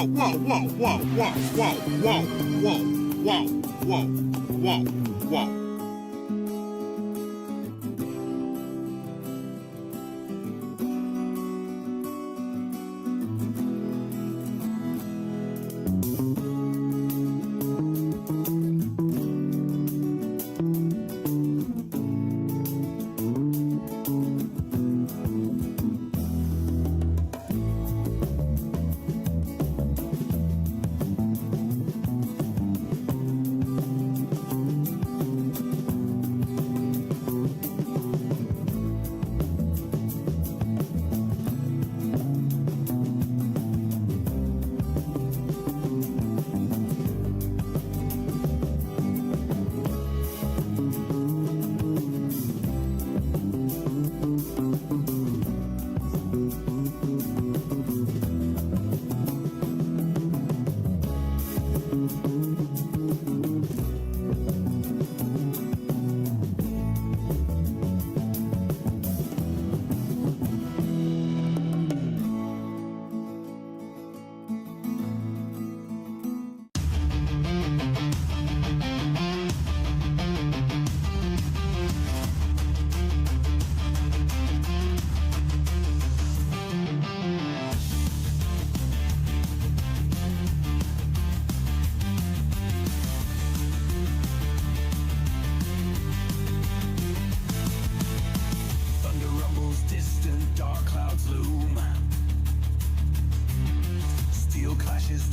whoa, whoa, whoa, whoa, whoa, whoa, whoa, whoa, whoa, whoa, whoa, whoa.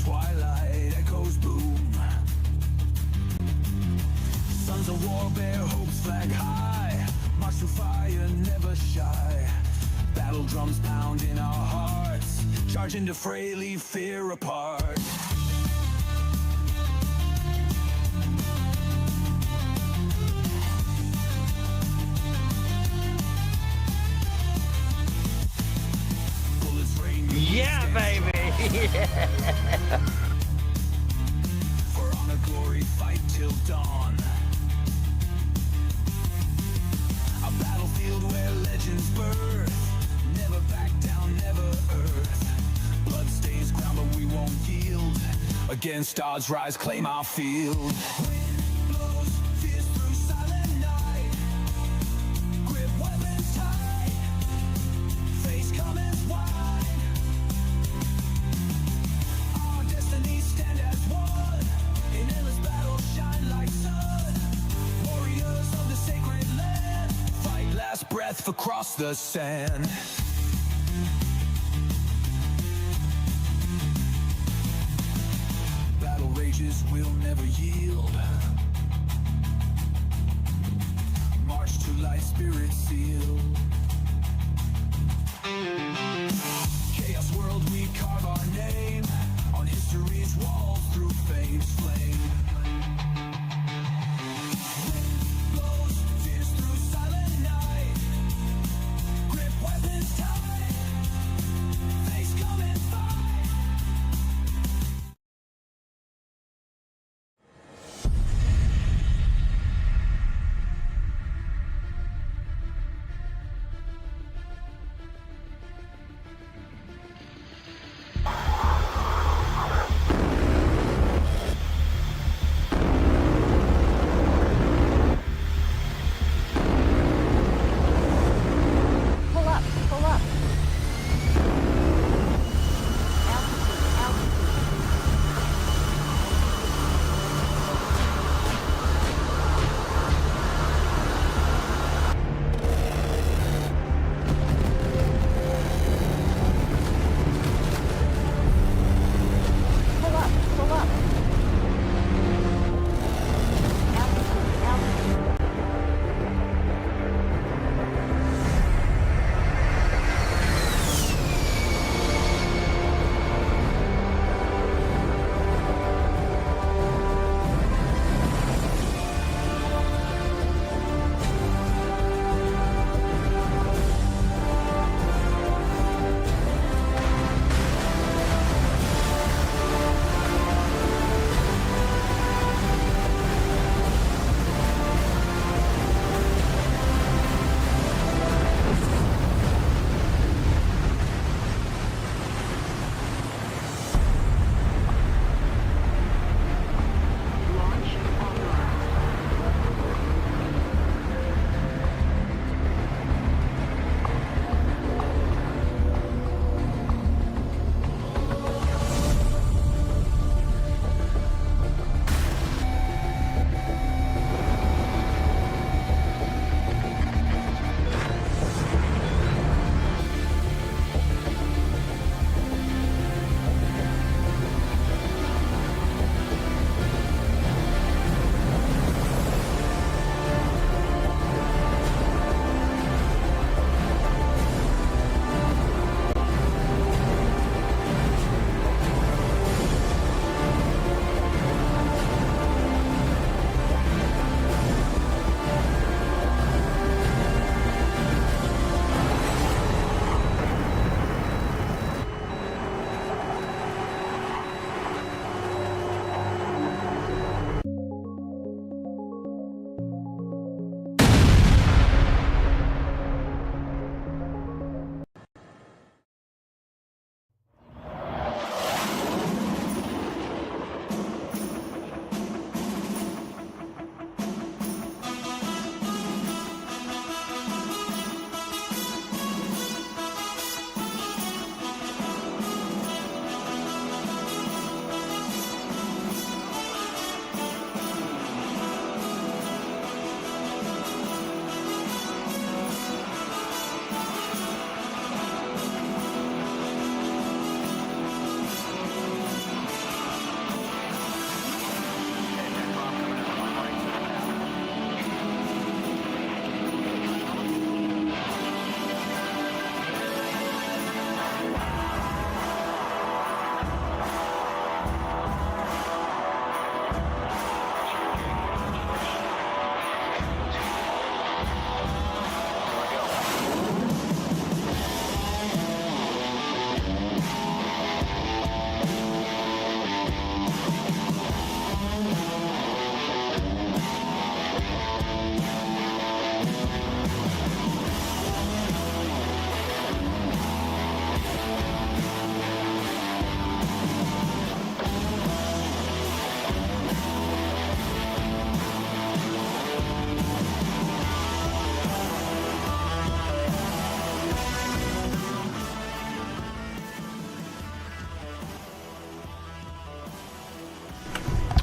Twilight echoes boom. Sons of war bear hopes flag high. March through fire, never shy. Battle drums pound in our hearts. Charge into fray, leave fear apart. Bullets rain. Yeah, baby. Yeah. For honor, glory, fight till dawn. A battlefield where legends birth. Never back down, never earth. Blood stains ground, but we won't yield. Against odds, rise, claim our field. Wind blows, fierce through silent night. Grip weapons tight. Face comments wide. Our destinies stand as one. In endless battle, shine like sun. Warriors of the sacred land. Fight last breath across the sand. Battle rages will never yield. March to light, spirit seal. Chaos world, we carve our name on history's walls through fame's flame. Wind blows, fierce through silent night. Grip weapons tight. Face come and fight.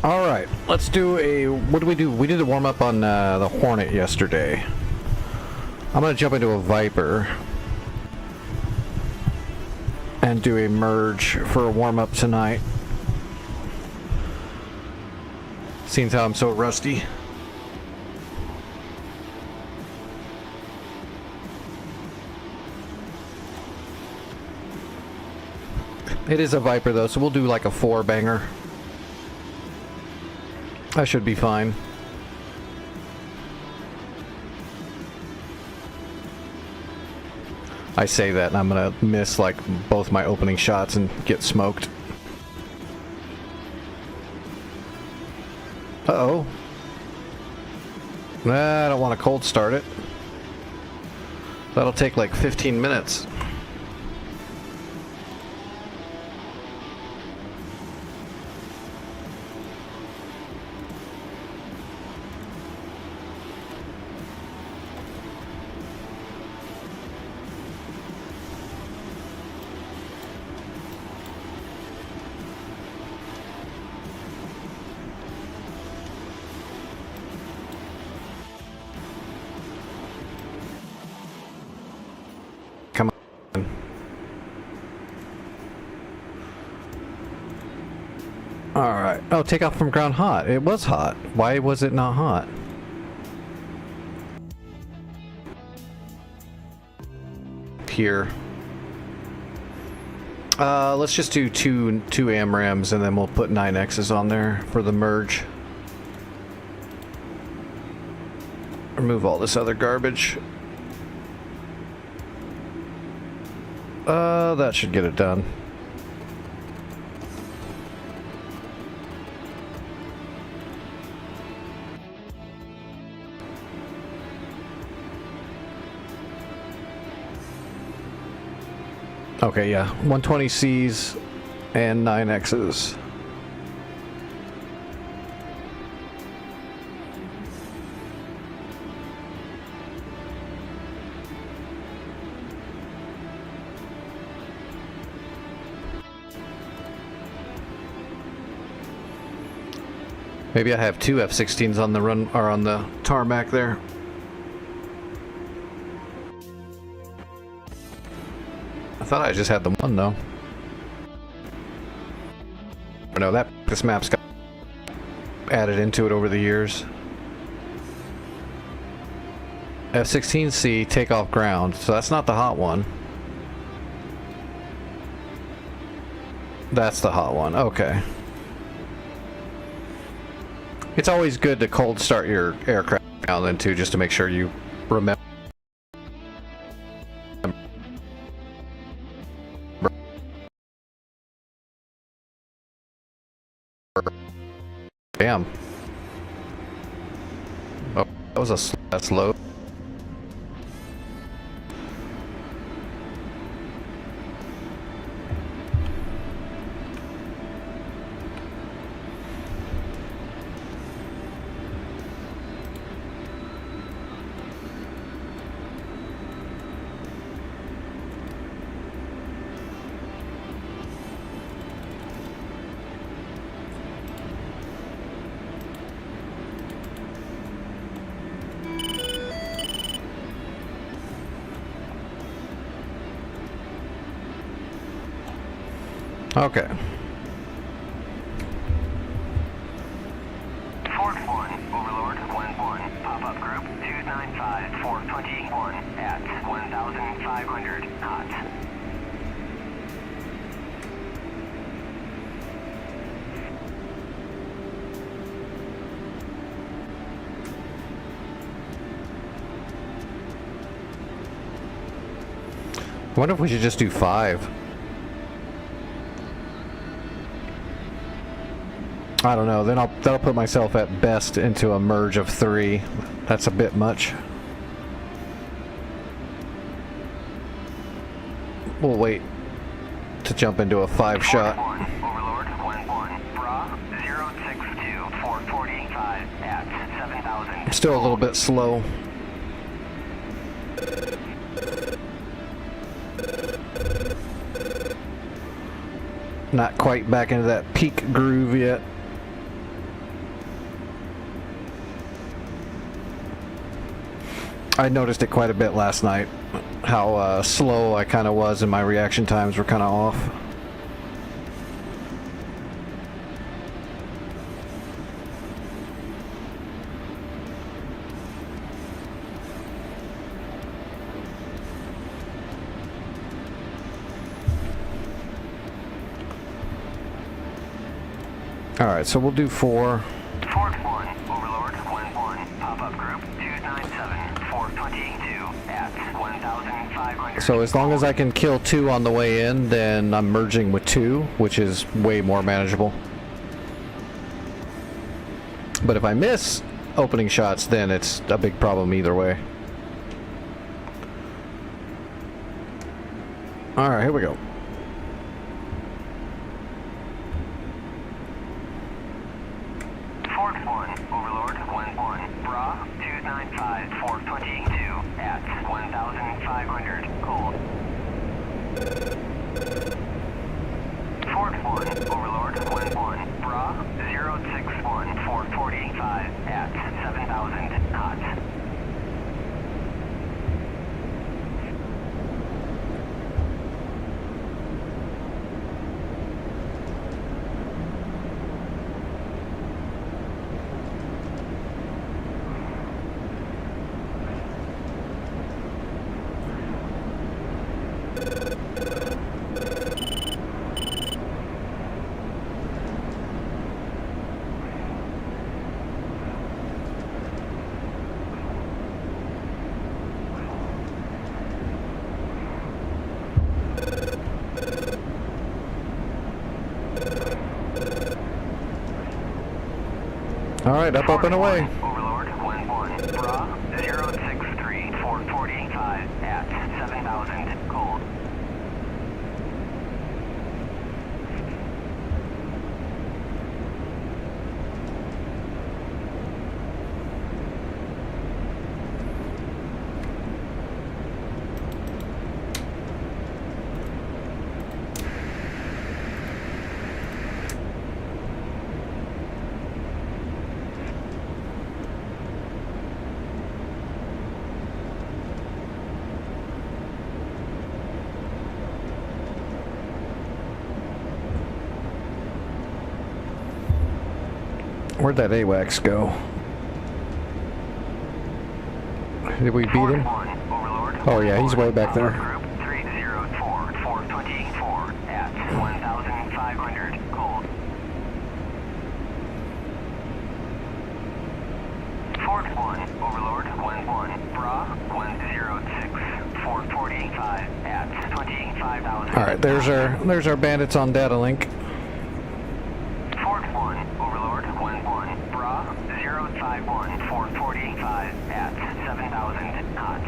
All right, let's do a. What do we do? We did a warm up on the Hornet yesterday. I'm gonna jump into a Viper and do a merge for a warm up tonight. Seeing how I'm so rusty. It is a Viper though, so we'll do like a 4-banger. That should be fine. I say that and I'm gonna miss like both my opening shots and get smoked. Uh-oh. I don't want to cold start it. That'll take like 15 minutes. Come on. Alright. Oh, take off from ground hot. It was hot. Why was it not hot? Here. Let's just do two AMRAMs and then we'll put 9Xs on there for the merge. Remove all this other garbage. That should get it done. Okay, yeah. 120Cs and 9Xs. Maybe I have two F-16s on the run or on the tarmac there. I thought I just had the one though. Or no, this map's got added into it over the years. F-16C take off ground, so that's not the hot one. That's the hot one. Okay. It's always good to cold start your aircraft now then too, just to make sure you remember. Damn. Oh, that was a slow. Okay. Fort 1, Overlord 1-1, pop-up group 295-421 at 1,500 knots. I wonder if we should just do 5. I don't know, then that'll put myself at best into a merge of 3. That's a bit much. We'll wait to jump into a 5-shot. Overlord 1-1, Bra 062-445 at 7,000. Still a little bit slow. Not quite back into that peak groove yet. I noticed it quite a bit last night. How slow I kind of was, and my reaction times were kind of off. Alright, so we'll do 4. Fort 1, Overlord 1-1, pop-up group 297, 422 at 1,500. So as long as I can kill 2 on the way in, then I'm merging with 2, which is way more manageable. But if I miss opening shots, then it's a big problem either way. Alright, here we go. Fort 1, Overlord 1-1, Bra 295, 422 at 1,500. Cold. Fort 1, Overlord 1-1, Bra 061, 445 at 7,000 knots. Alright, up and away. Overlord 1-1, Bra 063, 445 at 7,000. Cold. Where'd that AWACS go? Did we beat him? Oh yeah, he's way back there. Group 304, 424 at 1,500. Cold. Fort 1, Overlord 1-1, Bra 106, 445 at 25,000. Alright, there's our bandits on data link. Fort 1, Overlord 1-1, Bra 051, 445 at 7,000 knots.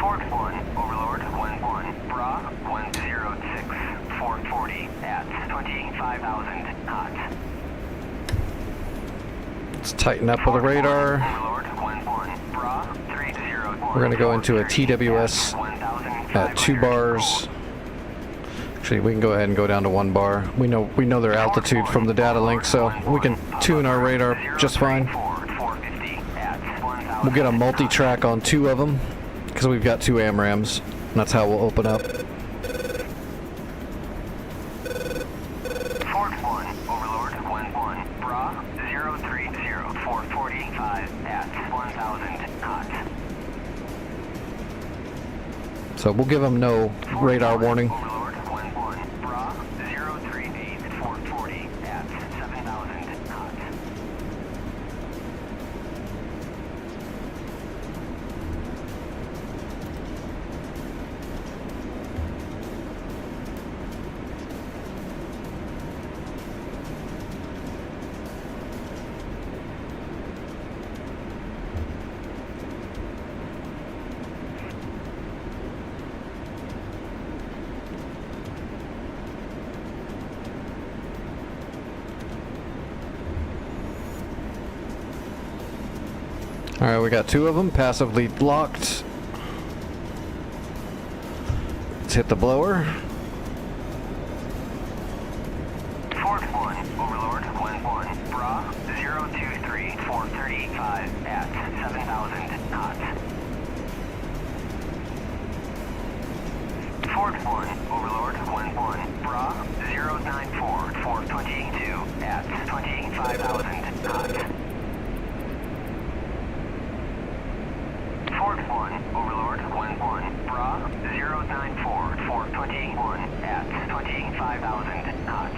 Fort 1, Overlord 1-1, Bra 106, 440 at 25,000 knots. Let's tighten up with the radar. Overlord 1-1, Bra 301. We're gonna go into a TWS at 2 bars. Actually, we can go ahead and go down to 1 bar. We know their altitude from the data link, so we can tune our radar just fine. We'll get a multi-track on 2 of them, because we've got 2 AMRAMs. And that's how we'll open up. Fort 1, Overlord 1-1, Bra 030, 445 at 1,000 knots. So we'll give them no radar warning. Overlord 1-1, Bra 038, 440 at 7,000 knots. Alright, we got 2 of them passively locked. Let's hit the blower. Fort 1, Overlord 1-1, Bra 023, 5,000 knots.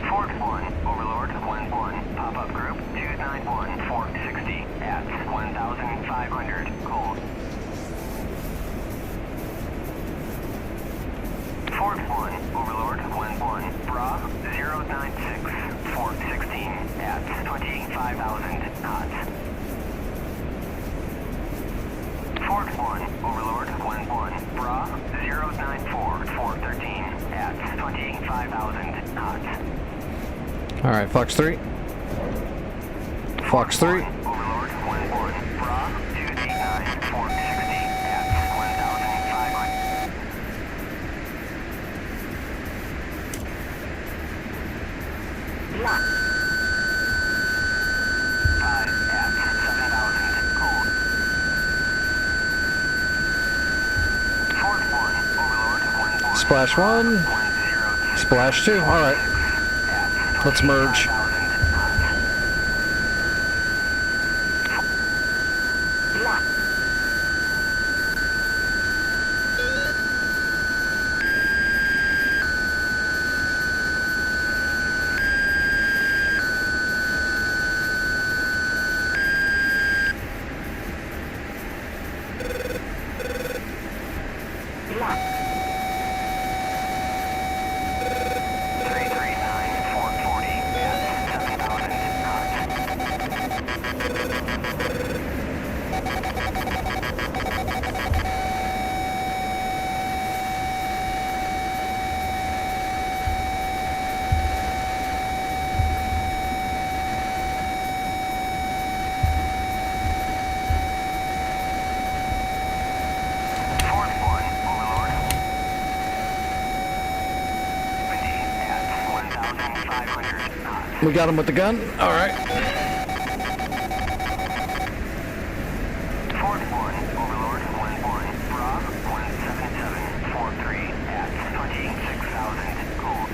Fort 1, Overlord, wind 1, pop-up group 291, 460 at 1,500, cold. Fort 1, Overlord, wind 1, Bra 096, 416 at 25,000 knots. Fort 1, Overlord, wind 1, Bra 094, 413 at 25,000 knots. All right, Fox 3. Fox 3. Overlord, wind 1, Bra 289, 460 at 1,500. Lock. 5 at 7,000, cold. Fort 1, Overlord, wind 1. Splash 1. 10, Splash 2. All right. Let's merge. 5,000 knots. Lock. Lock. 339, 440 at 7,000 knots. Fort 1, Overlord. Windy at 1,500 knots. We got him with the gun. All right. Fort 1, Overlord, wind 1, Bra 177, 43 at 26,000, cold.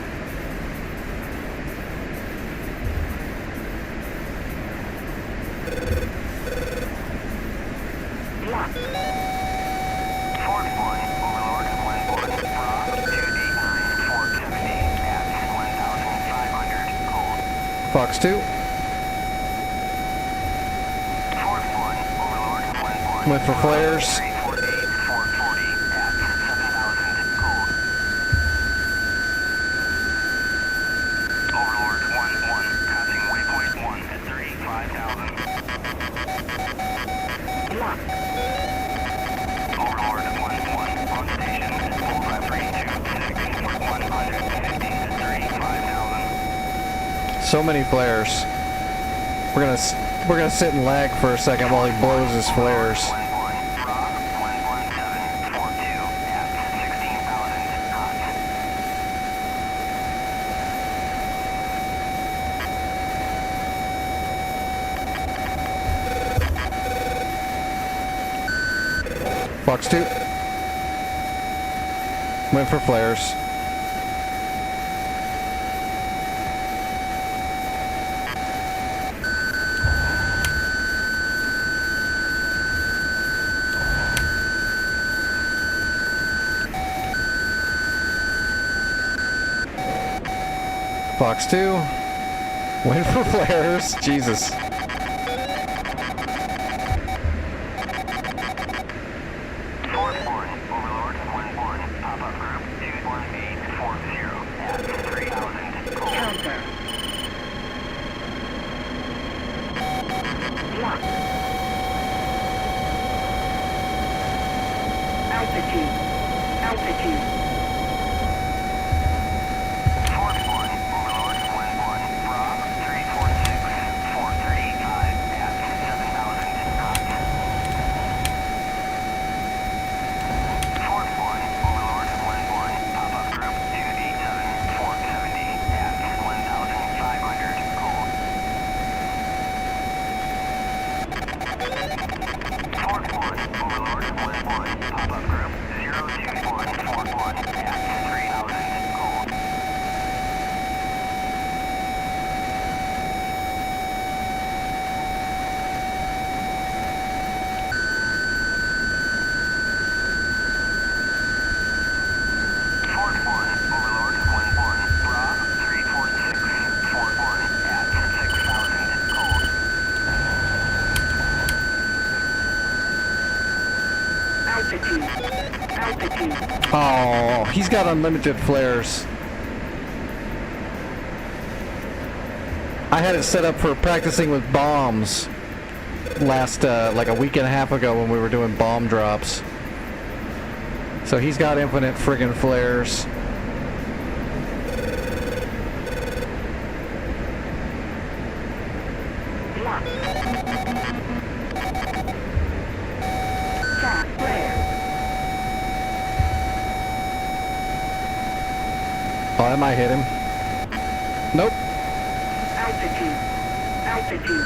Lock. Fort 1, Overlord, wind 1, Bra 289, 470 at 1,500, cold. Fox 2. Fort 1, Overlord, wind 1. Went for flares. 348, 440 at 7,000, cold. Overlord, 1-1, passing waypoint 1 at 35,000. Lock. Overlord, 1-1, on station, hold left 326 for 150 at 35,000. So many flares. We're gonna sit and lag for a second while he blows his flares. 1-1, Bra 117, 42 at 16,000 knots. Fox 2. Went for flares. Fox 2. Went for flares. Jesus. Fort 1, Overlord, 1-1, pop-up group 21840 at 3,000, cold. Counter. Lock. Altitude. Altitude. Fort 1, Overlord, 1-1, Bra 346, 435 at 7,000 knots. Fort 1, Overlord, 1-1, pop-up group 287, 470 at 1,500, cold. Fort 1, Overlord, 1-1, pop-up group 02141 at 3,000, cold. Altitude. Oh, he's got unlimited flares. I had it set up for practicing with bombs last, like a week and a half ago when we were doing bomb drops. So he's got infinite friggin' flares. Locked. Tap flare. Oh, that might hit him. Nope. Altitude. Altitude.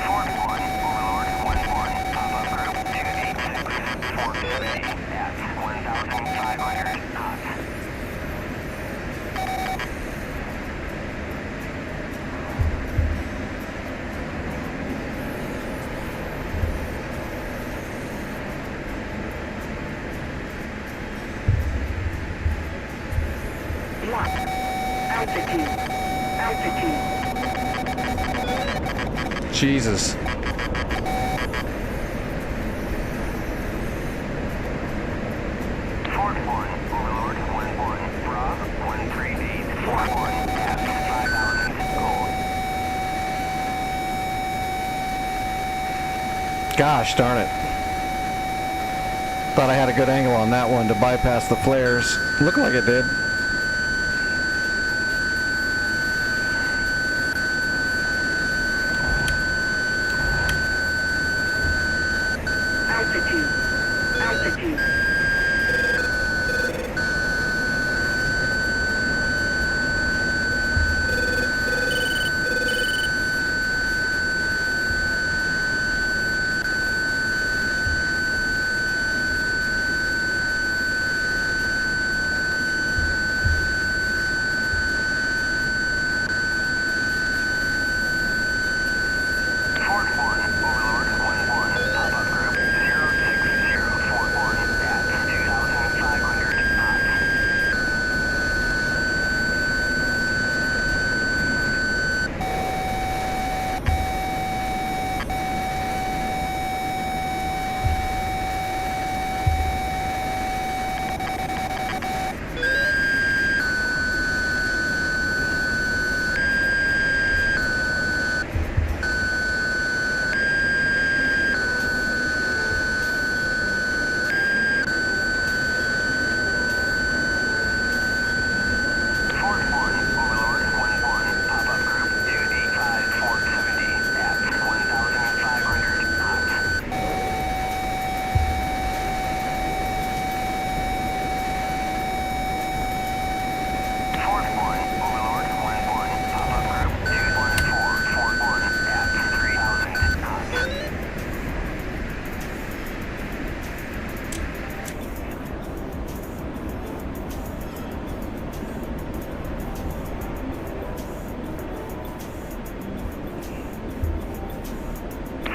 Fort 1, Overlord 1-1, pop-up group 286-470 at 1,500 knots. Locked. Altitude. Altitude. Jesus. Fort 1, Overlord 1-1, Rob 138-41 at 5,000 gold. Gosh darn it. Thought I had a good angle on that one to bypass the flares. Looked like it did. Altitude. Altitude. Fort 1, Overlord 1-1, pop-up group 06041 at 2,500 knots. Fort 1, Overlord 1-1, pop-up group 285-470 at 1,500 knots. Fort 1, Overlord 1-1, pop-up group 21441 at 3,000 knots.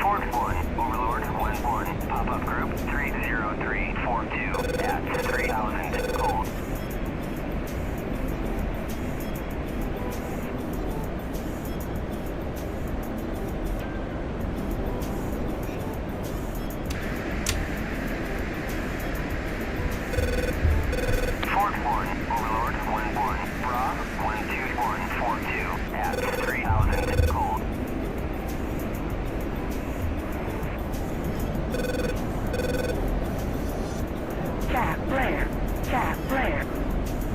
Fort 1, Overlord 1-1, pop-up group 30342 at 3,000 gold. Fort 1, Overlord 1-1, Rob 12142 at 3,000 gold. Tap flare. Tap flare.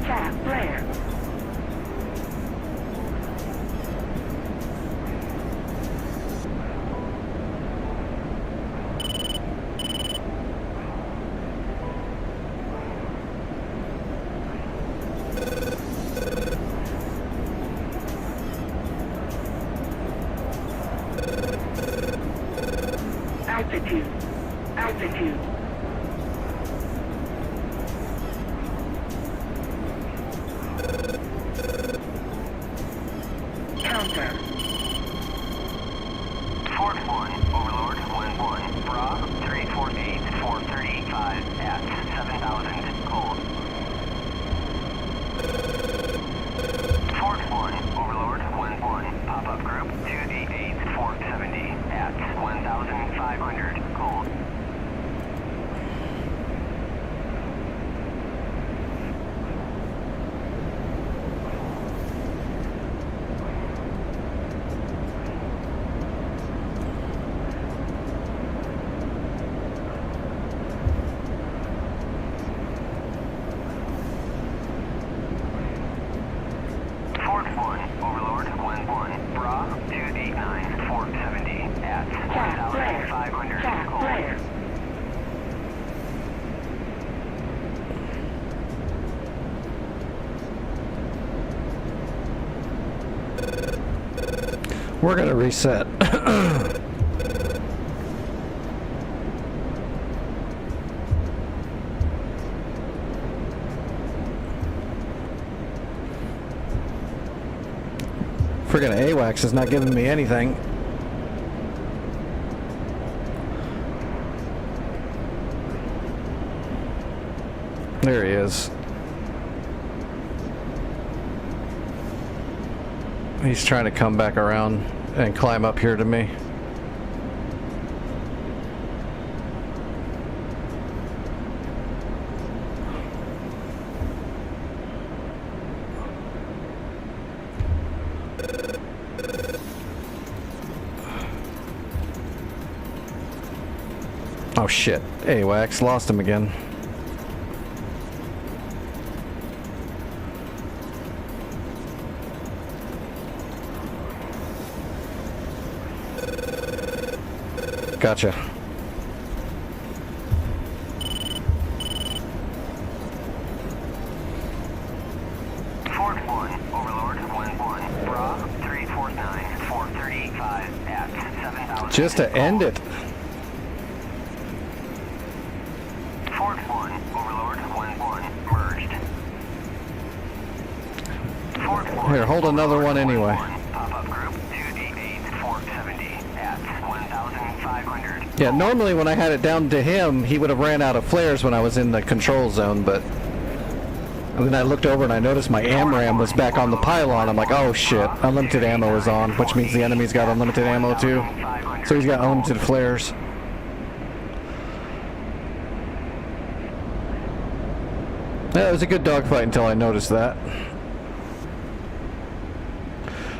Tap flare. Altitude. Altitude. Counter. Fort 1, 500. Cold. Fort 1, Overlord 1-1, Bra 289, Fort 70 at Jack Blair. 1,500. Jack Cold. Blair. We're gonna reset. Friggin' AWACS is not giving me anything. There he is. He's trying to come back around and climb up here to me. Oh shit. AWACS lost him again. Gotcha. Fort 1, Overlord 1-1, Bra 349, 435 at 7,000. Just to end it. Fort 1, Overlord 1-1, merged. Fort 1, Here, hold another one anyway. Pop-up group 288, Fort 70 at 1,500. Yeah, normally when I had it down to him, he would have ran out of flares when I was in the control zone, but... And then I looked over and I noticed my AMRAM was back on the pylon. I'm like, oh shit, unlimited ammo is on, which means the enemy's got unlimited ammo too. So he's got unlimited flares. Yeah, it was a good dogfight until I noticed that.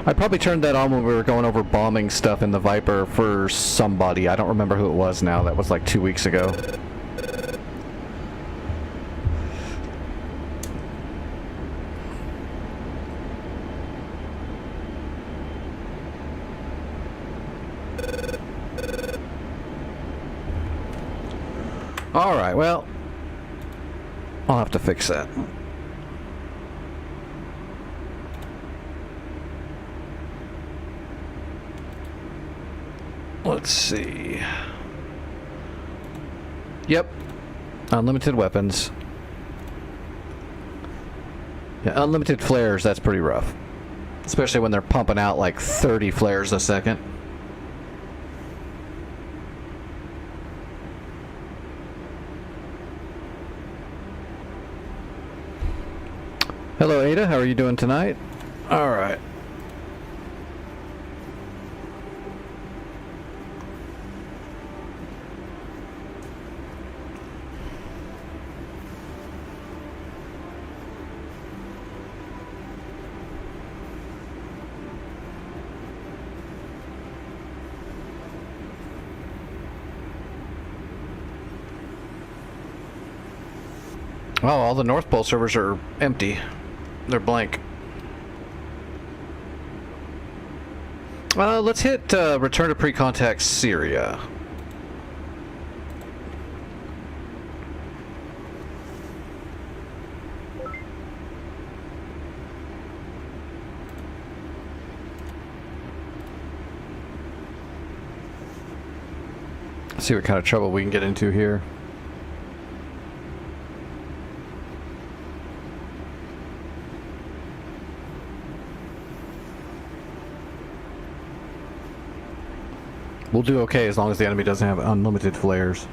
I probably turned that on when we were going over bombing stuff in the Viper for somebody. I don't remember who it was now. That was like 2 weeks ago. Alright, well, I'll have to fix that. Let's see. Yep. Unlimited weapons. Yeah, unlimited flares, that's pretty rough. Especially when they're pumping out like 30 flares a second. Hello Ada, how are you doing tonight? Alright. Oh, all the North Pole servers are empty. They're blank. Let's hit return to pre-contact Syria. Let's see what kind of trouble we can get into here. We'll do okay as long as the enemy doesn't have unlimited flares.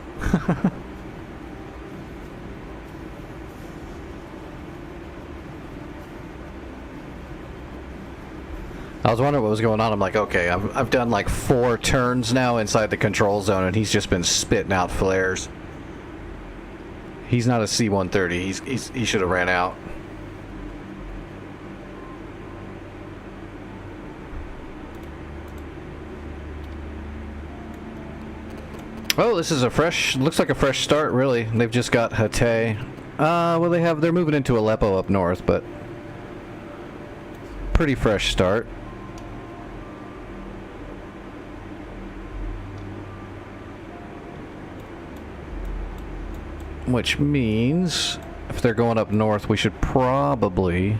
I was wondering what was going on. I'm like, okay, I've done like 4 turns now inside the control zone, and he's just been spitting out flares. He's not a C-130. He should have ran out. Oh, this is a fresh, looks like a fresh start, really. They've just got Hatay. Well, they're moving into Aleppo up north, but pretty fresh start. Which means if they're going up north, we should probably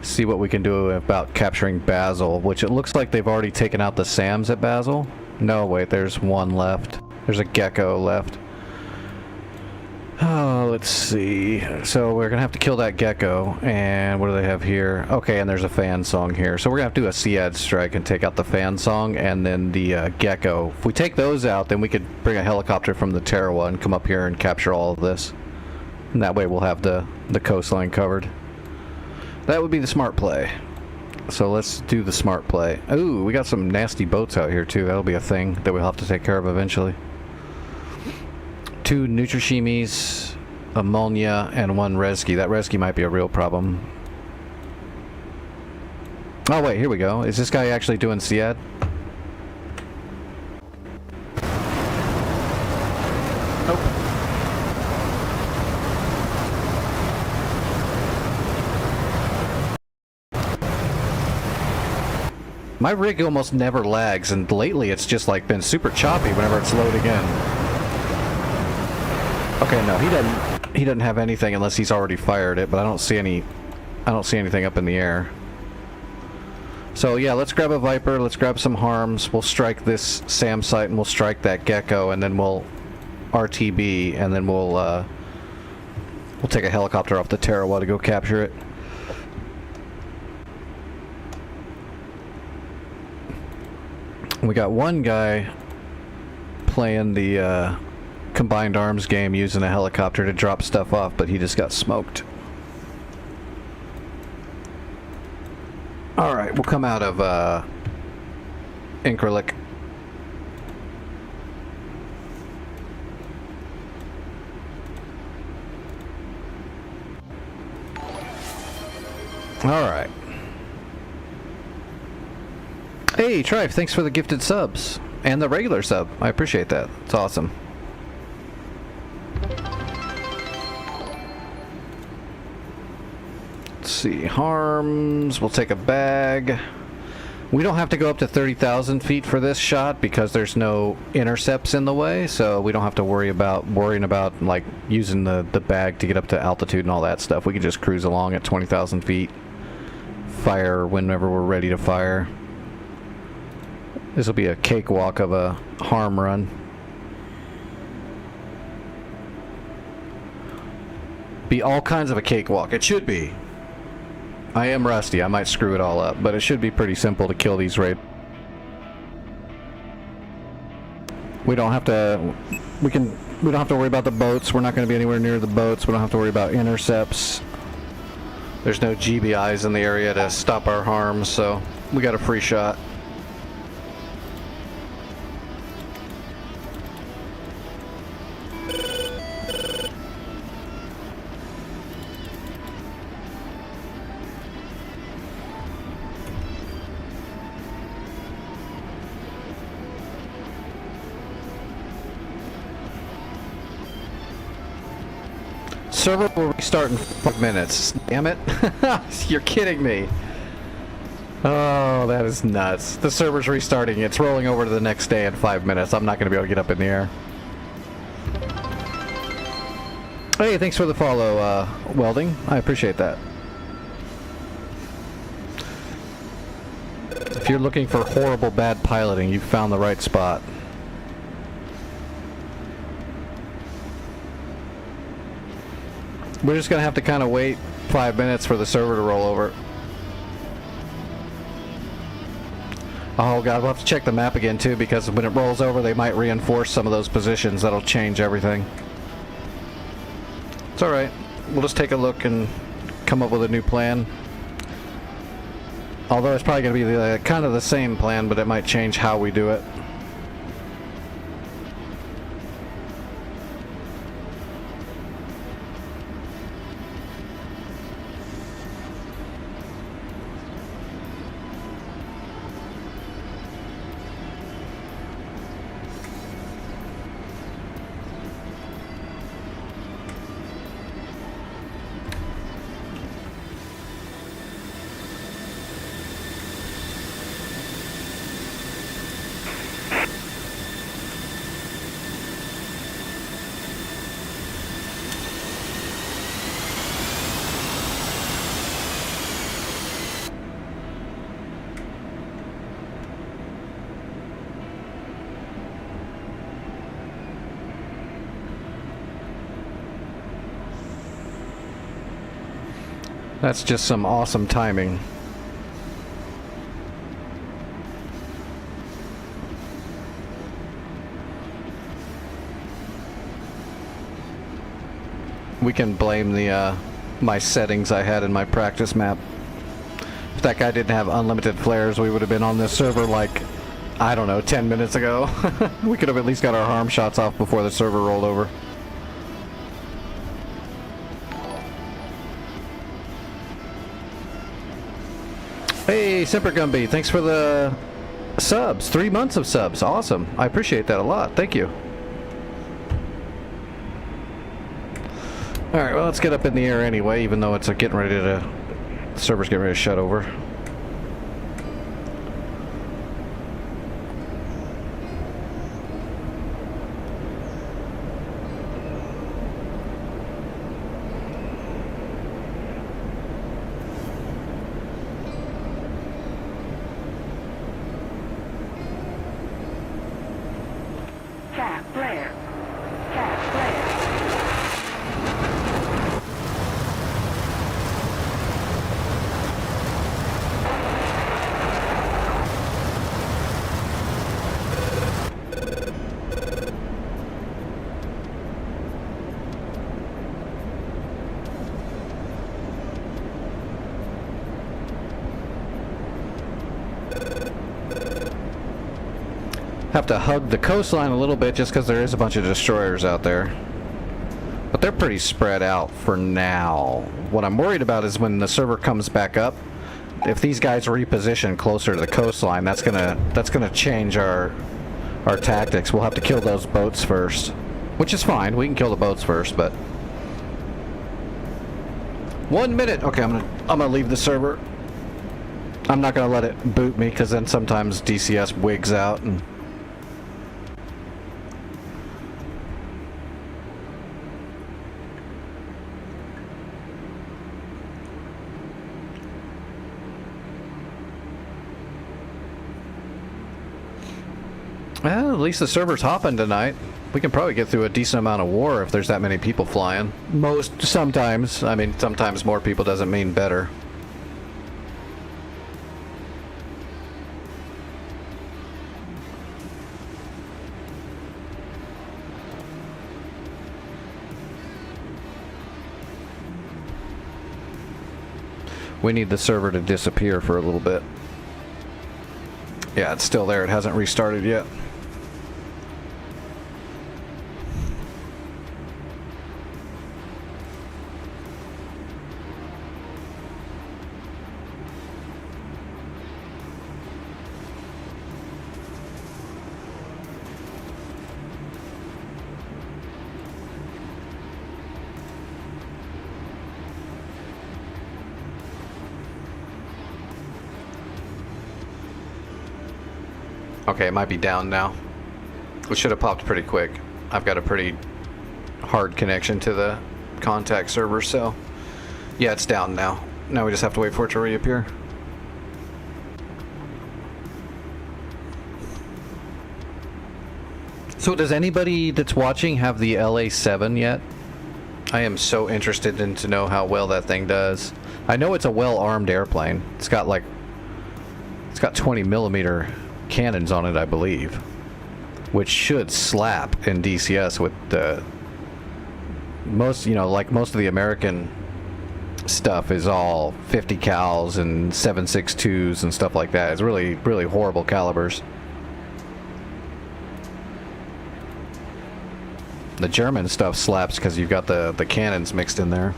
see what we can do about capturing Basel, which it looks like they've already taken out the SAMs at Basel. No, wait, there's one left. There's a Gecko left. Oh, let's see. So we're gonna have to kill that Gecko, and what do they have here? Okay, and there's a fan song here. So we're gonna have to do a SEAD strike and take out the fan song and then the Gecko. If we take those out, then we could bring a helicopter from the Tarawa and come up here and capture all of this. And that way we'll have the coastline covered. That would be the smart play. So let's do the smart play. Ooh, we got some nasty boats out here too. That'll be a thing that we'll have to take care of eventually. 2 Nutrashimis, a Molnia, and 1 Rescue. That Rescue might be a real problem. Oh wait, here we go. Is this guy actually doing SEAD? Nope. My rig almost never lags, and lately it's just like been super choppy whenever it's loading in. Okay, no, he doesn't have anything unless he's already fired it, but I don't see anything up in the air. So yeah, let's grab a Viper, let's grab some harms, we'll strike this SAM site and we'll strike that Gecko, and then we'll RTB, and then we'll take a helicopter off the Tarawa to go capture it. We got one guy playing the combined arms game using a helicopter to drop stuff off, but he just got smoked. Alright, we'll come out of Incrilic. Alright. Hey, Trife, thanks for the gifted subs. And the regular sub. I appreciate that. It's awesome. Let's see. Harms. We'll take a bag. We don't have to go up to 30,000 feet for this shot because there's no intercepts in the way, so we don't have to worrying about like using the bag to get up to altitude and all that stuff. We can just cruise along at 20,000 feet. Fire whenever we're ready to fire. This will be a cakewalk of a harm run. Be all kinds of a cakewalk. It should be. I am rusty. I might screw it all up, but it should be pretty simple to kill these raid. We don't have to. We don't have to worry about the boats. We're not going to be anywhere near the boats. We don't have to worry about intercepts. There's no GBIs in the area to stop our harms, so we got a free shot. Server will restart in 5 minutes. Damn it. You're kidding me. Oh, that is nuts. The server's restarting. It's rolling over to the next day in 5 minutes. I'm not going to be able to get up in the air. Hey, thanks for the follow, Welding. I appreciate that. If you're looking for horrible bad piloting, you've found the right spot. We're just going to have to kind of wait 5 minutes for the server to roll over. Oh god, we'll have to check the map again too, because when it rolls over they might reinforce some of those positions. That'll change everything. It's alright. We'll just take a look and come up with a new plan. Although it's probably going to be kind of the same plan, but it might change how we do it. That's just some awesome timing. We can blame the my settings I had in my practice map. If that guy didn't have unlimited flares, we would have been on this server like, I don't know, 10 minutes ago. We could have at least got our harm shots off before the server rolled over. Hey, Semper Gumby, thanks for the subs. 3 months of subs. Awesome. I appreciate that a lot. Thank you. Alright, well, let's get up in the air anyway, even though it's getting ready to... The server's getting ready to shut over. Jack Blair. Jack Blair. Have to hug the coastline a little bit just because there is a bunch of destroyers out there. But they're pretty spread out for now. What I'm worried about is when the server comes back up, if these guys reposition closer to the coastline, that's gonna change our tactics. We'll have to kill those boats first. Which is fine, we can kill the boats first, but 1 minute! Okay, I'm gonna leave the server. I'm not gonna let it boot me because then sometimes DCS wigs out and well, at least the server's hopping tonight. We can probably get through a decent amount of war if there's that many people flying. Sometimes. I mean, sometimes more people doesn't mean better. We need the server to disappear for a little bit. Yeah, it's still there. It hasn't restarted yet. Okay, it might be down now. It should have popped pretty quick. I've got a pretty hard connection to the contact server, so yeah, it's down now. Now we just have to wait for it to reappear. So does anybody that's watching have the LA-7 yet? I am so interested in to know how well that thing does. I know it's a well-armed airplane. It's got 20mm cannons on it, I believe, which should slap in DCS with the most, like most of the American stuff is all 50 cals and 7.62s and stuff like that. It's really, really horrible calibers. The German stuff slaps because you've got the cannons mixed in there.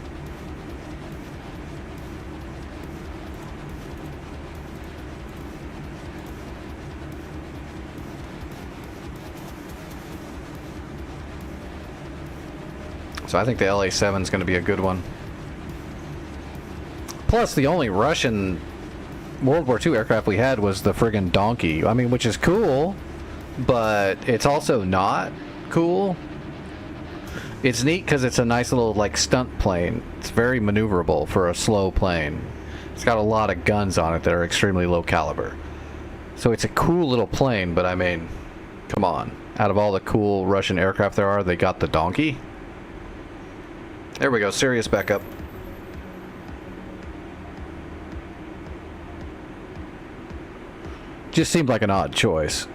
So I think the LA-7 is going to be a good one. Plus, the only Russian World War II aircraft we had was the friggin' Donkey. I mean, which is cool, but it's also not cool. It's neat because it's a nice little, like, stunt plane. It's very maneuverable for a slow plane. It's got a lot of guns on it that are extremely low caliber. So it's a cool little plane, but I mean, come on. Out of all the cool Russian aircraft there are, they got the Donkey? There we go, Sirius backup. Just seemed like an odd choice.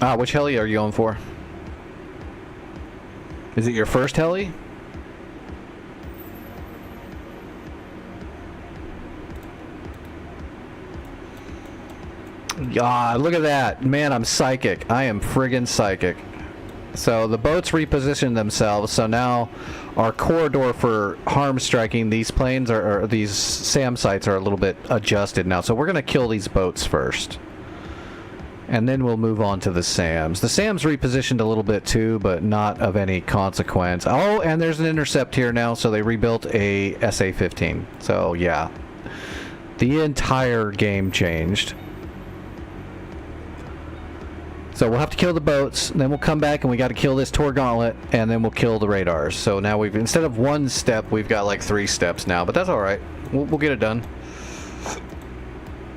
Ah, which heli are you going for? Is it your first heli? Ah, look at that. Man, I'm psychic. I am friggin' psychic. So the boats repositioned themselves, so now our corridor for harm striking these planes or these SAM sites are a little bit adjusted now. So we're going to kill these boats first. And then we'll move on to the SAMs. The SAMs repositioned a little bit too, but not of any consequence. Oh, and there's an intercept here now, so they rebuilt a SA-15. So yeah, the entire game changed. So we'll have to kill the boats, then we'll come back and we got to kill this Tor Gauntlet, and then we'll kill the radars. So now we've, instead of one step, we've got like 3 steps now, but that's all right. We'll get it done.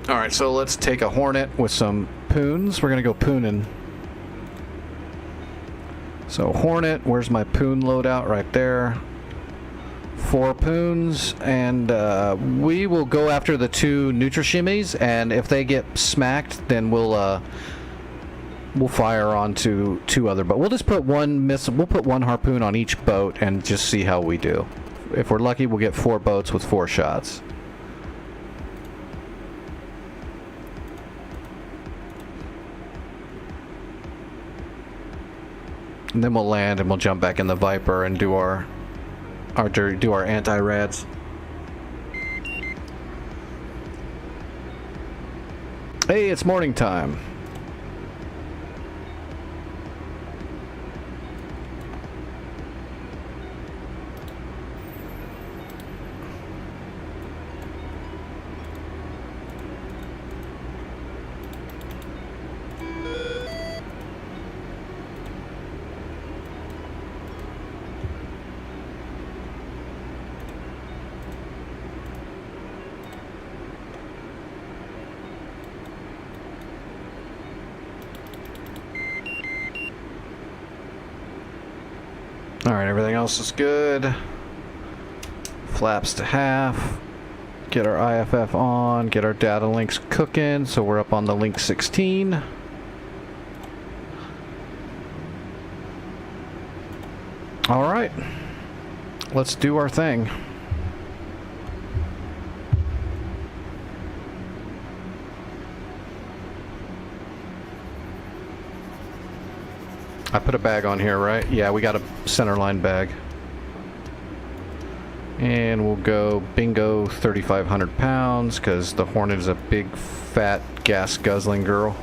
All right, so let's take a Hornet with some poons. We're gonna go pooning. So Hornet, where's my poon loadout? Right there. 4 poons, and we will go after the 2 Nutrishimmies, and if they get smacked, then we'll fire onto 2 other boats. We'll just put 1 missile. We'll put 1 harpoon on each boat and just see how we do. If we're lucky, we'll get 4 boats with 4 shots. And then we'll land and we'll jump back in the Viper and do our anti-rads. Hey, it's morning time. Alright, everything else is good. Flaps to half. Get our IFF on. Get our data links cooking. So we're up on the link 16. Alright. Let's do our thing. I put a bag on here, right? Yeah, we got a centerline bag. And we'll go bingo 3,500 pounds, because the Hornet is a big, fat, gas-guzzling girl.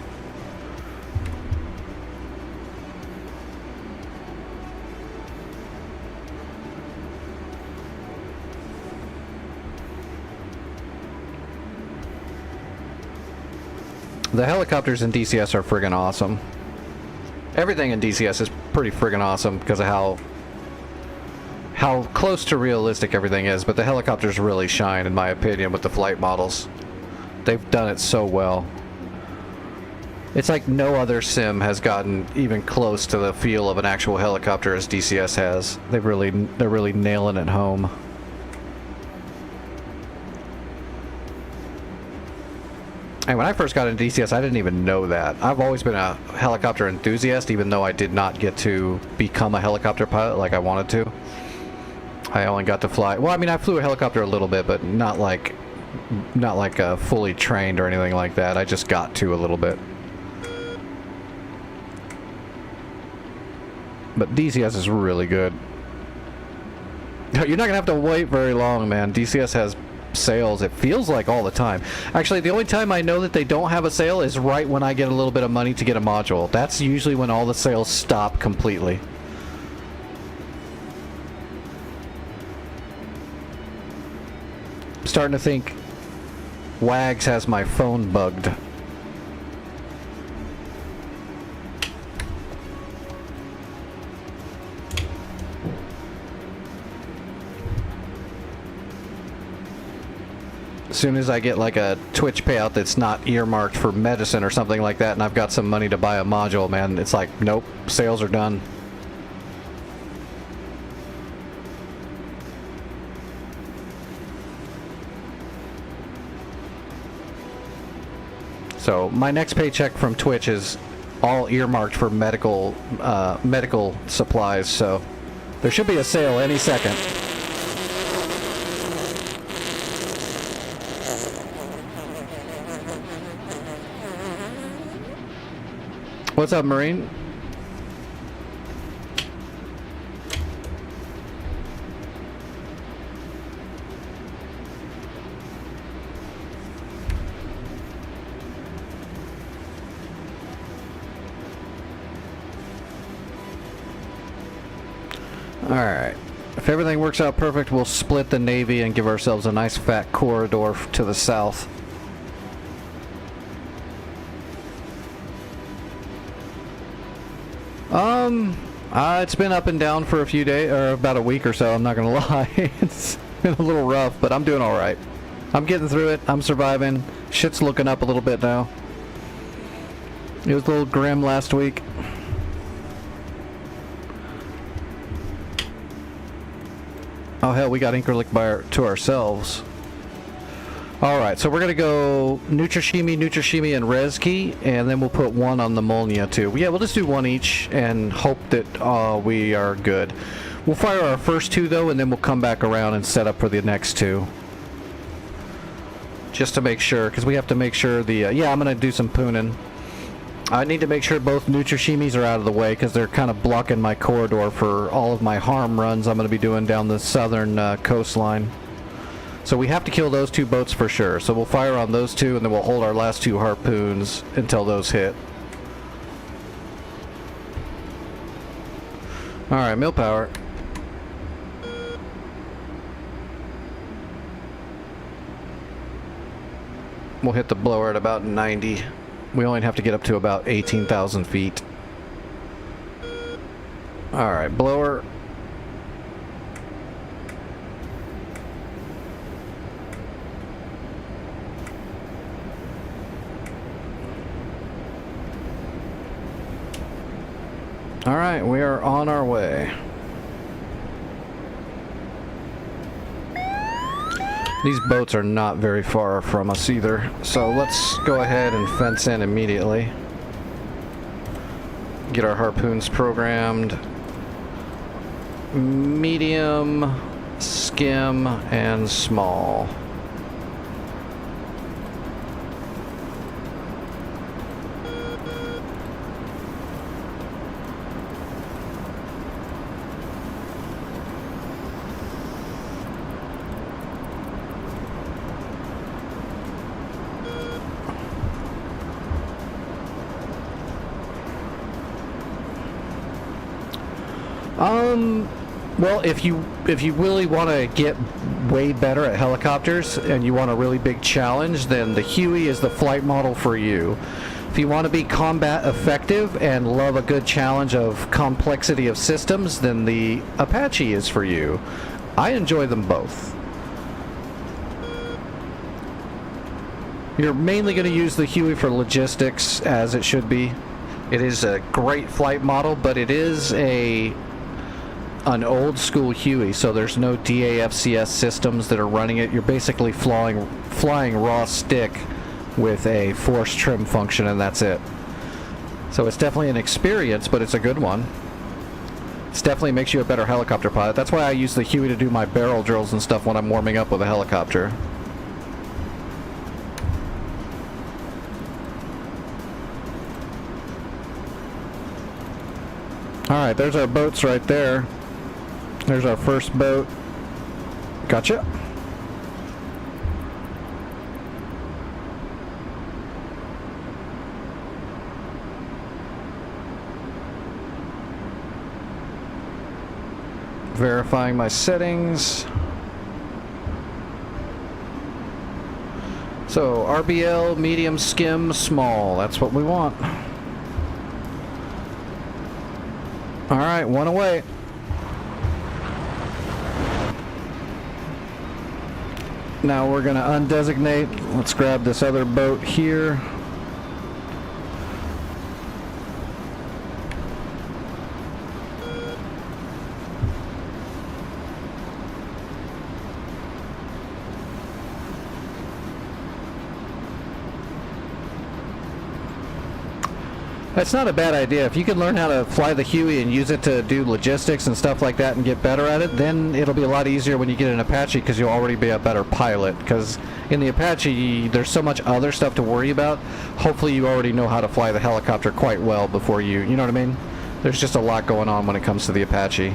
The helicopters in DCS are friggin' awesome. Everything in DCS is pretty friggin' awesome because of how close to realistic everything is, but the helicopters really shine, in my opinion, with the flight models. They've done it so well. It's like no other sim has gotten even close to the feel of an actual helicopter as DCS has. They're really nailing it home. And when I first got into DCS, I didn't even know that. I've always been a helicopter enthusiast, even though I did not get to become a helicopter pilot like I wanted to. I only got to fly. Well, I mean, I flew a helicopter a little bit, but not like fully trained or anything like that. I just got to a little bit. But DCS is really good. You're not gonna have to wait very long, man. DCS has sales, it feels like, all the time. Actually, the only time I know that they don't have a sale is right when I get a little bit of money to get a module. That's usually when all the sales stop completely. I'm starting to think Wags has my phone bugged. As soon as I get like a Twitch payout that's not earmarked for medicine or something like that, and I've got some money to buy a module, man, it's like, nope, sales are done. So my next paycheck from Twitch is all earmarked for medical supplies, so there should be a sale any second. What's up, Marine? Alright. If everything works out perfect, we'll split the Navy and give ourselves a nice fat corridor to the south. It's been up and down for a few days, or about a week or so, I'm not gonna lie. It's been a little rough, but I'm doing alright. I'm getting through it, I'm surviving. Shit's looking up a little bit now. It was a little grim last week. Oh hell, we got Incrlik to ourselves. Alright, so we're gonna go Nutrishimi, and Rezki, and then we'll put one on the Molnia too. Yeah, we'll just do one each and hope that we are good. We'll fire our first two though, and then we'll come back around and set up for the next two. Just to make sure, because we have to make sure the... yeah, I'm gonna do some pooning. I need to make sure both Nutrishimis are out of the way, because they're kind of blocking my corridor for all of my harm runs I'm gonna be doing down the southern coastline. So we have to kill those two boats for sure. So we'll fire on those two, and then we'll hold our last two harpoons until those hit. Alright, mill power. We'll hit the blower at about 90. We only have to get up to about 18,000 feet. Alright, blower. Alright, we are on our way. These boats are not very far from us either, so let's go ahead and fence in immediately. Get our harpoons programmed. Medium, skim, and small. Well, if you really want to get way better at helicopters and you want a really big challenge, then the Huey is the flight model for you. If you want to be combat effective and love a good challenge of complexity of systems, then the Apache is for you. I enjoy them both. You're mainly going to use the Huey for logistics, as it should be. It is a great flight model, but it is an old school Huey, so there's no DAFCS systems that are running it. You're basically flying raw stick with a force trim function, and that's it. So it's definitely an experience, but it's a good one. It definitely makes you a better helicopter pilot. That's why I use the Huey to do my barrel drills and stuff when I'm warming up with a helicopter. Alright, there's our boats right there. There's our first boat. Gotcha. Verifying my settings. So, RBL, medium, skim, small. That's what we want. Alright, one away. Now we're going to undesignate. Let's grab this other boat here. That's not a bad idea. If you can learn how to fly the Huey and use it to do logistics and stuff like that and get better at it, then it'll be a lot easier when you get an Apache because you'll already be a better pilot. Because in the Apache, there's so much other stuff to worry about. Hopefully you already know how to fly the helicopter quite well before you know what I mean? There's just a lot going on when it comes to the Apache.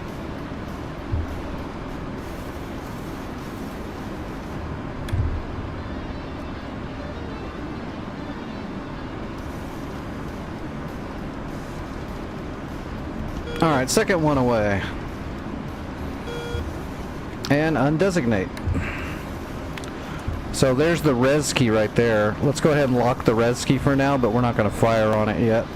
Alright, second one away. And undesignate. So there's the res key right there. Let's go ahead and lock the res key for now, but we're not going to fire on it yet.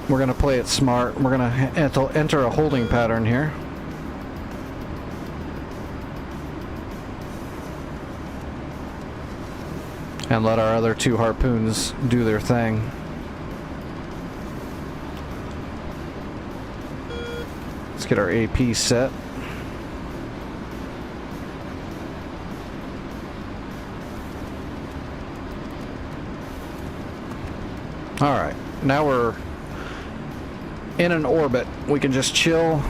We're going to play it smart. We're going to enter a holding pattern here. And let our other two harpoons do their thing. Let's get our AP set. Alright, now we're in an orbit. We can just chill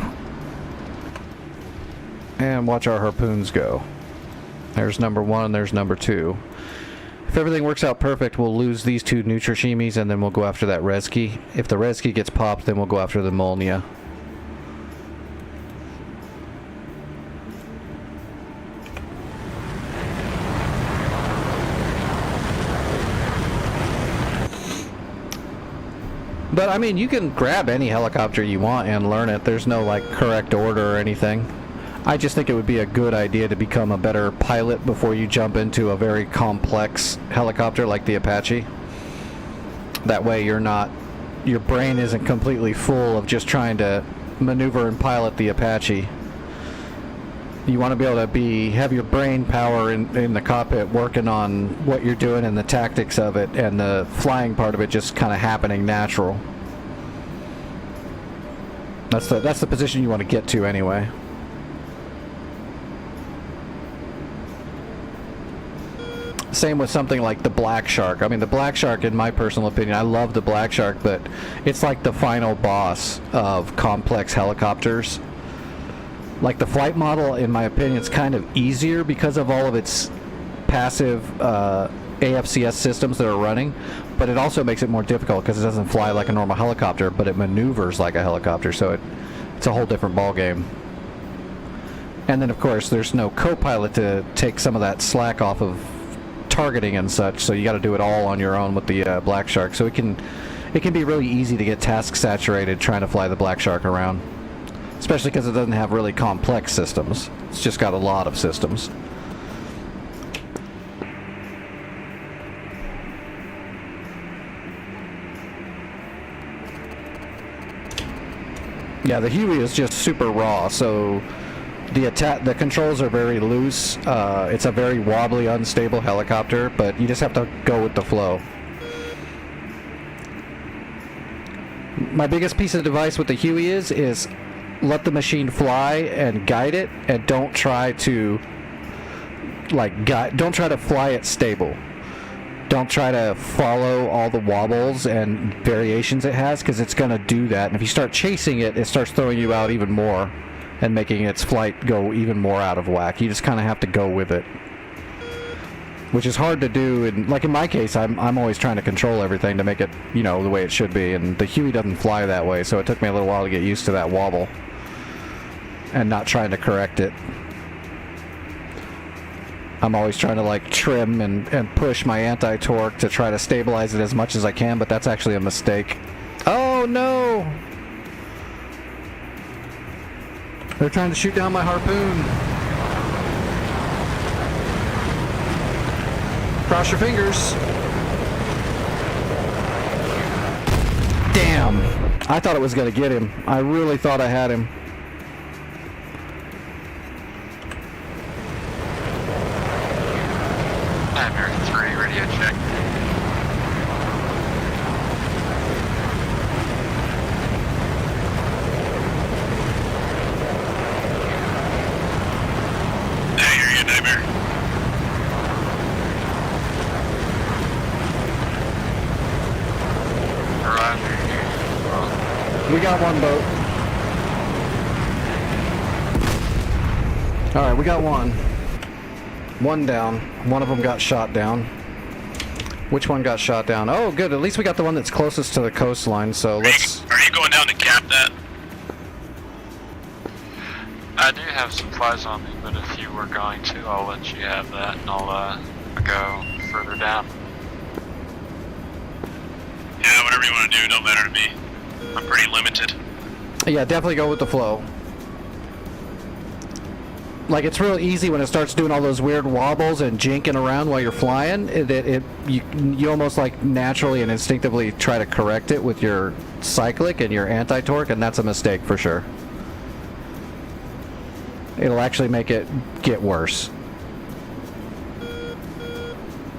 and watch our harpoons go. There's number one, there's number two. If everything works out perfect, we'll lose these two Nutrashimis and then we'll go after that res key. If the res key gets popped, then we'll go after the Molnia. But I mean, you can grab any helicopter you want and learn it. There's no like correct order or anything. I just think it would be a good idea to become a better pilot before you jump into a very complex helicopter like the Apache. That way your brain isn't completely full of just trying to maneuver and pilot the Apache. You want to be able to have your brain power in the cockpit working on what you're doing and the tactics of it, and the flying part of it just kind of happening natural. That's the position you want to get to anyway. Same with something like the Black Shark. I mean, the Black Shark, in my personal opinion, I love the Black Shark, but it's like the final boss of complex helicopters. Like the flight model, in my opinion, it's kind of easier because of all of its passive AFCS systems that are running, but it also makes it more difficult because it doesn't fly like a normal helicopter, but it maneuvers like a helicopter, so it's a whole different ball game. And then, of course, there's no co-pilot to take some of that slack off of targeting and such, so you got to do it all on your own with the Black Shark. So it can be really easy to get task saturated trying to fly the Black Shark around, especially because it doesn't have really complex systems. It's just got a lot of systems. Yeah, the Huey is just super raw, so the controls are very loose. It's a very wobbly, unstable helicopter, but you just have to go with the flow. My biggest piece of advice with the Huey is let the machine fly and guide it, and don't try to don't try to fly it stable. Don't try to follow all the wobbles and variations it has, because it's going to do that. And if you start chasing it, it starts throwing you out even more and making its flight go even more out of whack. You just kind of have to go with it, which is hard to do. And like in my case, I'm always trying to control everything to make it, you know, the way it should be. And the Huey doesn't fly that way, so it took me a little while to get used to that wobble and not trying to correct it. I'm always trying to like trim and push my anti-torque to try to stabilize it as much as I can, but that's actually a mistake. Oh no! They're trying to shoot down my harpoon. Cross your fingers. Damn! I thought it was gonna get him. I really thought I had him. Nightmare 3, radio check. I hear you, Nightmare. Roger. We got one boat. Alright, we got one. One down. One of them got shot down. Which one got shot down? Oh, good. At least we got the one that's closest to the coastline, so let's... Are you going down to cap that? I do have supplies on me, but if you were going to, I'll let you have that, and I'll go further down. Yeah, whatever you want to do, don't matter to me. I'm pretty limited. Yeah, definitely go with the flow. Like, it's real easy when it starts doing all those weird wobbles and jinking around while you're flying. You almost like naturally and instinctively try to correct it with your cyclic and your anti-torque, and that's a mistake for sure. It'll actually make it get worse.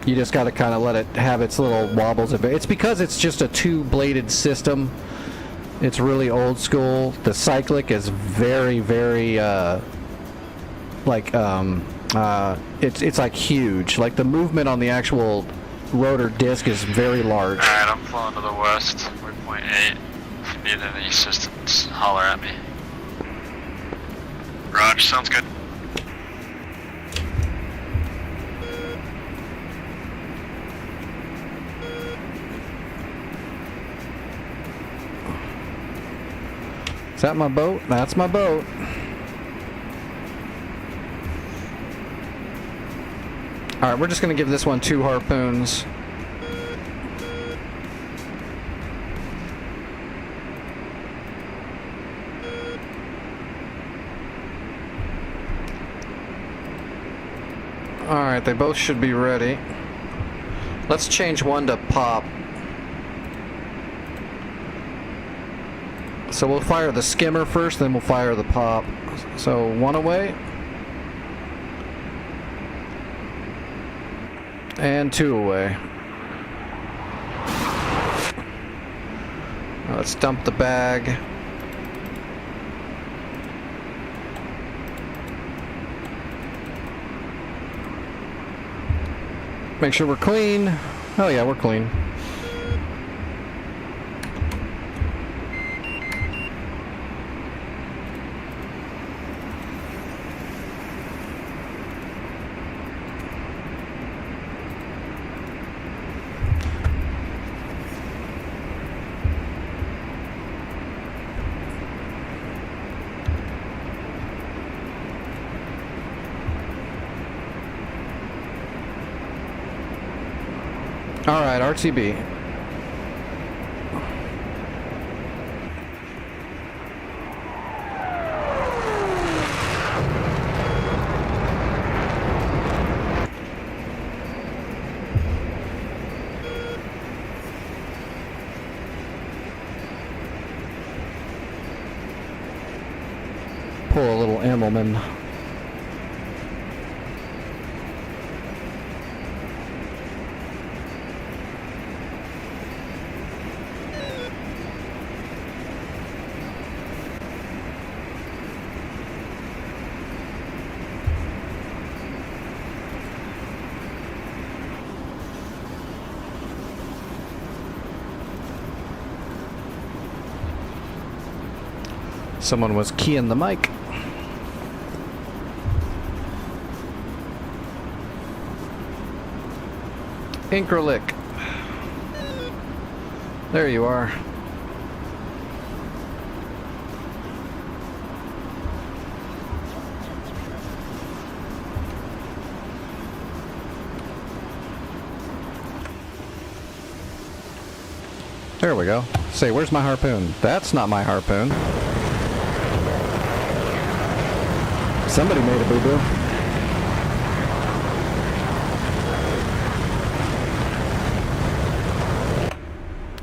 You just got to kind of let it have its little wobbles. It's because it's just a two-bladed system. It's really old school. The cyclic is very, very... it's like huge. Like the movement on the actual rotor disc is very large. Alright, I'm flowing to the west, waypoint 8. If you need any assistance, holler at me. Rog, sounds good. Is that my boat? That's my boat. Alright, we're just going to give this one 2 harpoons. Alright, they both should be ready. Let's change one to pop. So we'll fire the skimmer first, then we'll fire the pop. So one away. And 2 away. Now let's dump the bag. Make sure we're clean. Oh yeah, we're clean. Alright, RTB. Pull a little Immelman. Someone was keying the mic. Incrolic. There you are. There we go. Say, where's my harpoon? That's not my harpoon. Somebody made a boo-boo.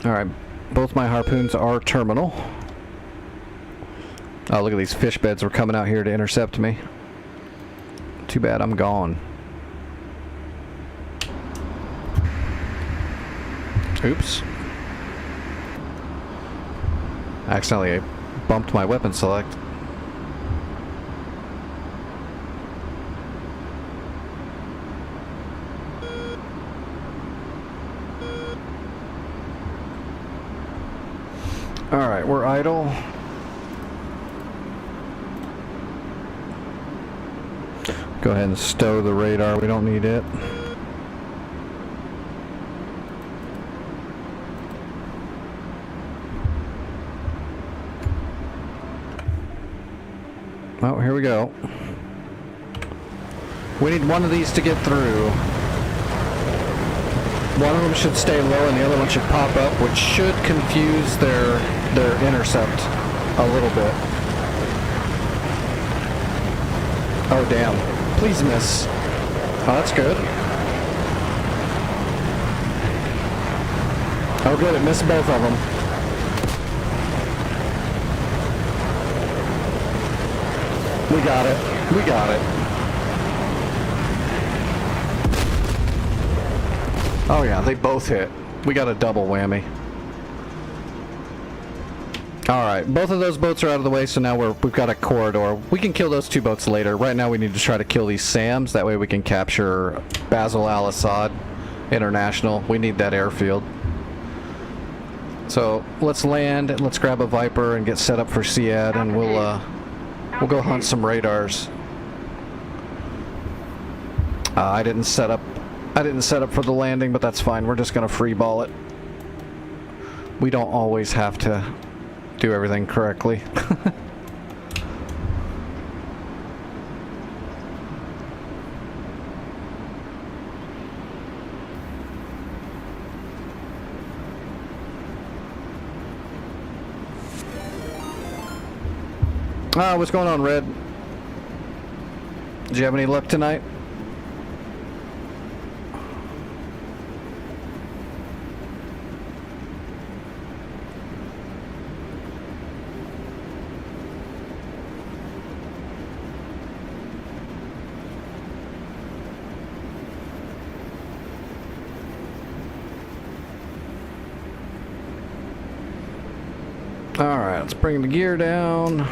Alright, both my harpoons are terminal. Oh, look at these fish beds were coming out here to intercept me. Too bad I'm gone. Oops. Accidentally I bumped my weapon select. Alright, we're idle. Go ahead and stow the radar, we don't need it. Oh, here we go. We need one of these to get through. One of them should stay low and the other one should pop up, which should confuse their intercept a little bit. Oh, damn. Please miss. Oh, that's good. Oh, good. It missed both of them. We got it. We got it. Oh yeah, they both hit. We got a double whammy. Alright, both of those boats are out of the way, so now we've got a corridor. We can kill those two boats later. Right now we need to try to kill these SAMs. That way we can capture Basil al-Assad International. We need that airfield. So let's land, let's grab a Viper and get set up for SEAD, and we'll go hunt some radars. I didn't set up for the landing, but that's fine. We're just gonna free ball it. We don't always have to do everything correctly. What's going on, Red? Did you have any luck tonight? Alright, let's bring the gear down.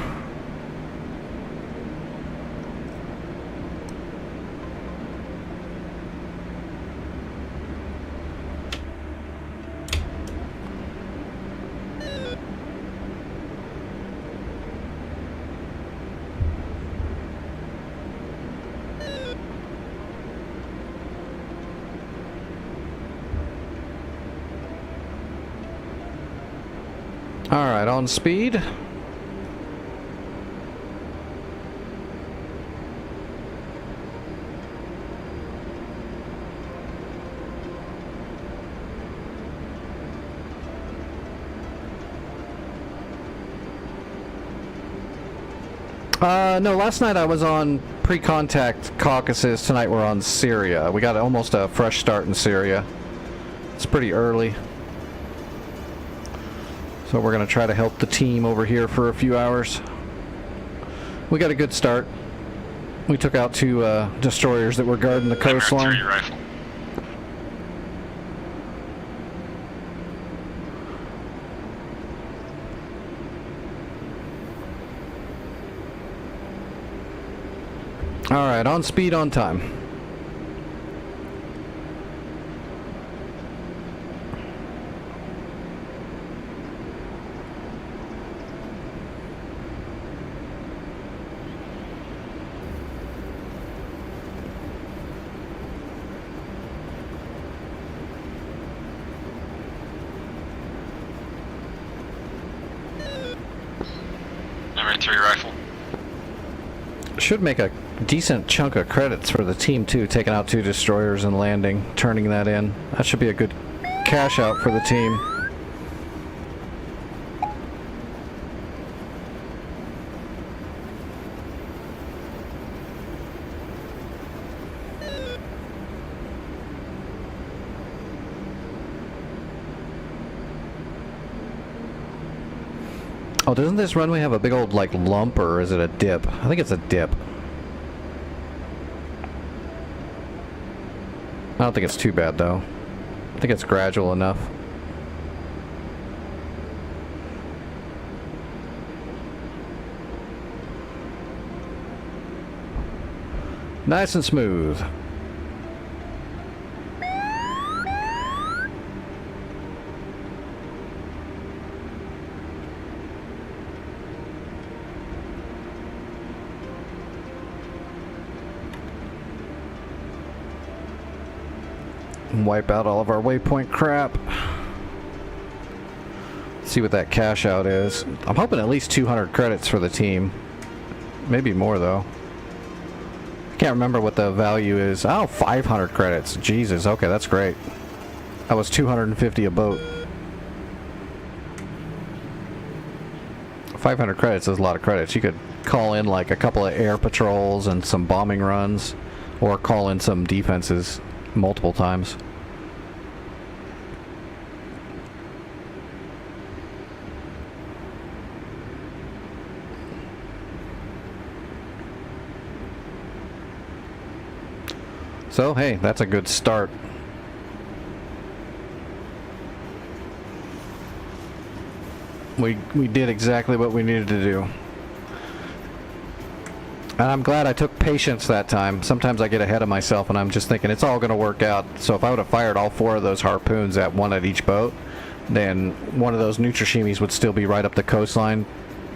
Alright, on speed. No, last night I was on pre-contact Caucasus. Tonight we're on Syria. We got almost a fresh start in Syria. It's pretty early. So we're going to try to help the team over here for a few hours. We got a good start. We took out two destroyers that were guarding the coastline. Rifle. Alright, on speed, on time. .23 rifle. Should make a decent chunk of credits for the team too, taking out 2 destroyers and landing, turning that in. That should be a good cash out for the team. Oh, doesn't this runway have a big old, like, lump, or is it a dip? I think it's a dip. I don't think it's too bad, though. I think it's gradual enough. Nice and smooth. Wipe out all of our waypoint crap. See what that cash out is. I'm hoping at least 200 credits for the team. Maybe more though. I can't remember what the value is. Oh, 500 credits. Jesus, okay, that's great. That was 250 a boat. 500 credits is a lot of credits. You could call in like a couple of air patrols and some bombing runs, or call in some defenses multiple times. So, hey, that's a good start. We did exactly what we needed to do. And I'm glad I took patience that time. Sometimes I get ahead of myself and I'm just thinking it's all going to work out. So if I would have fired all 4 of those harpoons at one at each boat, then one of those Nutrashimis would still be right up the coastline,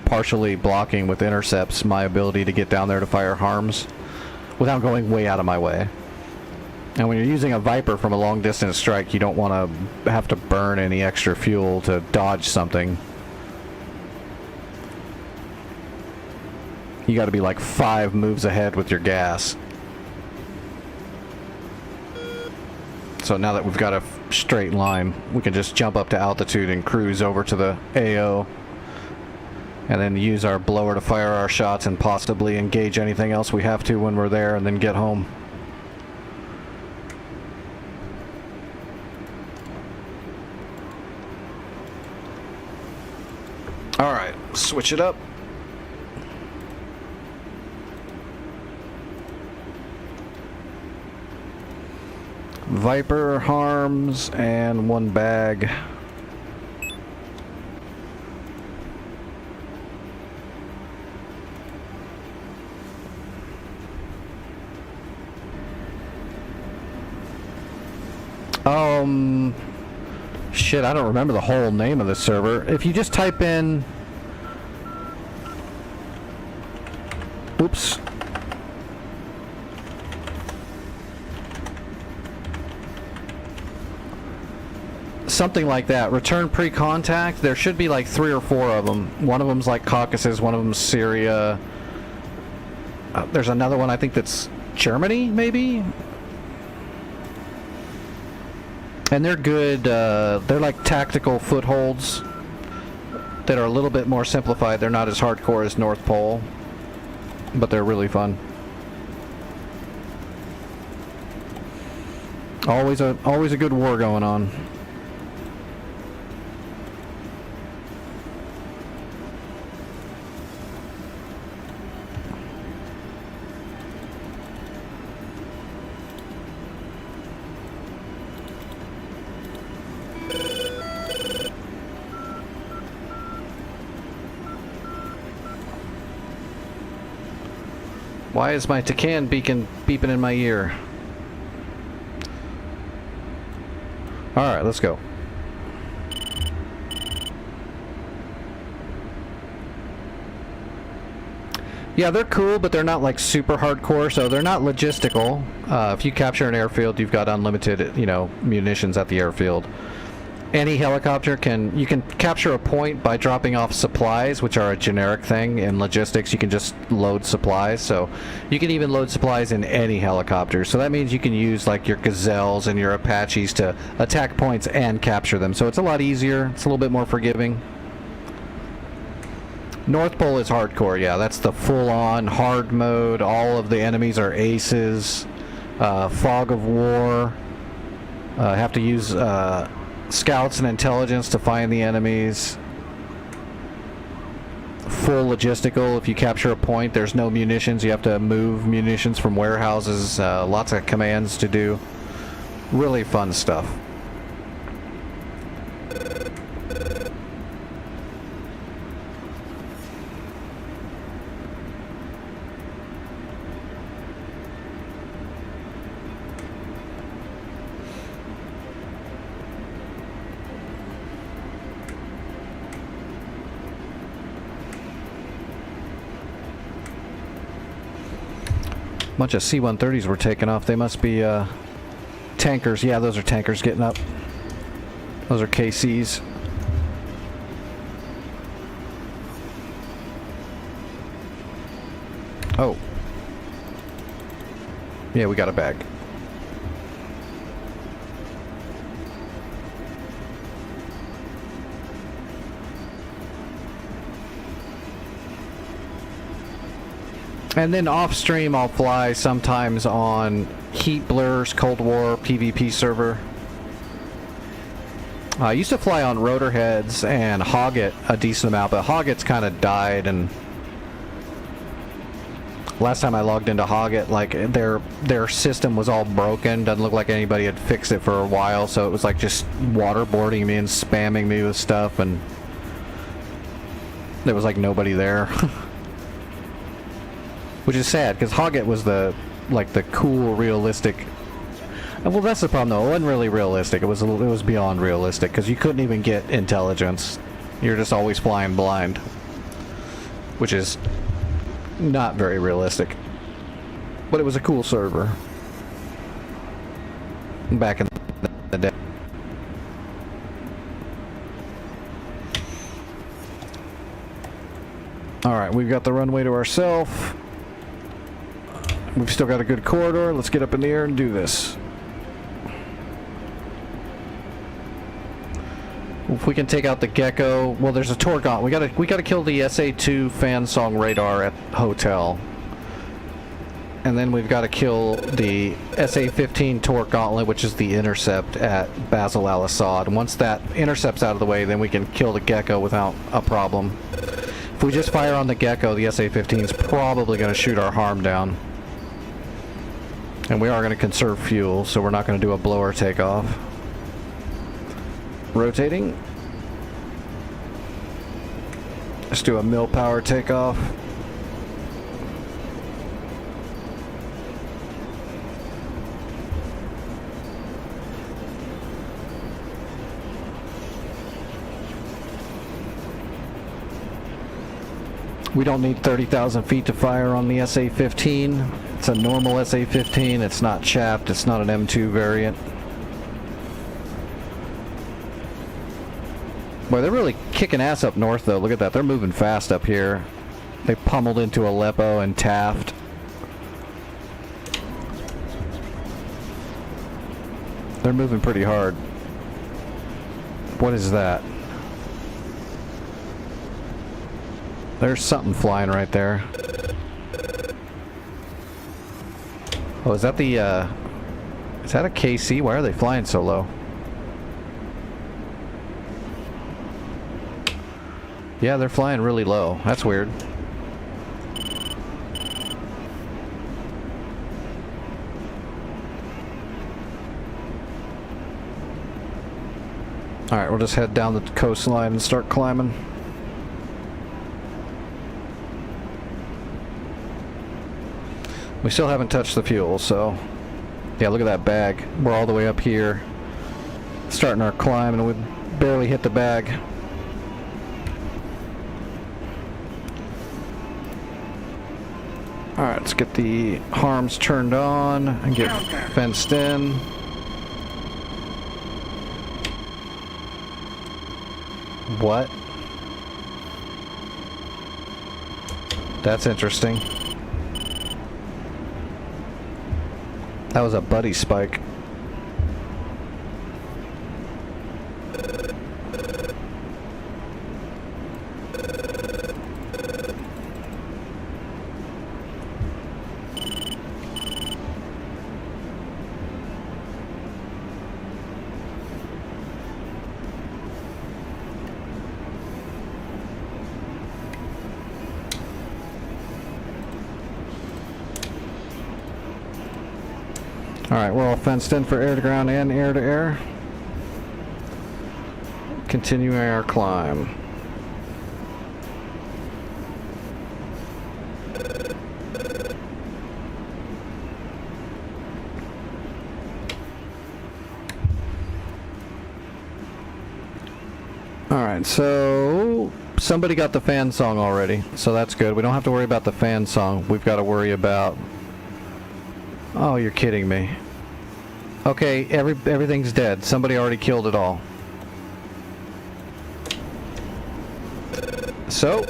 partially blocking with intercepts my ability to get down there to fire harms without going way out of my way. And when you're using a Viper from a long distance strike, you don't want to have to burn any extra fuel to dodge something. You got to be like 5 moves ahead with your gas. So now that we've got a straight line, we can just jump up to altitude and cruise over to the AO. And then use our blower to fire our shots and possibly engage anything else we have to when we're there, and then get home. Alright, switch it up. Viper, harms, and 1 bag. Shit, I don't remember the whole name of the server. If you just type in... Oops. Something like that. Return pre-contact. There should be like 3 or 4 of them. One of them's like Caucasus, one of them's Syria. There's another one I think that's Germany, maybe? And they're good, they're like tactical footholds that are a little bit more simplified. They're not as hardcore as North Pole, but they're really fun. Always a good war going on. Why is my Takan beacon beeping in my ear? Alright, let's go. Yeah, they're cool, but they're not like super hardcore, so they're not logistical. If you capture an airfield, you've got unlimited, munitions at the airfield. Any helicopter you can capture a point by dropping off supplies, which are a generic thing. In logistics, you can just load supplies, so you can even load supplies in any helicopter. So that means you can use like your Gazelles and your Apaches to attack points and capture them. So it's a lot easier, it's a little bit more forgiving. North Pole is hardcore, yeah, that's the full-on hard mode. All of the enemies are aces. Fog of War. Have to use scouts and intelligence to find the enemies. Full logistical. If you capture a point, there's no munitions. You have to move munitions from warehouses. Lots of commands to do. Really fun stuff. Bunch of C-130s were taken off. They must be tankers. Yeah, those are tankers getting up. Those are KCs. Oh. Yeah, we got a bag. And then off stream I'll fly sometimes on Heat Blur's Cold War PvP server. I used to fly on Rotorheads and Hoggit a decent amount, but Hoggit's kind of died, and last time I logged into Hoggit, like their system was all broken. Doesn't look like anybody had fixed it for a while, so it was like just waterboarding me and spamming me with stuff, and there was like nobody there. Which is sad, because Hoggit was the cool, realistic. Well, that's the problem though. It wasn't really realistic. It was beyond realistic, because you couldn't even get intelligence. You're just always flying blind, which is not very realistic. But it was a cool server back in the day. All right, we've got the runway to ourselves. We've still got a good corridor. Let's get up in the air and do this. If we can take out the Gecko, well, there's a Torque Gauntlet. We gotta kill the SA-2 fan song radar at Hotel, and then we've got to kill the SA-15 Torque Gauntlet, which is the intercept at Basil al-Assad. And once that intercept's out of the way, then we can kill the Gecko without a problem. If we just fire on the Gecko, the SA-15 is probably going to shoot our harm down. And we are going to conserve fuel, so we're not going to do a blower takeoff. Rotating. Let's do a mill power takeoff. We don't need 30,000 feet to fire on the SA-15. It's a normal SA-15. It's not chapped. It's not an M2 variant. Boy, they're really kicking ass up north, though. Look at that. They're moving fast up here. They pummeled into Aleppo and Taft. They're moving pretty hard. What is that? There's something flying right there. Oh, is that the, is that a KC? Why are they flying so low? Yeah, they're flying really low. That's weird. Alright, we'll just head down the coastline and start climbing. We still haven't touched the fuel, so yeah, look at that bag. We're all the way up here, starting our climb, and we barely hit the bag. Alright, let's get the harms turned on and get fenced in. What? That's interesting. That was a buddy spike. Alright, we're all fenced in for air to ground and air to air. Continuing our climb. Alright, so somebody got the fan song already, so that's good. We don't have to worry about the fan song. We've got to worry about... Oh, you're kidding me. Okay, everything's dead. Somebody already killed it all. So,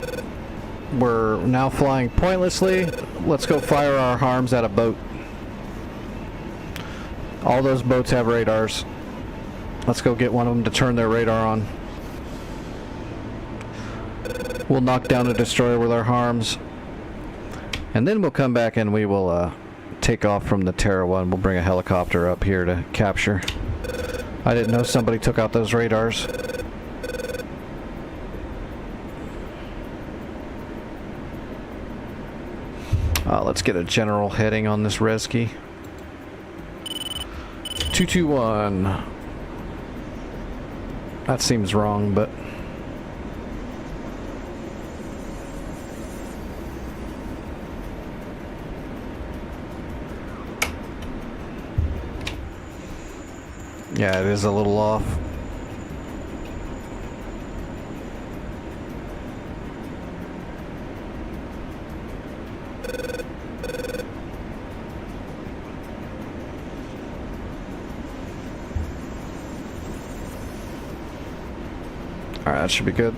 we're now flying pointlessly. Let's go fire our harms at a boat. All those boats have radars. Let's go get one of them to turn their radar on. We'll knock down a destroyer with our harms. And then we'll come back and we will take off from the Terra one. We'll bring a helicopter up here to capture. I didn't know somebody took out those radars. Let's get a general heading on this Resky. 221. That seems wrong, but... yeah, it is a little off. Alright, that should be good.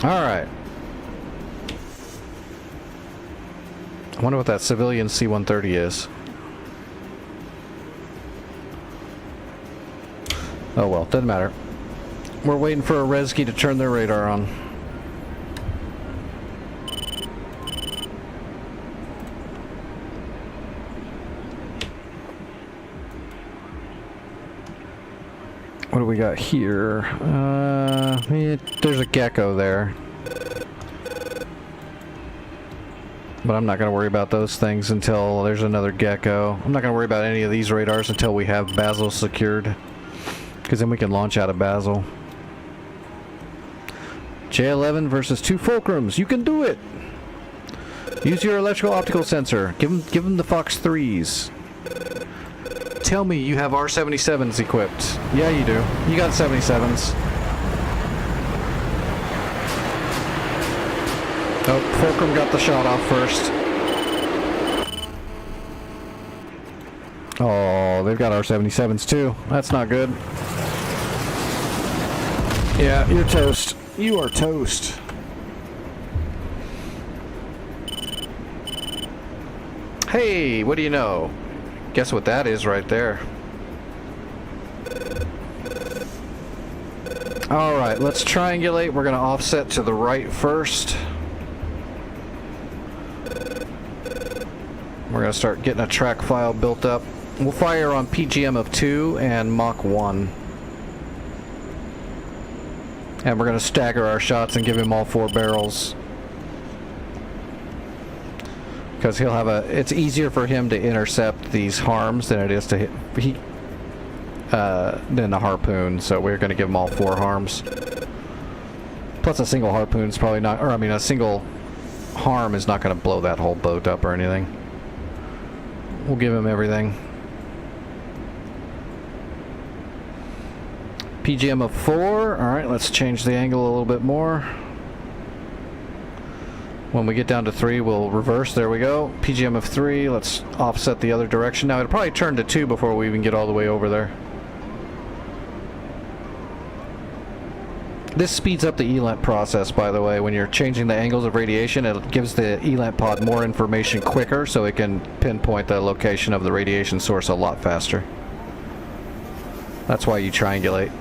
Alright. I wonder what that civilian C-130 is. Oh well, doesn't matter. We're waiting for a Resky to turn their radar on. What do we got here? There's a gecko there. But I'm not going to worry about those things until there's another gecko. I'm not going to worry about any of these radars until we have Basel secured. Because then we can launch out of Basel. J11 versus 2 Fulcrums. You can do it! Use your electrical optical sensor. Give them the Fox 3s. Tell me you have R77s equipped. Yeah, you do. You got 77s. Oh, Fulcrum got the shot off first. Oh, they've got R77s too. That's not good. Yeah, you're toast. You are toast. Hey, what do you know? Guess what that is right there. Alright, let's triangulate. We're going to offset to the right first. We're going to start getting a track file built up. We'll fire on PGM of 2 and Mach 1. And we're going to stagger our shots and give him all 4 barrels. Because he'll have a... It's easier for him to intercept these harms than it is to hit... than the harpoon. So we're going to give him all 4 harms. Plus a single harpoon's probably not... Or I mean a single harm is not going to blow that whole boat up or anything. We'll give him everything. PGM of 4. Alright, let's change the angle a little bit more. When we get down to 3, we'll reverse. There we go. PGM of 3. Let's offset the other direction. Now, it'll probably turn to 2 before we even get all the way over there. This speeds up the ELANT process, by the way. When you're changing the angles of radiation, it gives the ELANT pod more information quicker, so it can pinpoint the location of the radiation source a lot faster. That's why you triangulate.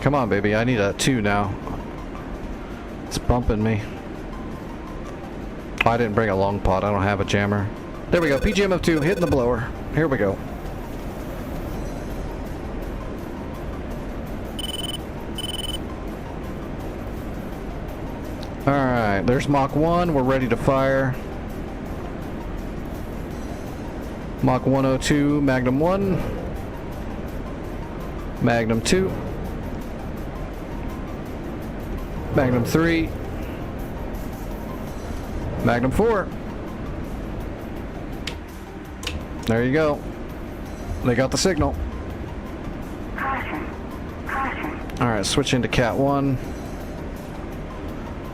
Come on, baby. I need a 2 now. It's bumping me. I didn't bring a long pot. I don't have a jammer. There we go. PGM of 2 hitting the blower. Here we go. Alright, there's Mach 1. We're ready to fire. Mach 102, Magnum 1. Magnum 2. Magnum 3. Magnum 4. There you go. They got the signal. Caution. Caution. Alright, switch into Cat 1.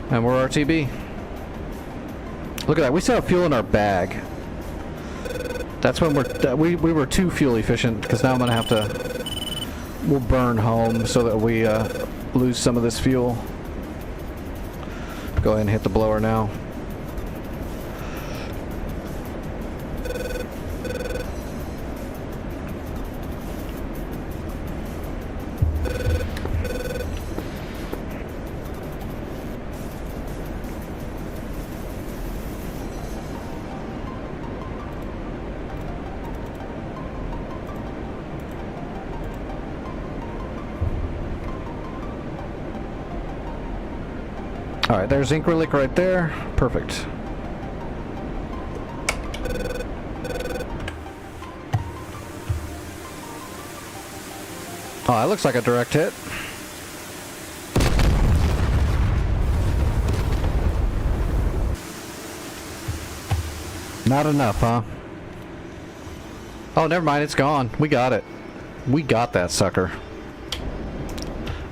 And we're RTB. Look at that. We still have fuel in our bag. That's when we were too fuel efficient, because now I'm going to have to... We'll burn home so that we lose some of this fuel. Go ahead and hit the blower now. Alright, there's Ink Relic right there. Perfect. Oh, that looks like a direct hit. Not enough, huh? Oh, never mind, it's gone. We got it. We got that sucker.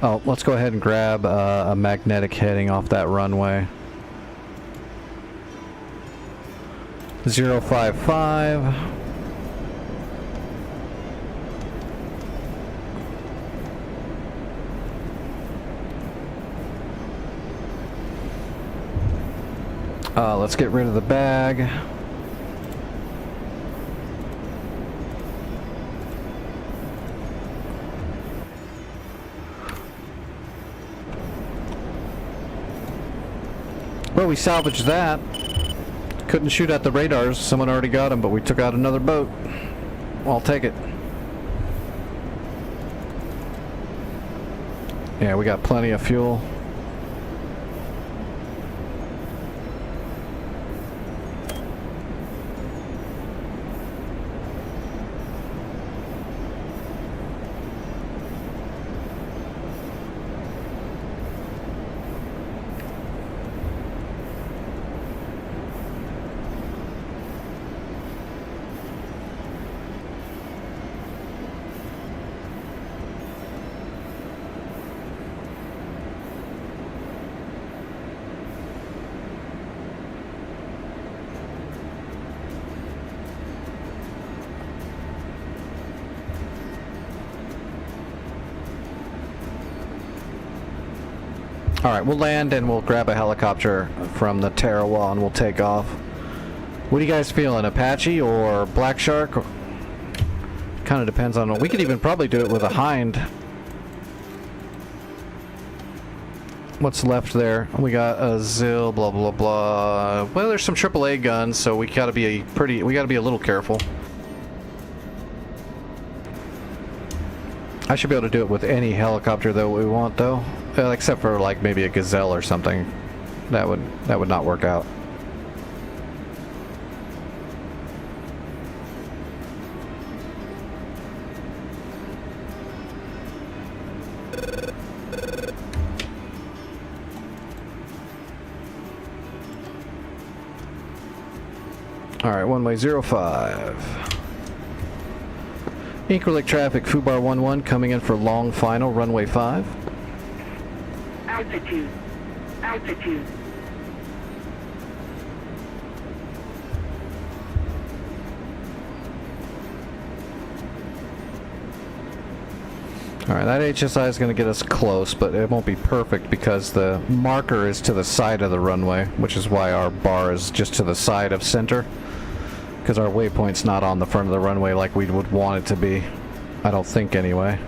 Oh, let's go ahead and grab a magnetic heading off that runway. 055. Let's get rid of the bag. Well, we salvaged that. Couldn't shoot at the radars. Someone already got them, but we took out another boat. I'll take it. Yeah, we got plenty of fuel. Alright, we'll land and we'll grab a helicopter from the Tarawa and we'll take off. What are you guys feeling? Apache or Black Shark? Kind of depends on... We could even probably do it with a Hind. What's left there? We got a Zil, blah blah blah. Well, there's some AAA guns, so we gotta be a little careful. I should be able to do it with any helicopter though we want though. Except for like maybe a Gazelle or something. That would not work out. Alright, runway 05. Increlic traffic, Fubar 11 coming in for long final, runway 5. Altitude. Altitude. Alright, that HSI is going to get us close, but it won't be perfect because the marker is to the side of the runway, which is why our bar is just to the side of center. Because our waypoint's not on the front of the runway like we would want it to be. I don't think, anyway.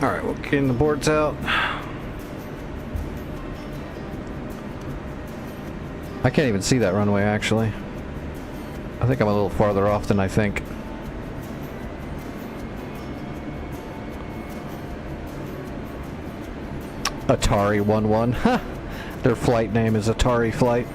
Alright, we're getting the boards out. I can't even see that runway, actually. I think I'm a little farther off than I think. Atari 11. Ha! Their flight name is Atari Flight.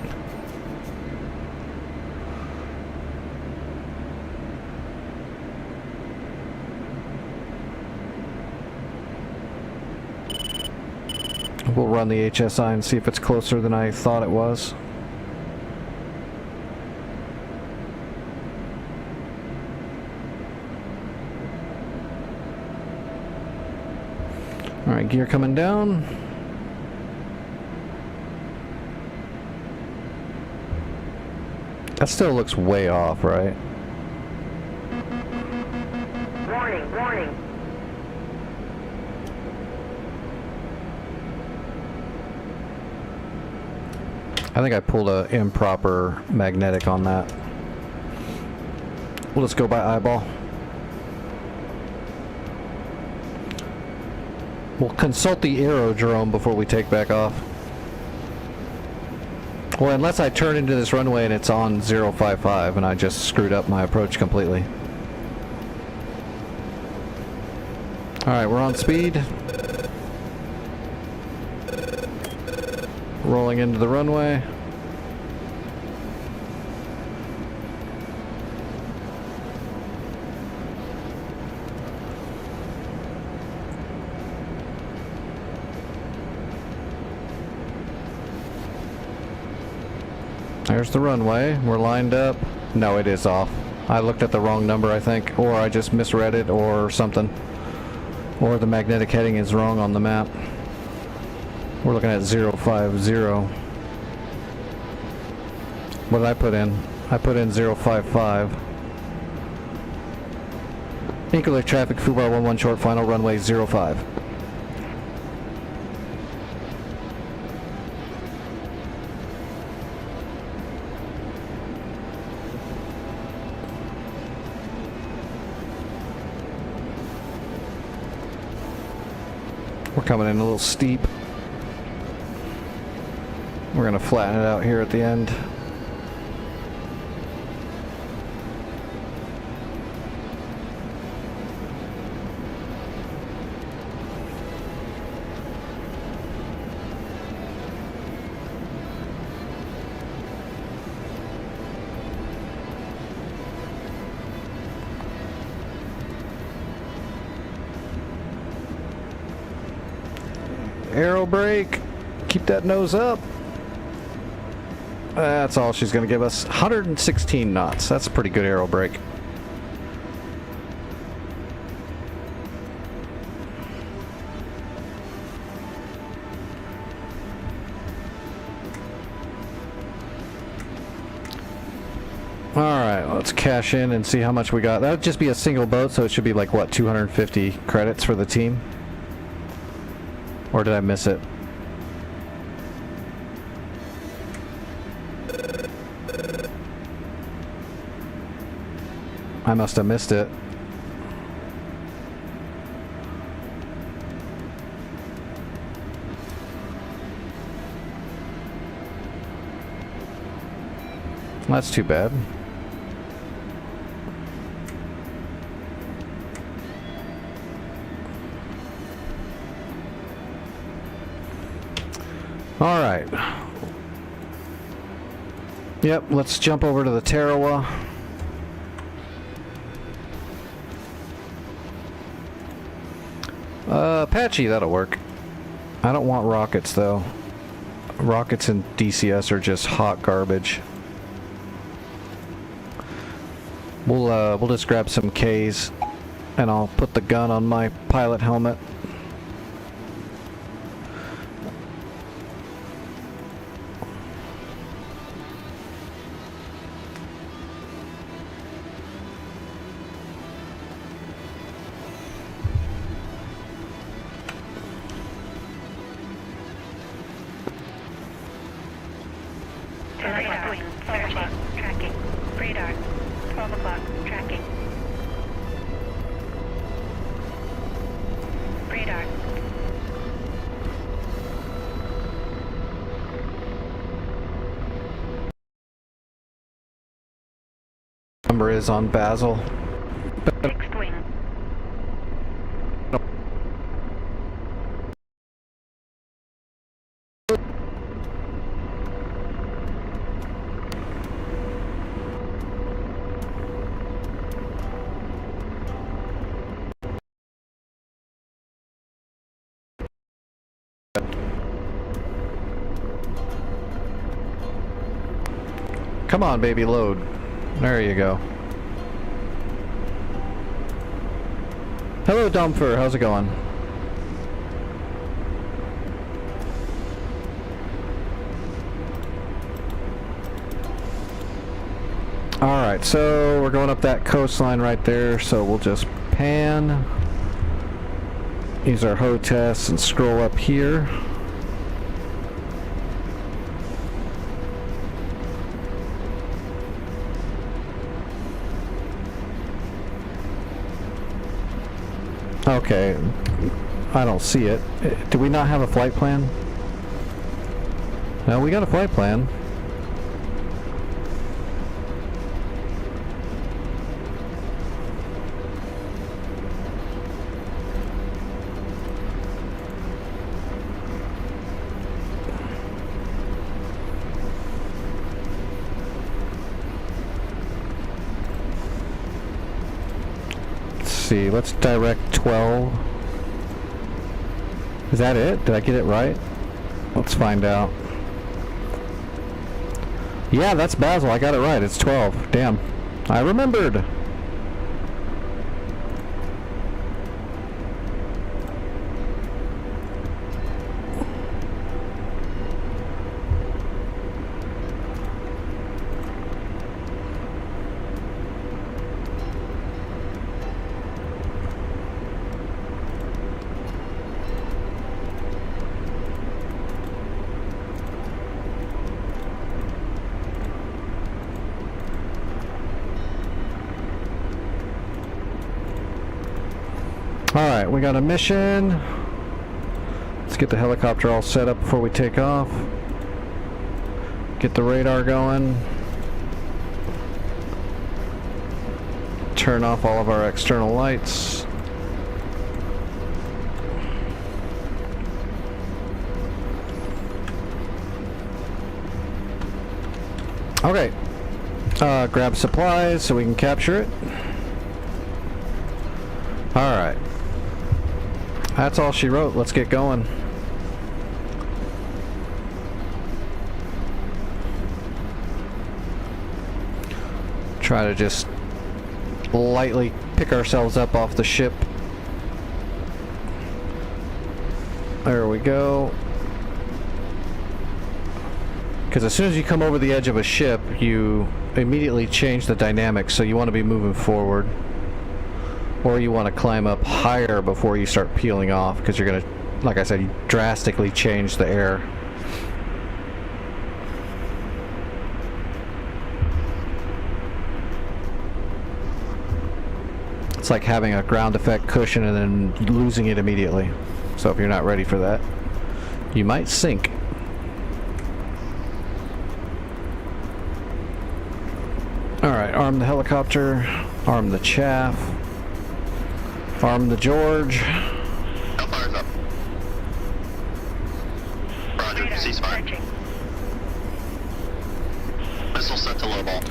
We'll run the HSI and see if it's closer than I thought it was. Alright, gear coming down. That still looks way off, right? Warning, warning. I think I pulled a improper magnetic on that. We'll just go by eyeball. We'll consult the aerodrome before we take back off. Well, unless I turn into this runway and it's on 055 and I just screwed up my approach completely. Alright, we're on speed. Rolling into the runway. There's the runway. We're lined up. No, it is off. I looked at the wrong number, I think, or I just misread it or something. Or the magnetic heading is wrong on the map. We're looking at 050. What did I put in? I put in 055. Increlic traffic, Fubar 11 short final, runway 05. We're coming in a little steep. We're going to flatten it out here at the end. Aero brake. Keep that nose up. That's all she's going to give us. 116 knots. That's a pretty good aero brake. Alright, let's cash in and see how much we got. That would just be a single boat, so it should be like, what, 250 credits for the team? Or did I miss it? I must have missed it. That's too bad. All right. Yep, let's jump over to the Tarawa. Apache, that'll work. I don't want rockets, though. Rockets and DCS are just hot garbage. We'll just grab some Ks, and I'll put the gun on my pilot helmet. Radar, 12 o'clock, tracking. Radar, 12 o'clock, tracking. Radar. Number is on Basil. Fixed wing. Come on, baby, load. There you go. Hello, Dumfer. How's it going? Alright, so we're going up that coastline right there, so we'll just pan, use our HOTAS, and scroll up here. Okay, I don't see it. Do we not have a flight plan? No, we got a flight plan. See, let's direct 12. Is that it? Did I get it right? Let's find out. Yeah, that's Basil. I got it right. It's 12. Damn. I remembered. Alright, we got a mission. Let's get the helicopter all set up before we take off. Get the radar going. Turn off all of our external lights. Okay. Grab supplies so we can capture it. Alright. That's all she wrote. Let's get going. Try to just lightly pick ourselves up off the ship. There we go. Because as soon as you come over the edge of a ship, you immediately change the dynamics, so you want to be moving forward. Or you want to climb up higher before you start peeling off, because you're going to, like I said, you drastically change the air. It's like having a ground effect cushion and then losing it immediately. So if you're not ready for that, you might sink. Alright, arm the helicopter, arm the chaff. Arm the George. Hellfire's up. Roger, Radar, ceasefire. searching. Missile set to low ball.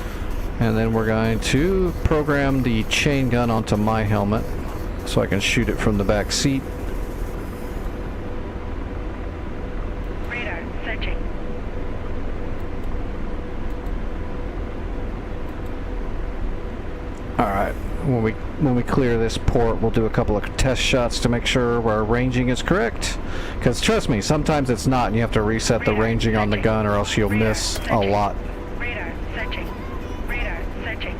And then we're going to program the chain gun onto my helmet so I can shoot it from the back seat. Radar searching. Alright, when we clear this port, we'll do a couple of test shots to make sure our ranging is correct. Because trust me, sometimes it's not and you have to reset the ranging on the gun or else you'll miss a lot. Radar searching. Radar searching.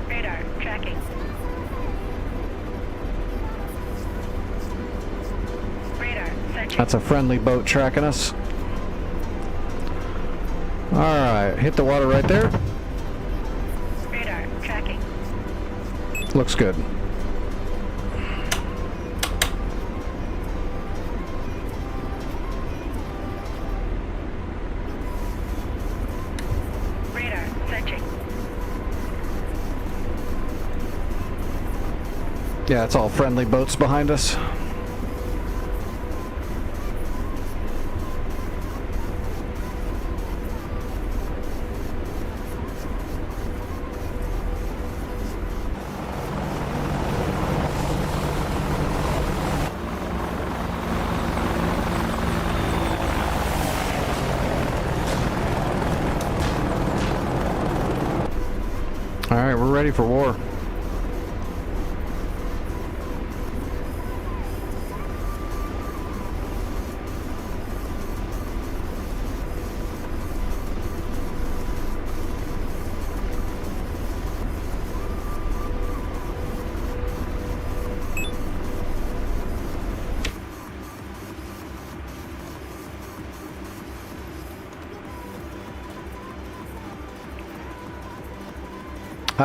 Radar tracking. Radar searching. That's a friendly boat tracking us. Alright, hit the water right there. Radar tracking. Looks good. Radar searching. Yeah, it's all friendly boats behind us. Alright, we're ready for war.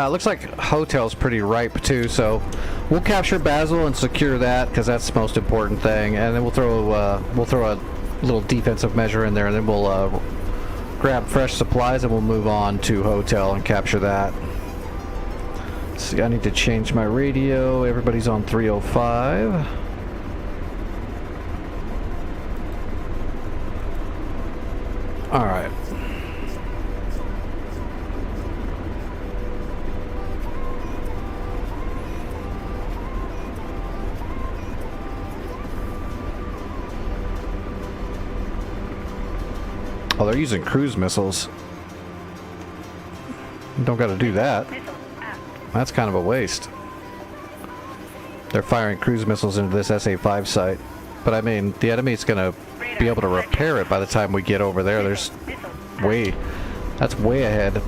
Looks like hotel's pretty ripe too, so we'll capture Basel and secure that because that's the most important thing, and then we'll throw a little defensive measure in there, and then we'll grab fresh supplies and we'll move on to hotel and capture that. See, I need to change my radio. Everybody's on 305. All right. Oh, they're using cruise missiles. You don't got to do that. Missile out. That's kind of a waste. They're firing cruise missiles into this SA-5 site. But I mean, the enemy's going to be able to repair it by the time we get over there. There's Missile. that's way ahead.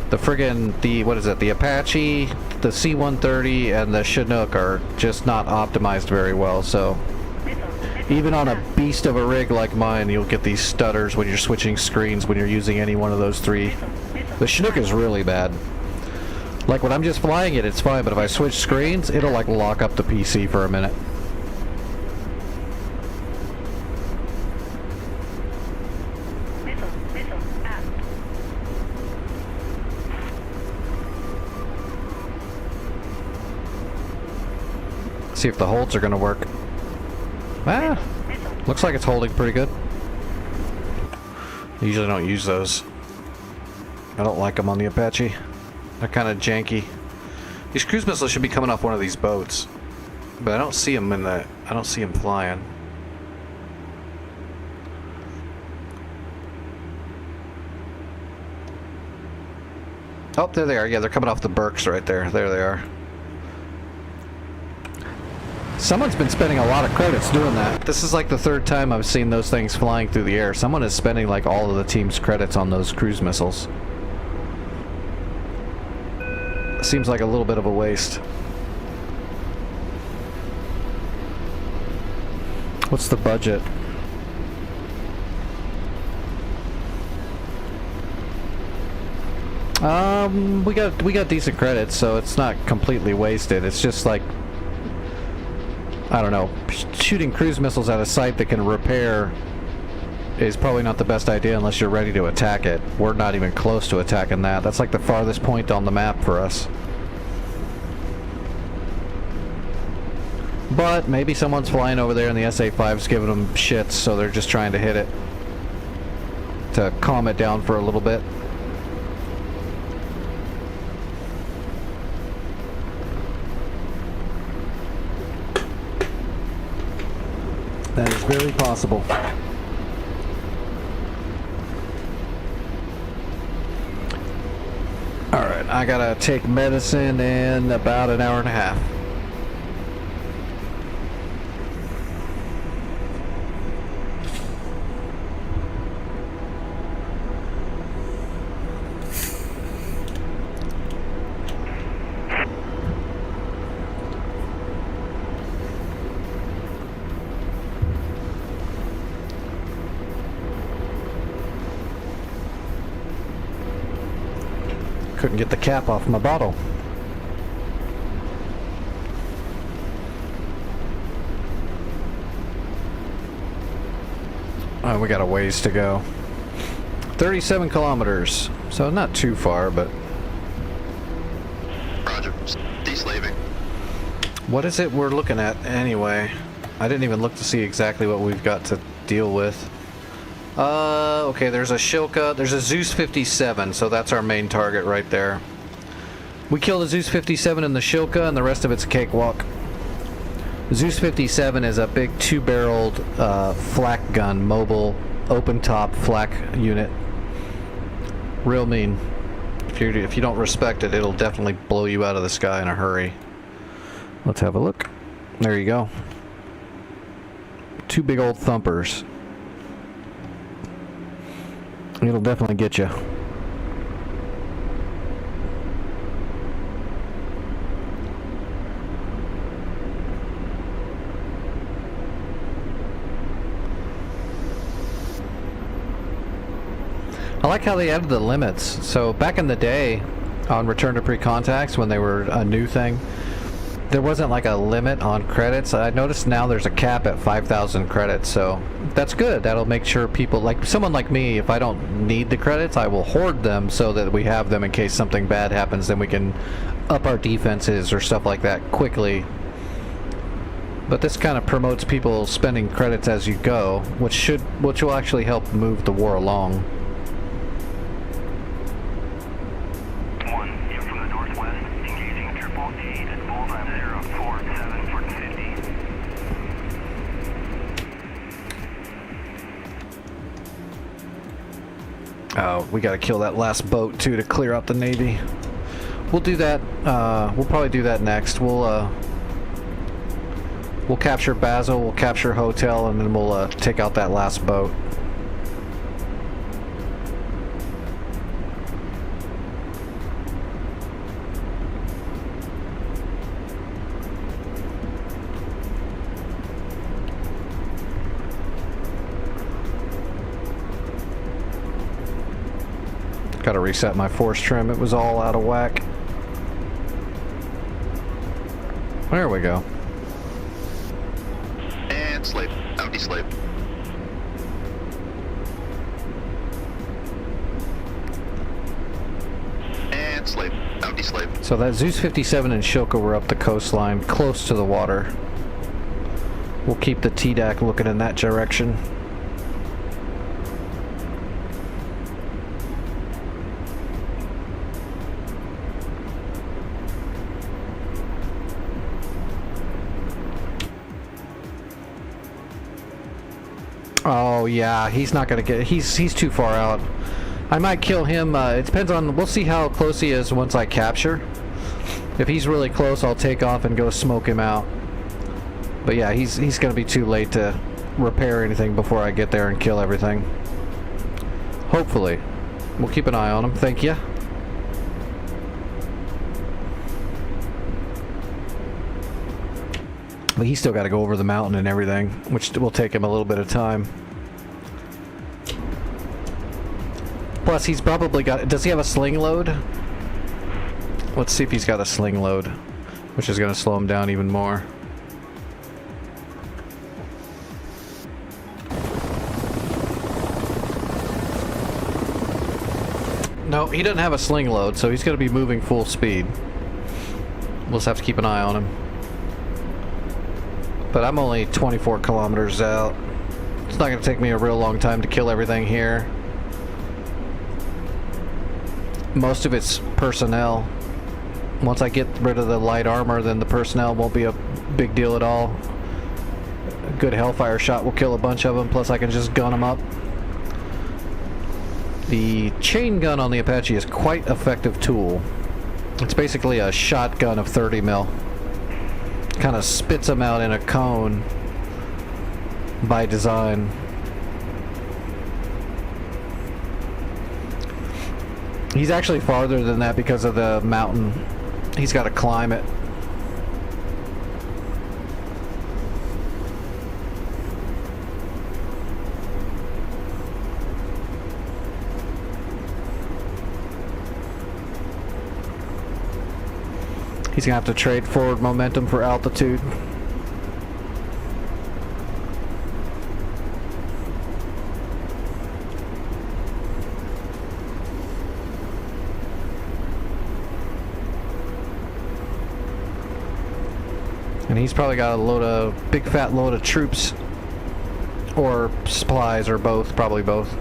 The friggin', what is it, the Apache, the C-130, and the Chinook are just not optimized very well, so even on a beast of a rig like mine, you'll get these stutters when you're switching screens when you're using any one of those three. The Chinook is really bad. Like when I'm just flying it, it's fine, but if I switch screens, it'll like lock up the PC for a minute. Missile out. See if the holds are gonna work. Ah, looks like it's holding pretty good. I usually don't use those. I don't like them on the Apache. They're kind of janky. These cruise missiles should be coming off one of these boats, but I don't see them in the. I don't see them flying. Oh, there they are. Yeah, they're coming off the Berks right there. There they are. Someone's been spending a lot of credits doing that. This is like the third time I've seen those things flying through the air. Someone is spending like all of the team's credits on those cruise missiles. Seems like a little bit of a waste. What's the budget? We got decent credits, so it's not completely wasted. It's just like, I don't know, shooting cruise missiles at a site that can repair is probably not the best idea unless you're ready to attack it. We're not even close to attacking that. That's like the farthest point on the map for us. But maybe someone's flying over there and the SA-5's giving them shits, so they're just trying to hit it to calm it down for a little bit. That is very possible. Alright, I gotta take medicine in about an hour and a half. Couldn't get the cap off my bottle. Oh, we got a ways to go. 37 kilometers. So not too far, but... Roger. Deslaving. What is it we're looking at anyway? I didn't even look to see exactly what we've got to deal with. Okay, there's a Shilka, there's a Zeus 57, so that's our main target right there. We killed a Zeus 57 in the Shilka, and the rest of it's a cakewalk. Zeus 57 is a big 2-barreled flak gun, mobile, open-top flak unit. Real mean. If you don't respect it, it'll definitely blow you out of the sky in a hurry. Let's have a look. There you go. 2 big old thumpers. It'll definitely get you. I like how they added the limits. So back in the day, on Return to Pre-Contacts, when they were a new thing, there wasn't like a limit on credits. I noticed now there's a cap at 5,000 credits, so that's good. That'll make sure people, like someone like me, if I don't need the credits, I will hoard them so that we have them in case something bad happens, then we can up our defenses or stuff like that quickly. But this kind of promotes people spending credits as you go, which will actually help move the war along. Oh, we gotta kill that last boat too to clear out the Navy. We'll do that. We'll probably do that next. We'll capture Basel, we'll capture Hotel, and then we'll take out that last boat. Gotta reset my force trim, it was all out of whack. There we go. And slave. Out slave. And slave. Out slave. So that Zeus 57 and Shilka were up the coastline, close to the water. We'll keep the TDAC looking in that direction. Oh yeah, he's not gonna get. He's too far out. I might kill him. It depends on. We'll see how close he is once I capture. If he's really close, I'll take off and go smoke him out. But yeah, he's gonna be too late to repair anything before I get there and kill everything. Hopefully, we'll keep an eye on him. Thank you. But he's still got to go over the mountain and everything, which will take him a little bit of time. Plus, he's probably got... Does he have a sling load? Let's see if he's got a sling load, which is going to slow him down even more. No, he doesn't have a sling load, so he's going to be moving full speed. We'll just have to keep an eye on him. But I'm only 24 kilometers out. It's not going to take me a real long time to kill everything here. Most of it's personnel. Once I get rid of the light armor, then the personnel won't be a big deal at all. A good Hellfire shot will kill a bunch of them, plus I can just gun them up. The chain gun on the Apache is quite an effective tool. It's basically a shotgun of 30 mil. Kind of spits them out in a cone by design. He's actually farther than that because of the mountain. He's got to climb it. He's gonna have to trade forward momentum for altitude. And he's probably got a big fat load of troops or supplies or both, probably both.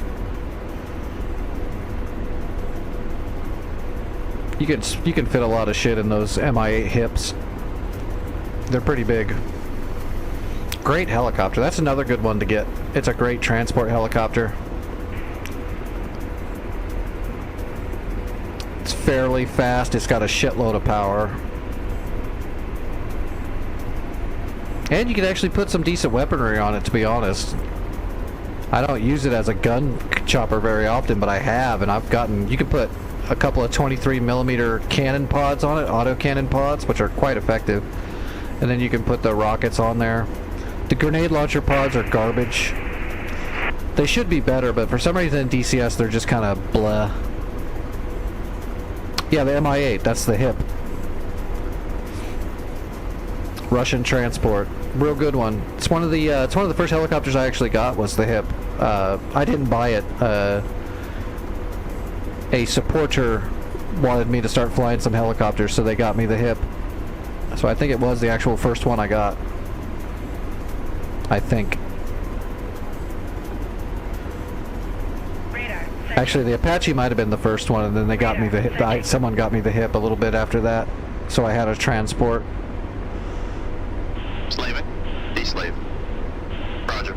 You can fit a lot of shit in those Mi-8 hips. They're pretty big. Great helicopter. That's another good one to get. It's a great transport helicopter. It's fairly fast. It's got a shitload of power. And you can actually put some decent weaponry on it, to be honest. I don't use it as a gun chopper very often, but I have, and I've gotten... You can put a couple of 23mm cannon pods on it, auto cannon pods, which are quite effective. And then you can put the rockets on there. The grenade launcher pods are garbage. They should be better, but for some reason in DCS they're just kind of blah. Yeah, the Mi-8, that's the hip. Russian transport, real good one. It's one of the first helicopters I actually got was the hip. I didn't buy it. A supporter wanted me to start flying some helicopters, so they got me the hip. So I think it was the actual first one I got. I think. Radar. Actually, the Apache might have been the first one, and then they got me the hip. Someone got me the hip a little bit after that, so I had a transport. Slaving. Deslave. Roger.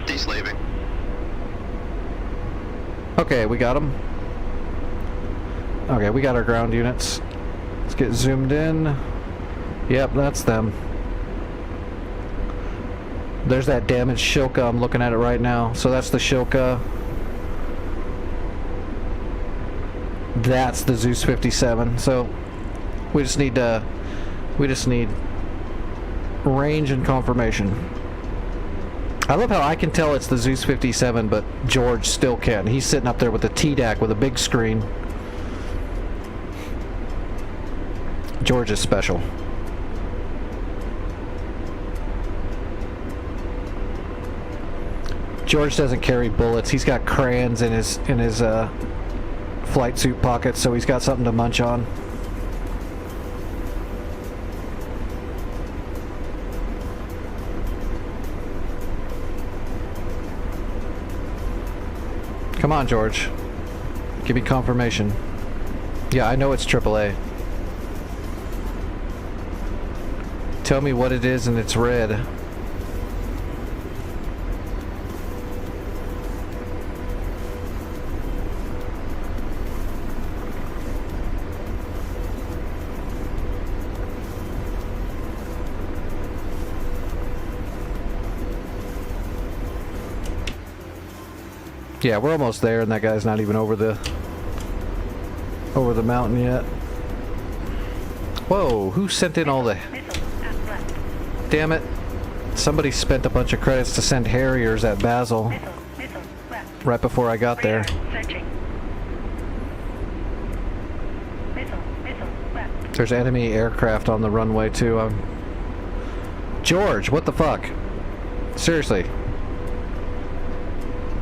Deslaving. Okay, we got them. Okay, we got our ground units. Let's get zoomed in. Yep, that's them. There's that damaged Shilka. I'm looking at it right now. So that's the Shilka. That's the Zeus 57. So we just need range and confirmation. I love how I can tell it's the Zeus 57, but George still can't. He's sitting up there with the TDAC with a big screen. George is special. George doesn't carry bullets. He's got crayons in his flight suit pockets, so he's got something to munch on. Come on, George. Give me confirmation. Yeah, I know it's AAA. Tell me what it is and it's red. Yeah, we're almost there and that guy's not even over the mountain yet. Whoa, who sent in all the... Missile up left. Damn it. Somebody spent a bunch of credits to send Harriers at Basel Missile left. right before I got there. Radar searching. Missile left. There's enemy aircraft on the runway too. George, what the fuck? Seriously.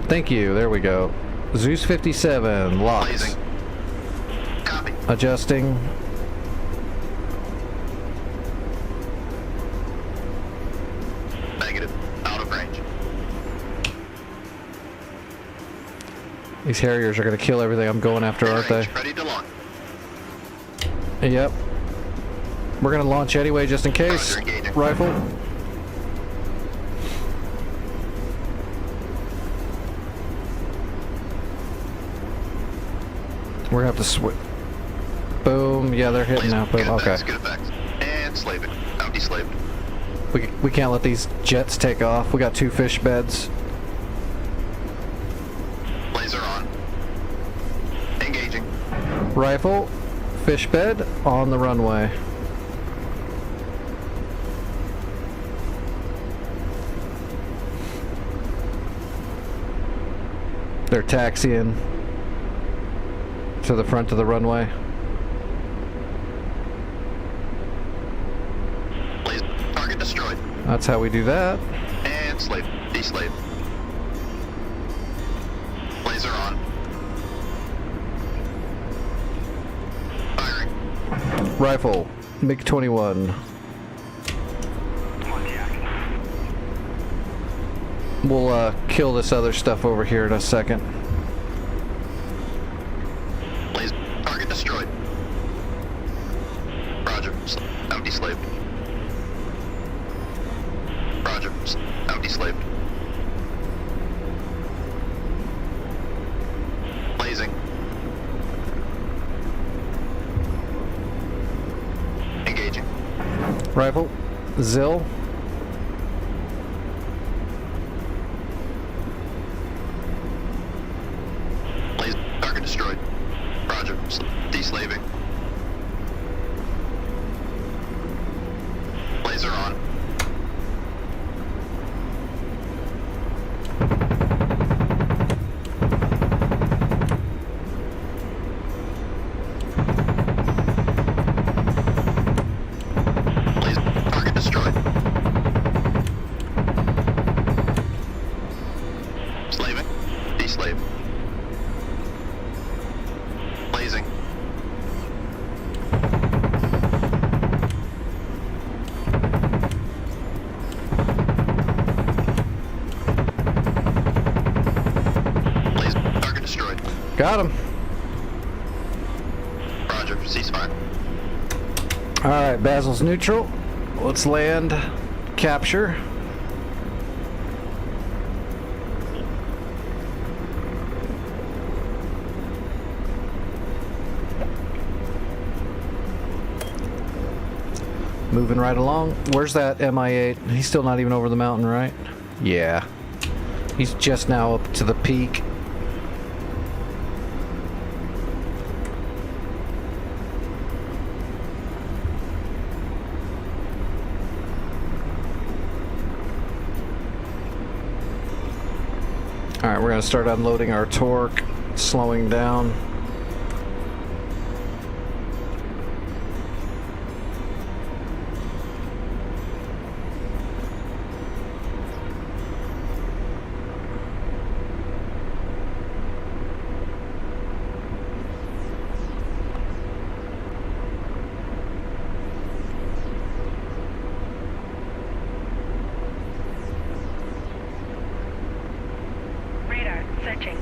Thank you, there we go. Zeus 57, locked. Blazing. Adjusting. Negative. Out of range. These Harriers are going to kill everything I'm going after, aren't they? Range. Ready to launch. Yep. We're going to launch anyway, just in case. Roger, engaging. Rifle. We're going to have to switch. Boom. Yeah, they're hitting now. Boom. Good Okay. effects, good effects. And slaving. Now deslaved. We can't let these jets take off. We got 2 fish beds. Laser on. Engaging. Rifle. Fish bed on the runway. They're taxiing to the front of the runway. Laser. Target destroyed. That's how we do that. And slave. Deslave. Laser on. Firing. Rifle. MiG-21. We'll kill this other stuff over here in a second. Laser. Target destroyed. Roger. Now deslaved. Roger. Now deslaved. Blazing. Engaging. Rifle. Zill. Laser. Target destroyed. Roger. Deslaving. Laser on. Laser. Target destroyed. Slaving. Deslave. Blazing. Laser. Target destroyed. Got him. Roger. Ceasefire. Alright, Basil's neutral. Let's land. Capture. Moving right along. Where's that MI-8? He's still not even over the mountain, right? Yeah. He's just now up to the peak. Alright, we're going to start unloading our torque, slowing down. Radar searching.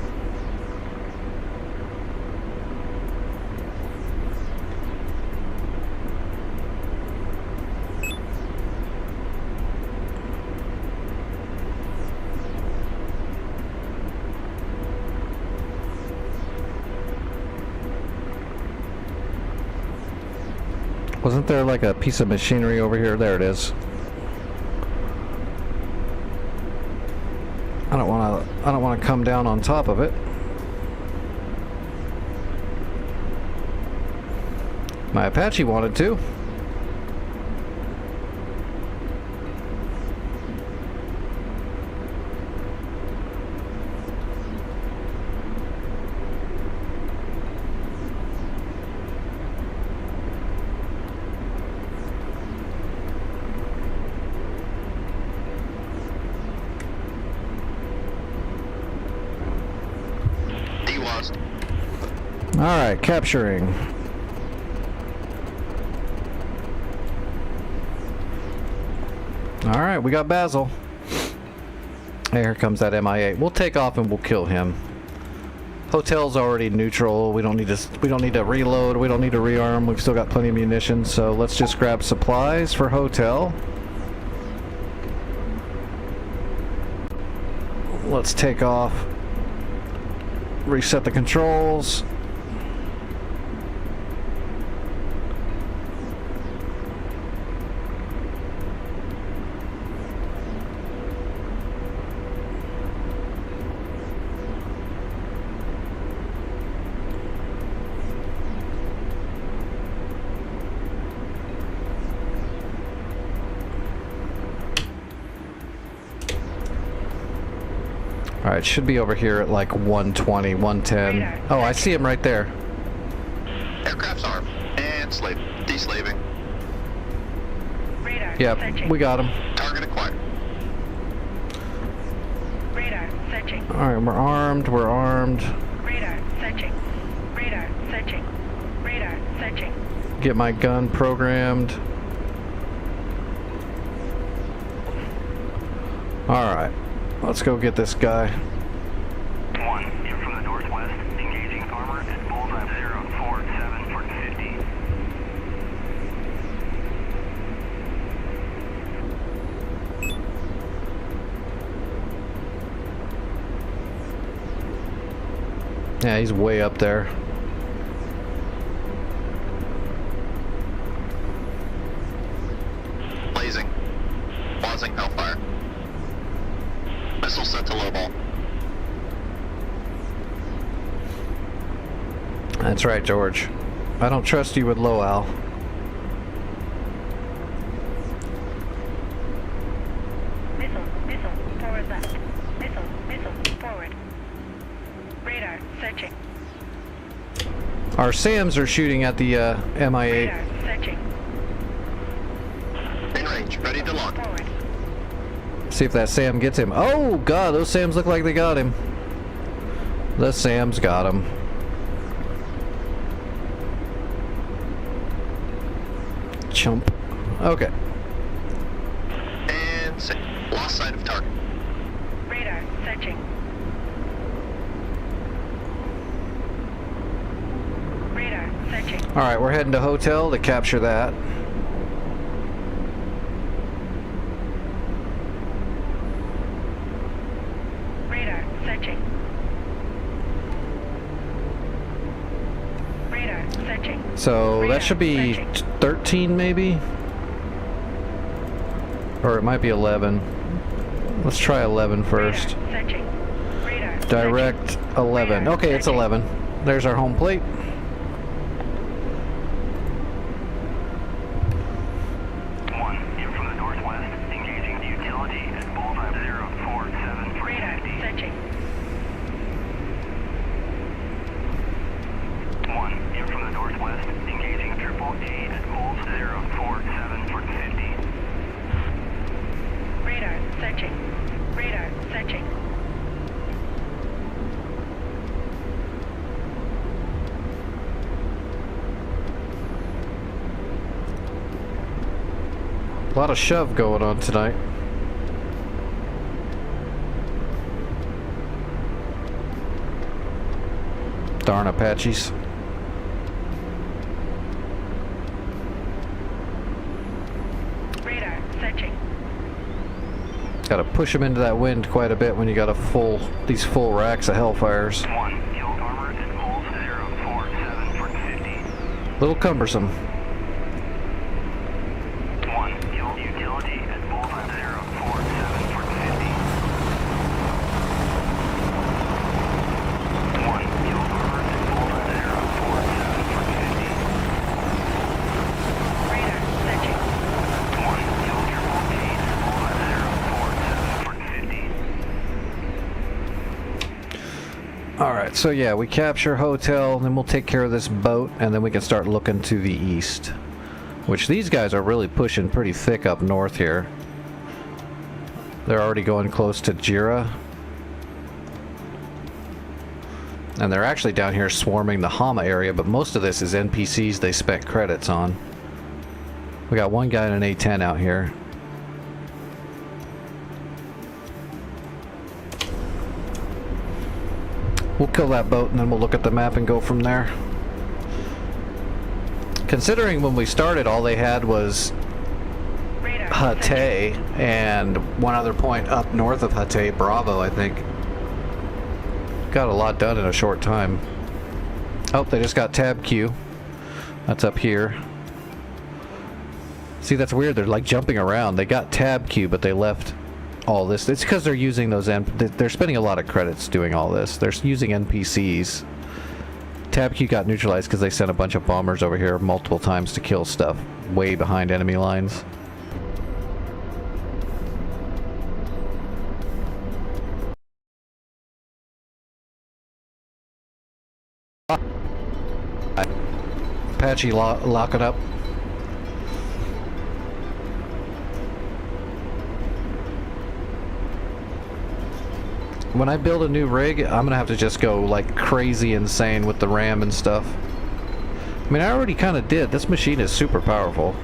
Wasn't there like a piece of machinery over here? There it is. I don't want to come down on top of it. My Apache wanted to. Delost. All right, capturing. Alright, we got Basil. Hey, here comes that MI8. We'll take off and we'll kill him. Hotel's already neutral. We don't need to reload. We don't need to rearm. We've still got plenty of munitions. So let's just grab supplies for hotel. Let's take off. Reset the controls. Alright, should be over here at like 120, 110. Oh, I see him right there. Aircraft's armed. And slave. Deslaving. Radar Yep, searching. we got him. Target acquired. Radar searching. Alright, we're armed, we're armed. Radar searching. Radar searching. Radar searching. Get my gun programmed. Alright, let's go get this guy. 1, in from the northwest, engaging armor at bullseye 047 for 50. Yeah, he's way up there. Blazing. Pausing Hellfire. Missile set to low ball. That's right, George. I don't trust you with low, Al. Missile forward left. Missile forward. Radar searching. Our SAMs are shooting at the MI8. Radar searching. In range. Ready to launch. Forward. See if that SAM gets him. Oh, God, those SAMs look like they got him. The SAMs got him. Chump. Okay. And sink. Lost sight of target. Radar searching. Radar searching. Alright, we're heading to hotel to capture that. Radar searching. Radar searching. So that should be 13 maybe? Or it might be 11. Let's try 11 first. Radar searching. Radar Direct 11. Okay, it's 11. There's our home plate. One, in from the northwest, engaging the utility at bullseye 047 for Radar 50. searching. One, in from the northwest, engaging triple A at bullseye 047 for 50. Radar searching. Radar searching. A lot of shove going on tonight. Darn Apaches. Radar searching. Got to push them into that wind quite a bit when you got these full racks of Hellfires. One, field armor at bullseye 047 for 50. Little cumbersome. One, field utility at bullseye 047 for 50. One, field armor at bullseye 047 for 50. Radar searching. One, field triple A at bullseye 047 for 50. Alright, so yeah, we capture hotel, then we'll take care of this boat, and then we can start looking to the east. Which these guys are really pushing pretty thick up north here. They're already going close to Jira. And they're actually down here swarming the Hama area, but most of this is NPCs they spent credits on. We got one guy in an A-10 out here. We'll kill that boat and then we'll look at the map and go from there. Considering when we started, all they had was Radar. Hatay and one other point up north of Hatay, Bravo, I think. Got a lot done in a short time. Oh, they just got tab Q. That's up here. See, that's weird. They're like jumping around. They got tab Q, but they left all this. It's because they're using those. They're spending a lot of credits doing all this. They're using NPCs. Tab Q got neutralized because they sent a bunch of bombers over here multiple times to kill stuff way behind enemy lines. Apache lock it up. When I build a new rig, I'm gonna have to just go like crazy insane with the RAM and stuff. I mean, I already kind of did. This machine is super powerful.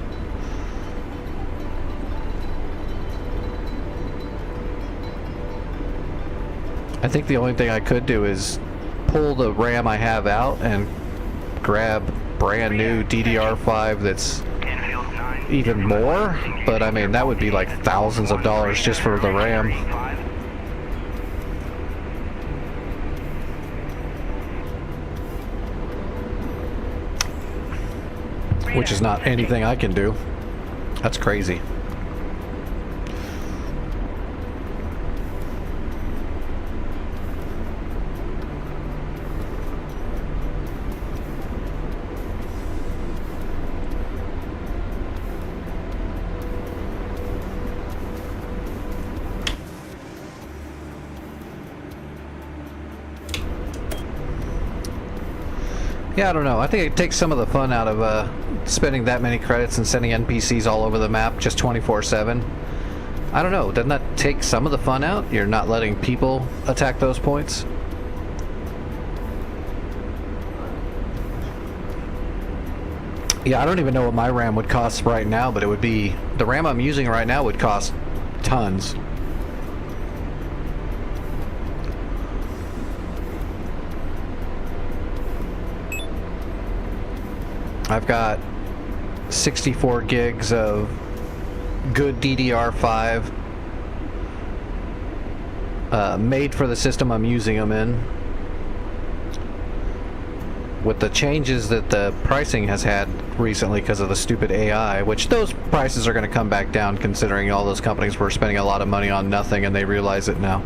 I think the only thing I could do is pull the RAM I have out and grab brand new DDR5 that's even more, but I mean that would be like thousands of dollars just for the RAM, which is not anything I can do. That's crazy. Yeah, I don't know. I think it takes some of the fun out of spending that many credits and sending NPCs all over the map just 24/7. I don't know. Doesn't that take some of the fun out? You're not letting people attack those points? Yeah, I don't even know what my RAM would cost right now, but it would be... The RAM I'm using right now would cost tons. I've got 64 gigs of good DDR5 made for the system I'm using them in. With the changes that the pricing has had recently because of the stupid AI, which those prices are going to come back down considering all those companies were spending a lot of money on nothing and they realize it now.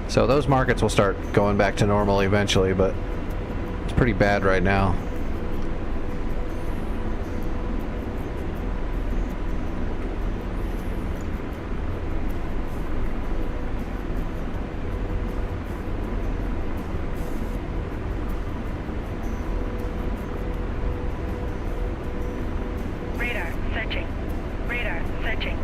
So those markets will start going back to normal eventually, but it's pretty bad right now. Radar searching. Radar searching.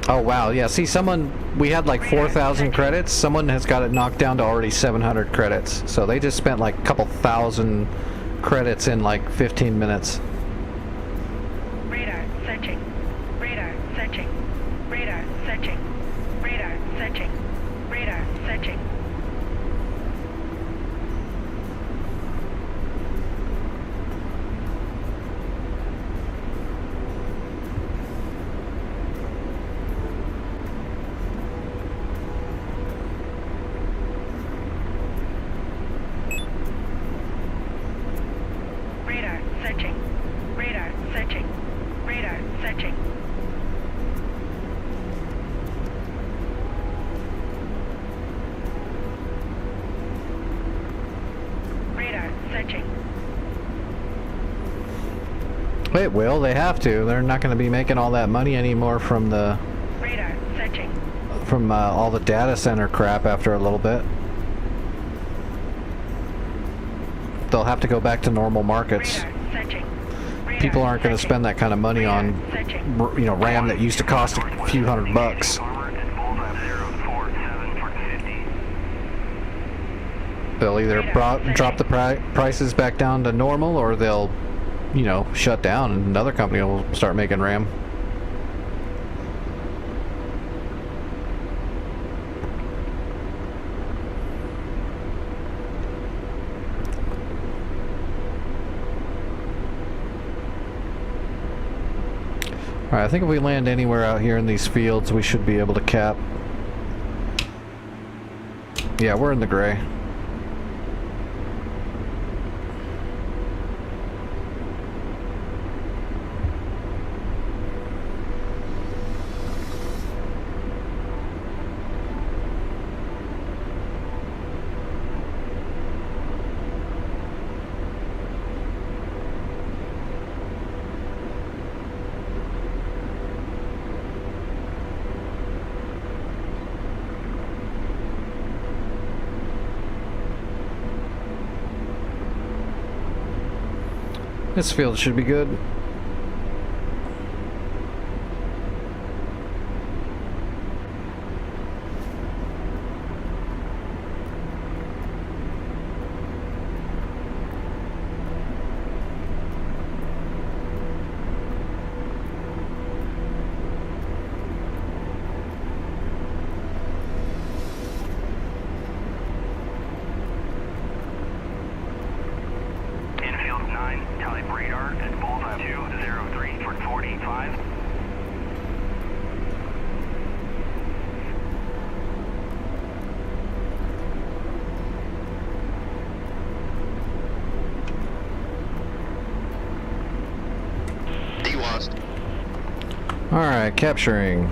Oh wow, yeah, see we had like 4,000 credits, someone has got it knocked down to already 700 credits. So they just spent like a couple thousand credits in like 15 minutes. Radar searching. Radar searching. Radar searching. Radar searching. Radar searching. Radar searching. Radar searching. Radar searching. Radar searching. It will, they have to. They're not going to be making all that money anymore from the Radar searching. all the data center crap after a little bit. They'll have to go back to normal markets. Radar searching. Radar People aren't going to searching. spend that kind of money on, Searching. you know, RAM that used to cost a few $100. They'll either drop the prices back down to normal, or they'll, you know, shut down and another company will start making RAM. Alright, I think if we land anywhere out here in these fields, we should be able to cap. Yeah, we're in the gray. This field should be good. Infield 9, type radar at bullseye 203 for 45. D-Wast. Alright, capturing.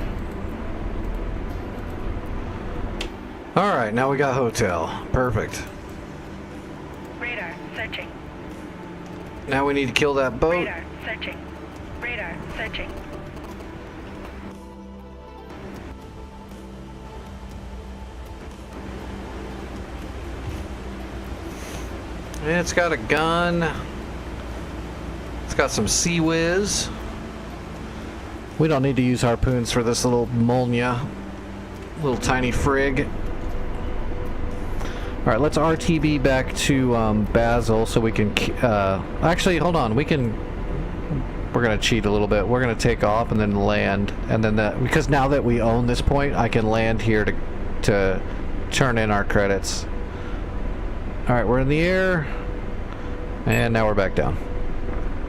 Alright, now we got hotel. Perfect. Radar searching. Now we need to kill that boat. Radar searching. Radar searching. It's got a gun. It's got some Sea Whiz. We don't need to use harpoons for this little Molnia. Little tiny frig. Alright, let's RTB back to Basel so we can... actually, hold on. We're going to cheat a little bit. We're going to take off and then land. And then because now that we own this point, I can land here to turn in our credits. Alright, we're in the air. And now we're back down.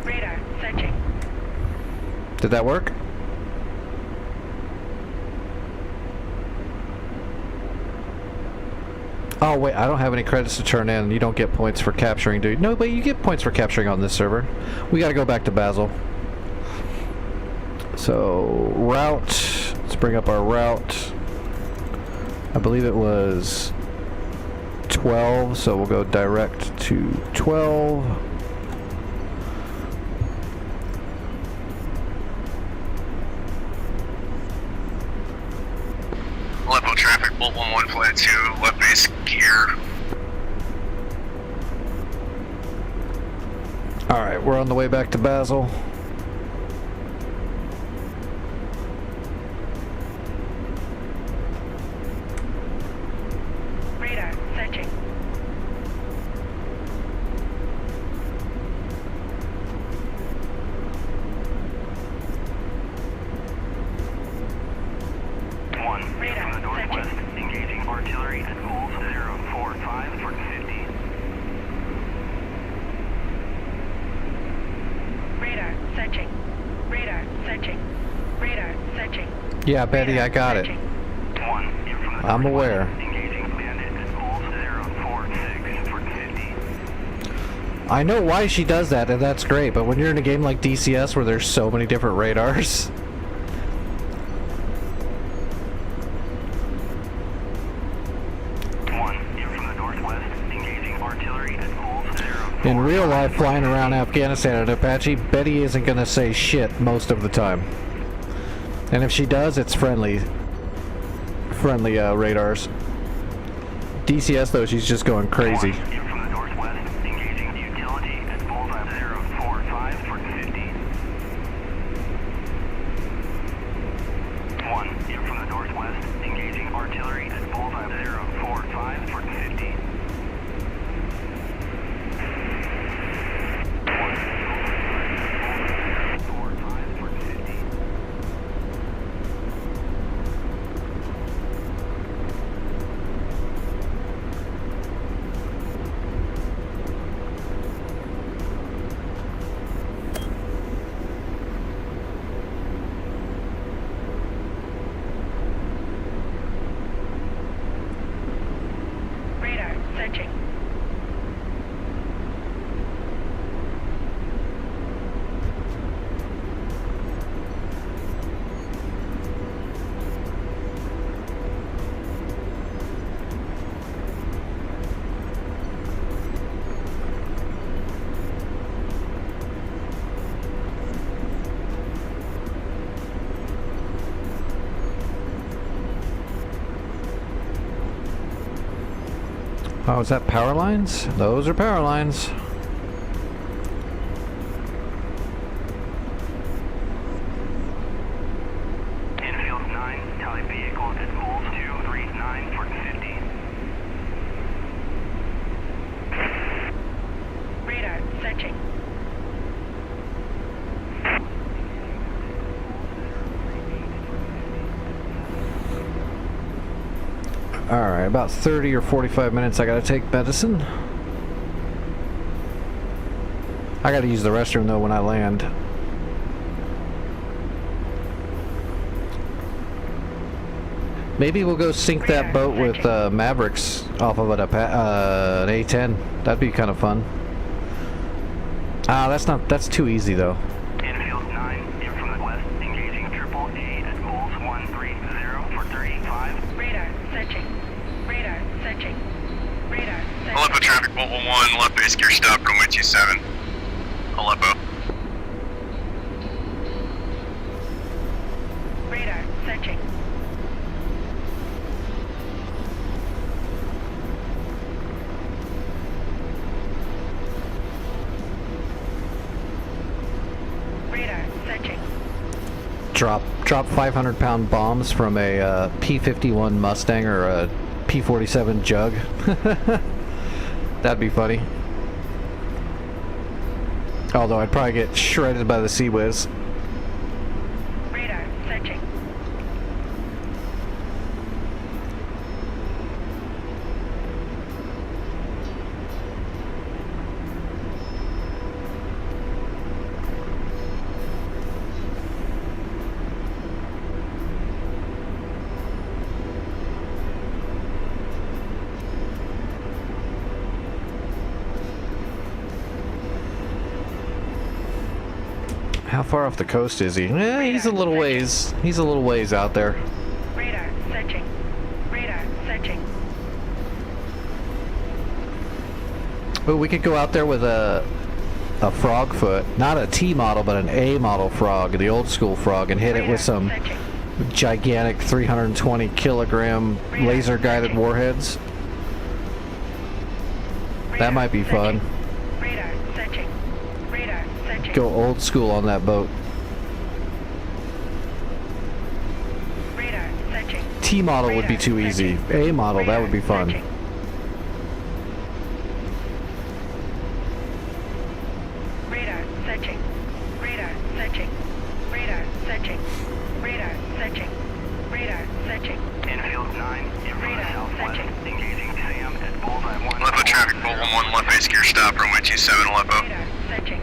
Radar searching. Did that work? Oh wait, I don't have any credits to turn in. You don't get points for capturing, dude. No, but you get points for capturing on this server. We gotta go back to Basel. So, route. Let's bring up our route. I believe it was 12, so we'll go direct to 12. Aleppo traffic, Bolt 11, flight 2, left base gear. Alright, we're on the way back to Basel. Radar searching. Radar from the northwest, engaging artillery at pools 045 for 50. Radar searching. Radar searching. Radar searching. Yeah, Betty, Radar I got it. searching. In from the I'm northwest, aware. engaging bandit at pools 046 for 50. I know why she does that, and that's great, but when you're in a game like DCS where there's so many different radars... In real life, flying around Afghanistan in an Apache, Betty isn't gonna say shit most of the time. And if she does, it's friendly radars. DCS though, she's just going crazy. From the northwest, engaging utility at bullseye 045 for 50. In from the northwest, engaging artillery at bullseye 045 for 50. Oh, is that power lines? Those are power lines. Infield 9, tally vehicles at poles 239 for 50. Radar searching. Alright, about 30 or 45 minutes I gotta take medicine. I gotta use the restroom though when I land. Maybe we'll go sink that boat with Mavericks off of an A-10. That'd be kind of fun. Ah, that's too easy though. Infield 9, in from the west, engaging Triple A at poles 130 for 35. Radar searching. Radar searching. Radar searching. Aleppo traffic, Volt 1, left base gear stop, runway 27. Aleppo. Radar searching. Radar searching. Drop 500-pound bombs from a P-51 Mustang or a P-47 Jug. That'd be funny. Although I'd probably get shredded by the Sea Whiz. Radar searching. How far off the coast is he? He's a little ways. He's a little ways out there. Radar searching. Radar searching. But we could go out there with a frog foot, not a T model, but an A model frog, the old school frog, and hit it with some Searching. gigantic 320 kilogram laser guided warheads. That might be fun. Radar searching. Radar searching. Go old school on that boat. Radar searching. T model would be too easy. A model, that would be fun. Searching. Radar searching. Radar searching. Radar searching. Radar searching. Radar searching. Infield 9, in from the Radar southwest, searching. engaging Sam at bullseye 1. Aleppo traffic, Volt 1, left base gear stop, runway 27, Aleppo. Radar searching.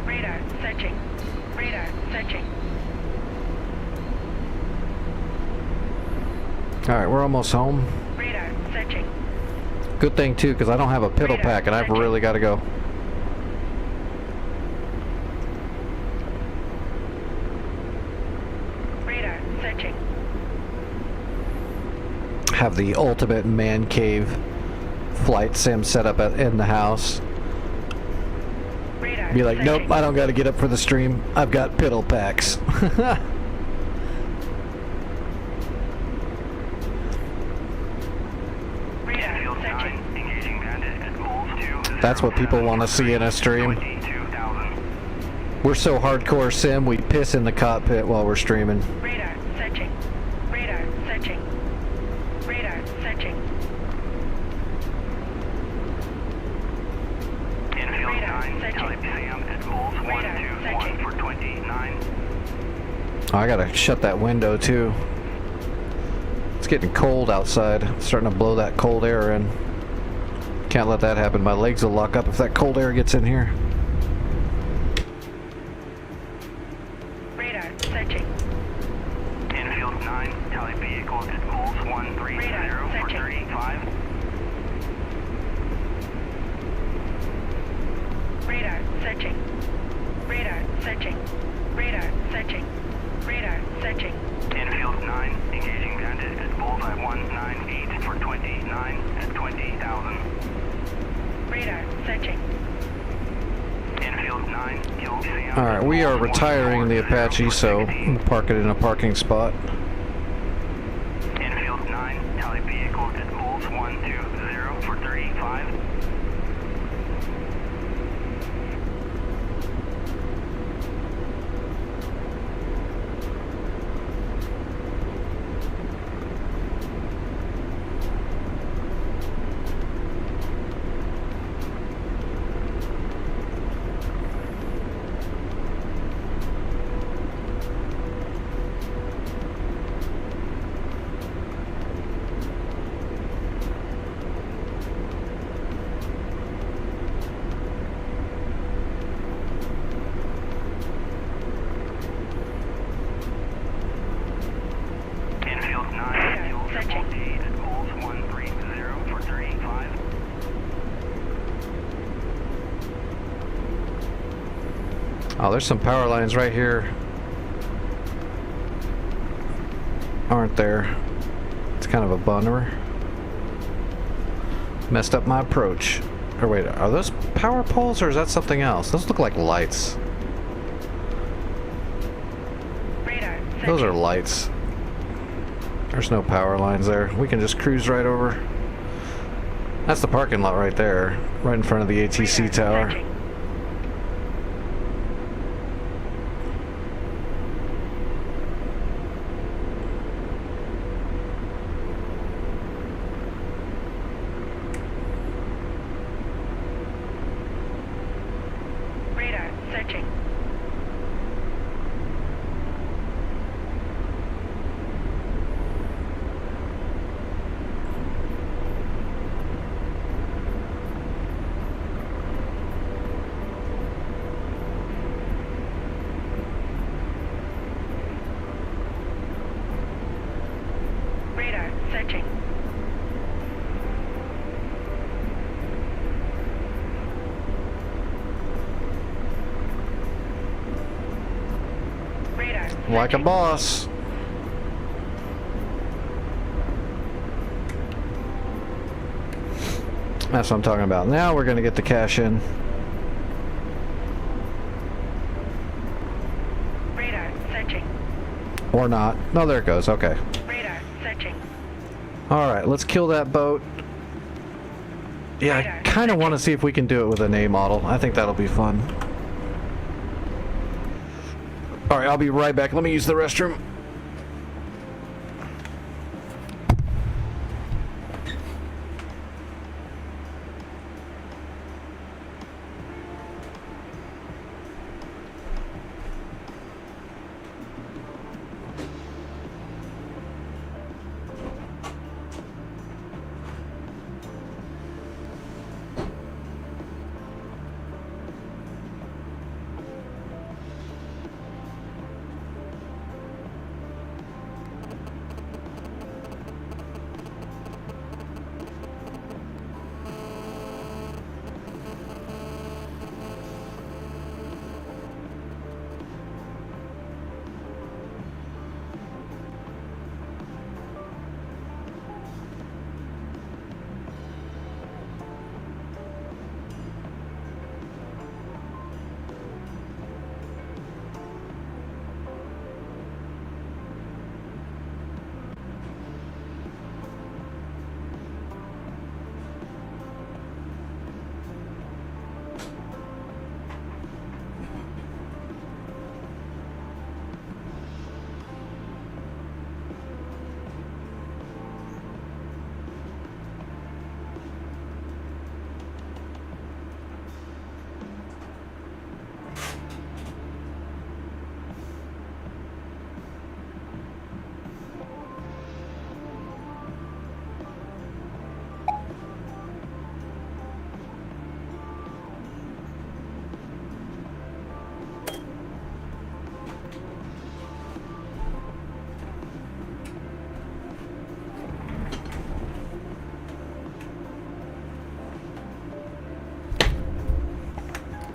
Radar searching. Radar searching. Alright, we're almost home. Radar searching. Good thing too, because I don't have a piddle pack and I've really got to go. Radar searching. Have the ultimate man cave flight sim set up in the house. Radar Be like, nope, searching. I don't got to get up for the stream. I've got piddle packs. Radar Infield searching. 9, engaging Bandit at poles 2. That's what people want to see in a stream. 22,000. We're so hardcore sim, we piss in the cockpit while we're streaming. Radar searching. Radar searching. Radar searching. Infield Radar 9, searching. tally Sam at poles 1, Radar 2, 1 searching. for 29. Oh, I gotta shut that window too. It's getting cold outside. It's starting to blow that cold air in. Can't let that happen. My legs will lock up if that cold air gets in here. Radar searching. Infield 9, tally vehicles at poles 130 Radar for searching. 35. Radar searching. Radar searching. Radar searching. Radar searching. Infield 9, engaging Bandit at bullseye 198 for 29 at 20,000. Radar searching. Infield 9, kill Sam. Alright, we are retiring the Apache, so we'll park it in a parking spot. Infield 9, tally vehicles Oh, there's some power lines right here. Aren't there? It's kind of a bummer. Messed up my approach. Or wait, are those power poles or is that something else? Those look like lights. Radar. Those are lights. There's no power lines there. We can just cruise right over. That's the parking lot right there, right in front of the ATC Radar tower. searching. Radar searching. Radar searching. Radar Like a searching. boss. That's what I'm talking about. Now we're gonna get the cash in. Radar searching. Or not. No, there it goes. Okay. Radar searching. Alright, let's kill that boat. Yeah, I kind of want to see if we can do it with an A model. I think that'll be fun. Alright, I'll be right back. Let me use the restroom.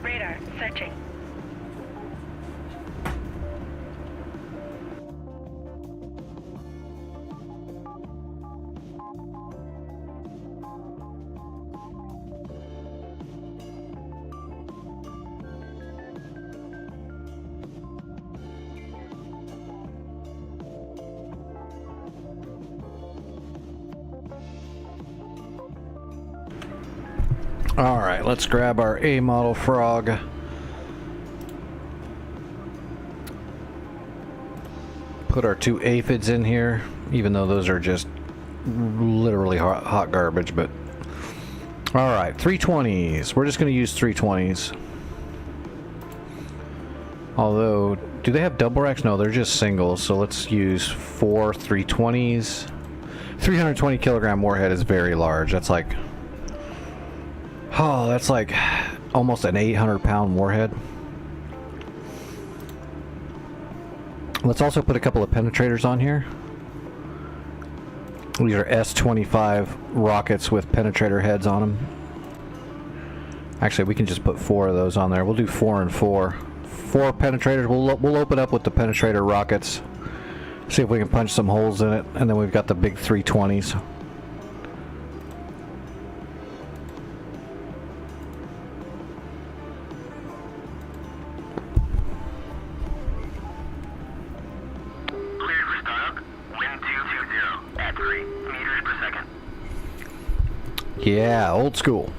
Radar searching. Alright, let's grab our A model frog. Put our two aphids in here, even though those are just literally hot garbage, but... Alright, 320s. We're just going to use 320s. Although, do they have double racks? No, they're just singles, so let's use 4 320s. 320 kilogram warhead is very large. That's like... Oh, that's like almost an 800-pound warhead. Let's also put a couple of penetrators on here. These are S-25 rockets with penetrator heads on them. Actually, we can just put 4 of those on there. We'll do 4 and 4. 4 penetrators. We'll open up with the penetrator rockets. See if we can punch some holes in it, and then we've got the big 320s. Cleared for startup. Wind 220 at 3 meters per second. Yeah, old school.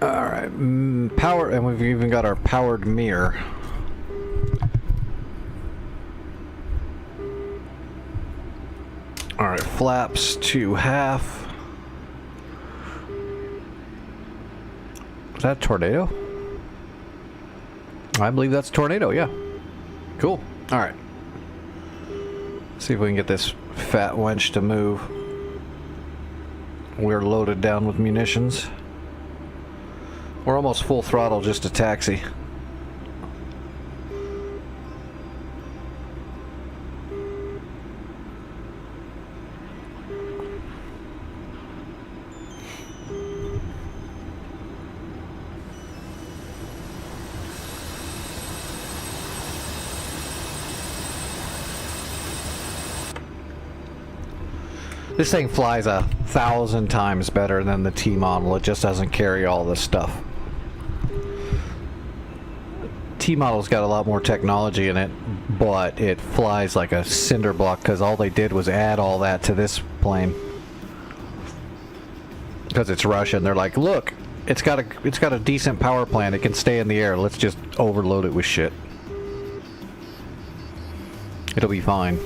Alright, power, and we've even got our powered mirror. Alright, flaps to half. Is that a tornado? I believe that's a tornado, yeah. Cool. Alright. See if we can get this fat wench to move. We're loaded down with munitions. We're almost full throttle just a taxi. This thing flies 1,000 times better than the T model. It just doesn't carry all this stuff. T model's got a lot more technology in it, but it flies like a cinder block because all they did was add all that to this plane. Because it's Russian, they're like, look, it's got a decent power plant. It can stay in the air. Let's just overload it with shit. It'll be fine.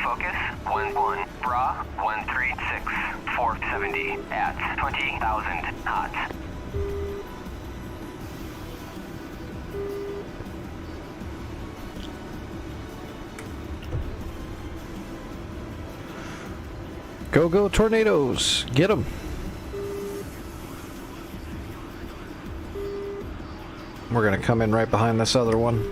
Focus 1-1, Bra 136, 470 at 20,000 knots. Go, go, tornadoes! Get them! We're gonna come in right behind this other one.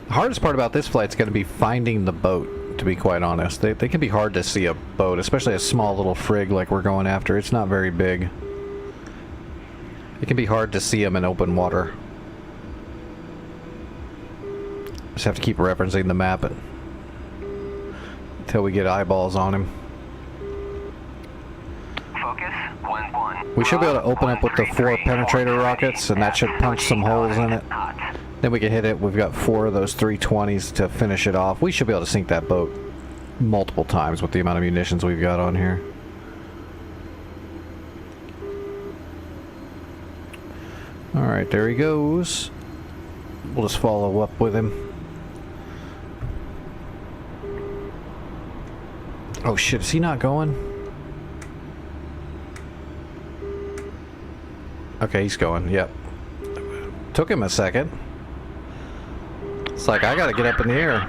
The hardest part about this flight's gonna be finding the boat, to be quite honest. They can be hard to see a boat, especially a small little frig like we're going after. It's not very big. It can be hard to see them in open water. Just have to keep referencing the map until we get eyeballs on him. Focus 1-1. We should be able to open up with the 4 penetrator rockets, and that should punch some holes in it. Then we can hit it. We've got 4 of those 320s to finish it off. We should be able to sink that boat multiple times with the amount of munitions we've got on here. Alright, there he goes. We'll just follow up with him. Oh shit, is he not going? Okay, he's going, yep. Took him a second. It's like, I gotta get up in the air.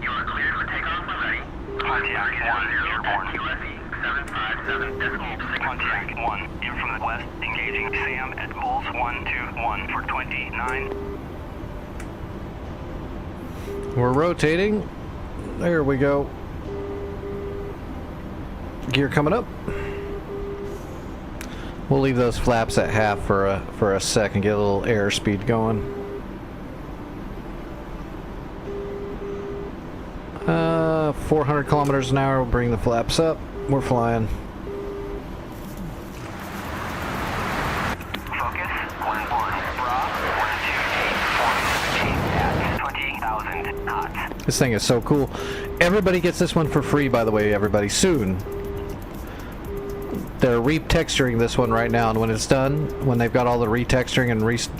You are cleared for takeoff when ready. Pontiac 1, airborne. QFE 757.6. Pontiac 1, in from the west, engaging Sam at Bulls 121 for 29. We're rotating. There we go. Gear coming up. We'll leave those flaps at half for a sec and get a little airspeed going. 400 kilometers an hour. We'll bring the flaps up. We're flying. Focus 1-1, Bra 128, 470 at 20,000 Hot. This thing is so cool. Everybody gets this one for free, by the way, everybody, soon. They're retexturing this one right now, and when it's done, when they've got all the retexturing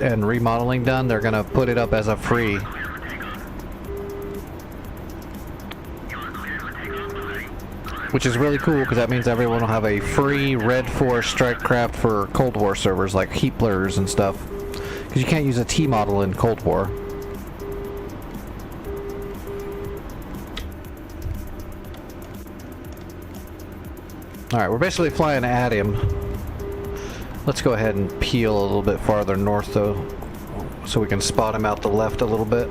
and remodeling done, they're gonna put it up as a free. Which is really cool, because that means everyone will have a free Red Force strike craft for Cold War servers, like heat blurs and stuff. Because you can't use a T model in Cold War. Alright, we're basically flying at him. Let's go ahead and peel a little bit farther north, though, so we can spot him out the left a little bit.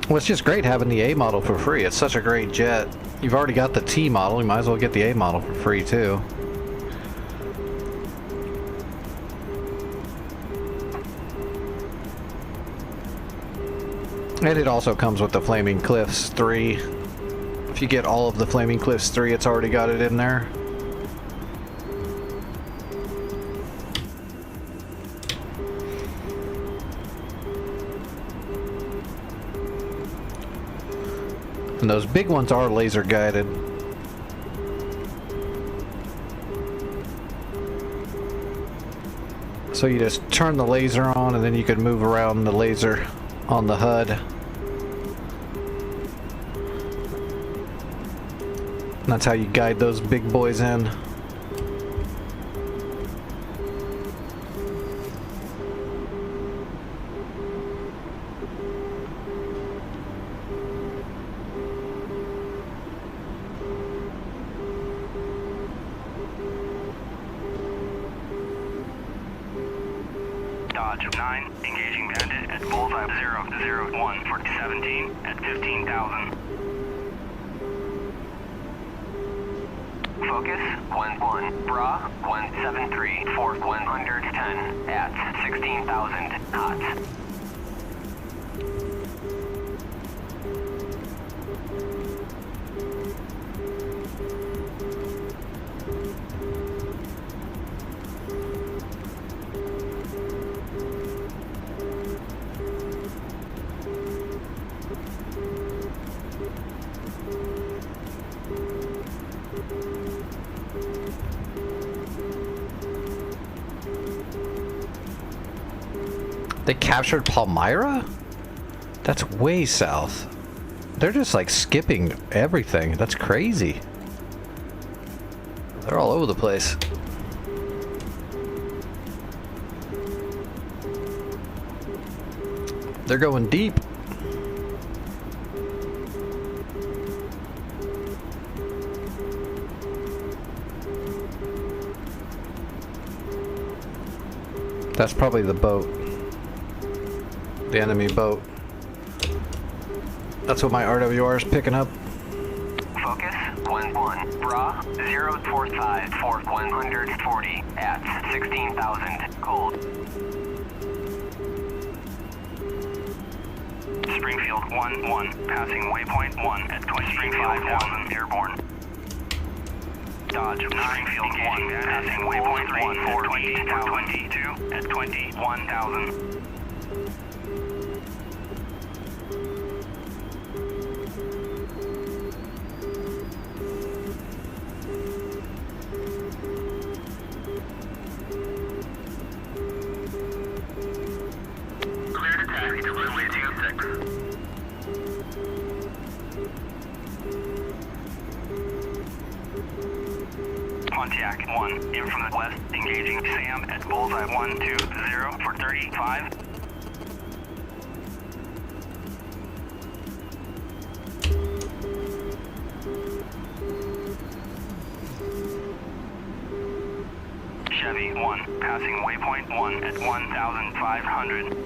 Well, it's just great having the A model for free. It's such a great jet. You've already got the T model, you might as well get the A model for free too. And it also comes with the Flaming Cliffs 3. If you get all of the Flaming Cliffs 3, it's already got it in there. And those big ones are laser guided. So you just turn the laser on and then you can move around the laser on the HUD. And that's how you guide those big boys in. Dodge 9, engaging bandit at bullseye 001 for 17 at 15,000. Focus 11, bra 173 for 110 at 16,000. Hot. They captured Palmyra? That's way south. They're just like skipping everything. That's crazy. They're all over the place. They're going deep. That's probably the boat. The enemy boat. That's what my RWR is picking up. Focus 11, bra 045 for 140 at 16,000. Cold. Springfield 1-1, passing waypoint 1 at 25,000 airborne. Dodge Springfield 1, passing waypoint 1 for 22 at 21,000. Clear to taxi to runway 26. Pontiac 1, in from the west, engaging Sam at bullseye 120 for 35. Chevy 1, passing waypoint 1 at 1,500.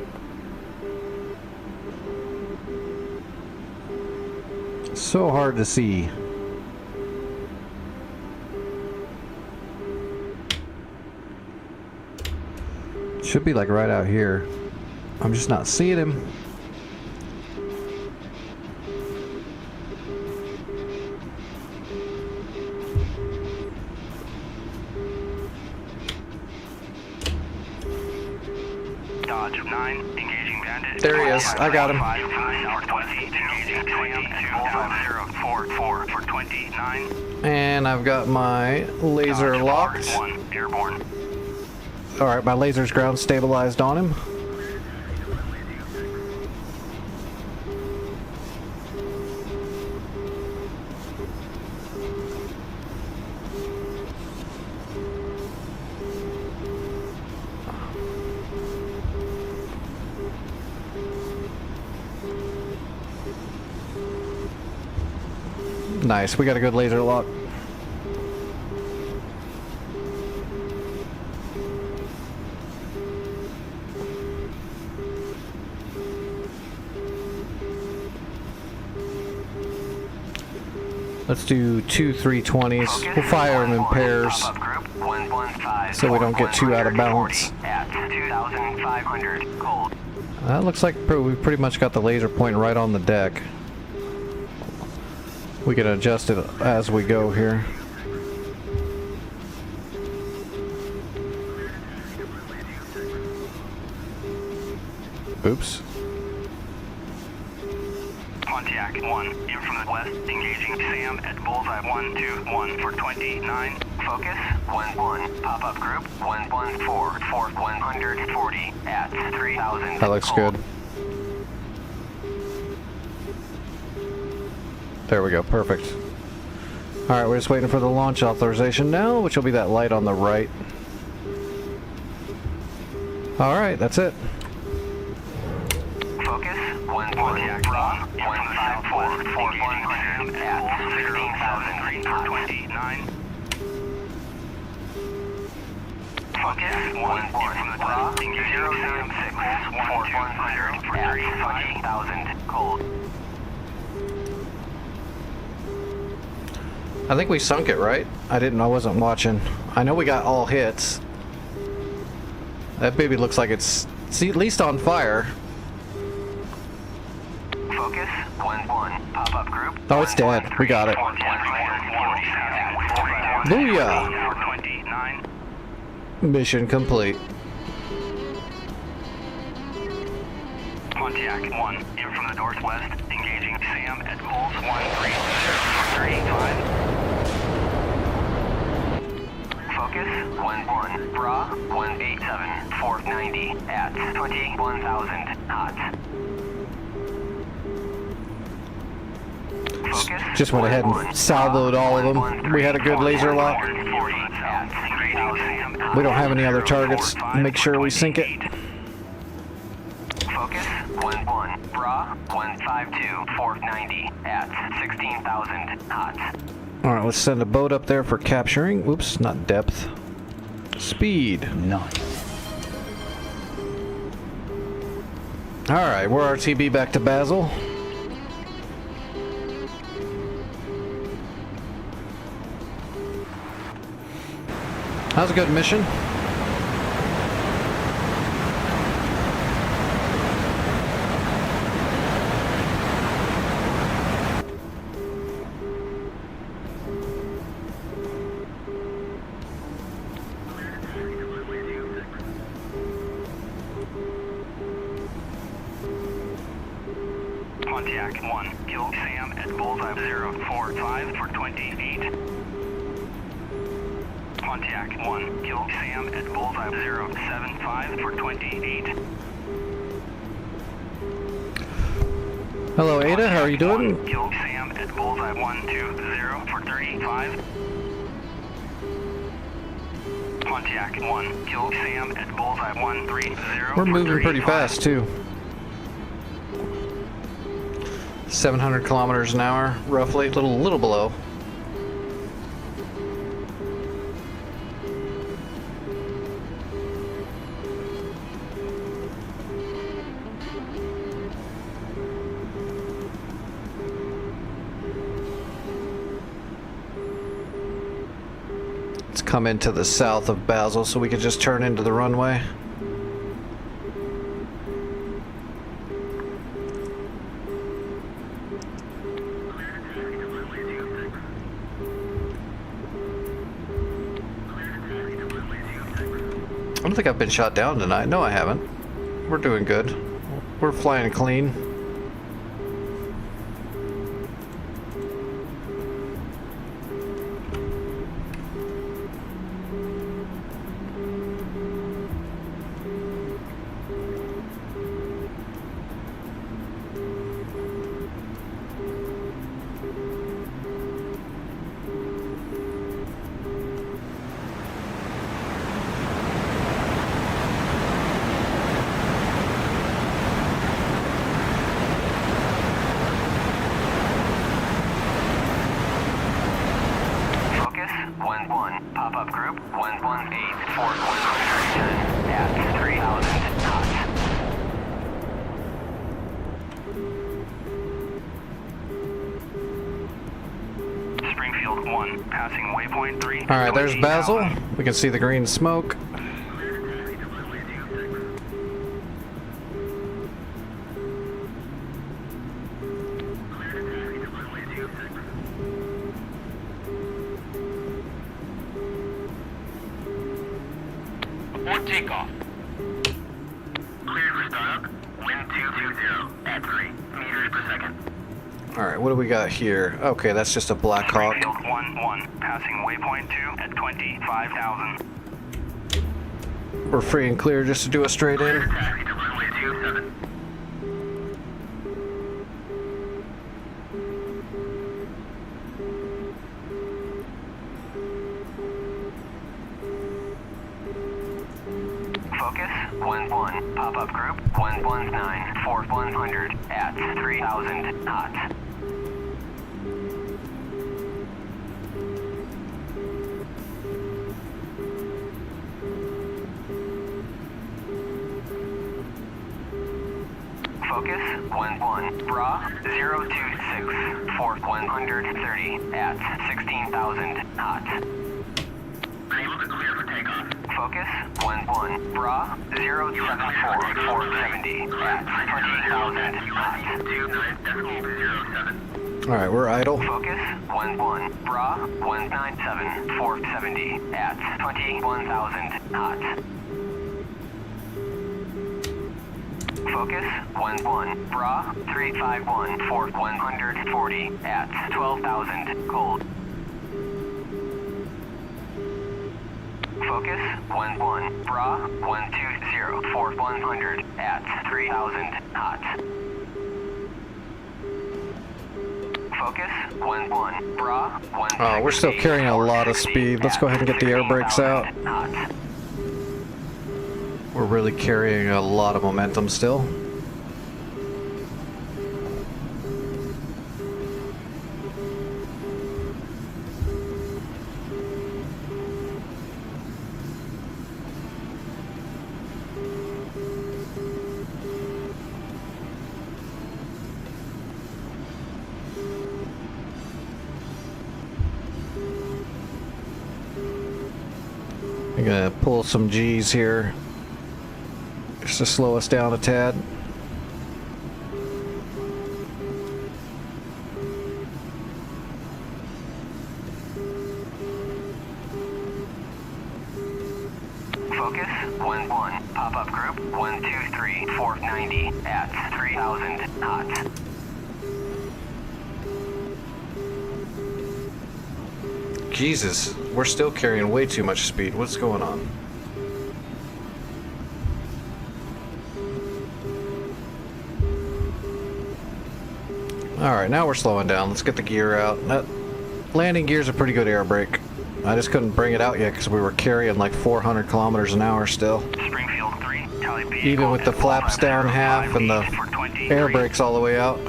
So hard to see. Should be like right out here. I'm just not seeing him. Dodge 9, engaging bandit. There he is. I got him. 20, engaging Sam at 20044 for 29. And I've got my laser Dodge locked. 1, airborne. Alright, my laser's ground stabilized on him. Nice, we got a good laser lock. Let's do 2 320s. We'll fire them in pairs so we don't get too out of balance. At 2,500 gold. That looks like we pretty much got the laser point right on the deck. We can adjust it as we go here. Oops. Pontiac 1, in from the west, engaging Sam at bullseye 121 for 29. Focus 11, pop-up group 114 for 140 at 3,000. That looks good. There we go, perfect. Alright, we're just waiting for the launch authorization now, which will be that light on the right. Alright, that's it. Focus 1 Pontiac 1, in from the southwest, engaging Sam at 16,000 for 29. Focus 1, in from the west, engaging Sam 6 for 30,000 gold. I think we sunk it, right? I wasn't watching. I know we got all hits. That baby looks like it's at least on fire. Focus 1-1, pop-up group. Oh, it's dead. We got it. Booyah! 29. Mission complete. Pontiac 1, in from the northwest, engaging Sam at pulse 130 for 35. Focus 1-1, bra 187 490 at 21,000 knots. Focus Just went ahead and salvoed all of them. We had a good laser lock. We don't have any other targets. Make sure we sink it. Focus 1-1, bra 152 490 at 16,000 knots. Alright, let's send a boat up there for capturing. Oops, not depth. Speed. Nice. Alright, we're RTB back to Basel. That was a good mission. Pontiac 1, kill Sam at bullseye 045 for 28. Pontiac 1, kill Sam at bullseye 075 for 28. Hello, Ada. How are you doing? Pontiac 1, kill Sam at bullseye 120 for 35. Pontiac 1, kill Sam at bullseye 130 We're for moving pretty 35. fast, too. 700 kilometers an hour, roughly. Little below. Let's come into the south of Basel so we could just turn into the runway. don't think I've been shot down tonight. No, I haven't. We're doing good. We're flying clean. Focus 1-1. Pop-up group 118 Fort 110 at 3,000 knots. Springfield 1, passing waypoint 3. All right, there's Basil. We can see the green smoke. Report takeoff. Cleared for startup. Wind 220 at 3 meters per second. All right, what do we got here? Okay, that's just a Black Hawk. Springfield 1-1, passing waypoint 2 at 25,000. We're free and clear just to do a straight in. Taxi to runway 27. Focus 1-1. Pop-up group 119 Fort 100 at 3,000 knots. Focus 1-1. Bra 026 Fort 130 at 16,000 knots. Able to clear for takeoff. Focus 1-1. Bra 074 Fort 70 at 20,000 knots. All right, we're idle. Focus 1-1. Bra 197 Fort 70 at 21,000 knots. Focus 1-1. Bra 351 Fort 140 at 12,000 cold. Focus 1-1. Bra 120 Fort 100 at 3,000 knots. Focus 1-1. Bra 160. Oh, we're still carrying a lot of speed. Let's go ahead and get the air brakes out. Knots. We're really carrying a lot of momentum still. I'm gonna pull some G's here just to slow us down a tad. Focus 1-1. Pop-up group 123 Fort 90 at 3,000 knots. Jesus, we're still carrying way too much speed. What's going on? Alright, now we're slowing down. Let's get the gear out. That landing gear's a pretty good air brake. I just couldn't bring it out yet because we were carrying like 400 kilometers an hour still. Springfield 3, tally B. Even with the flaps down half and the air brakes all the way out,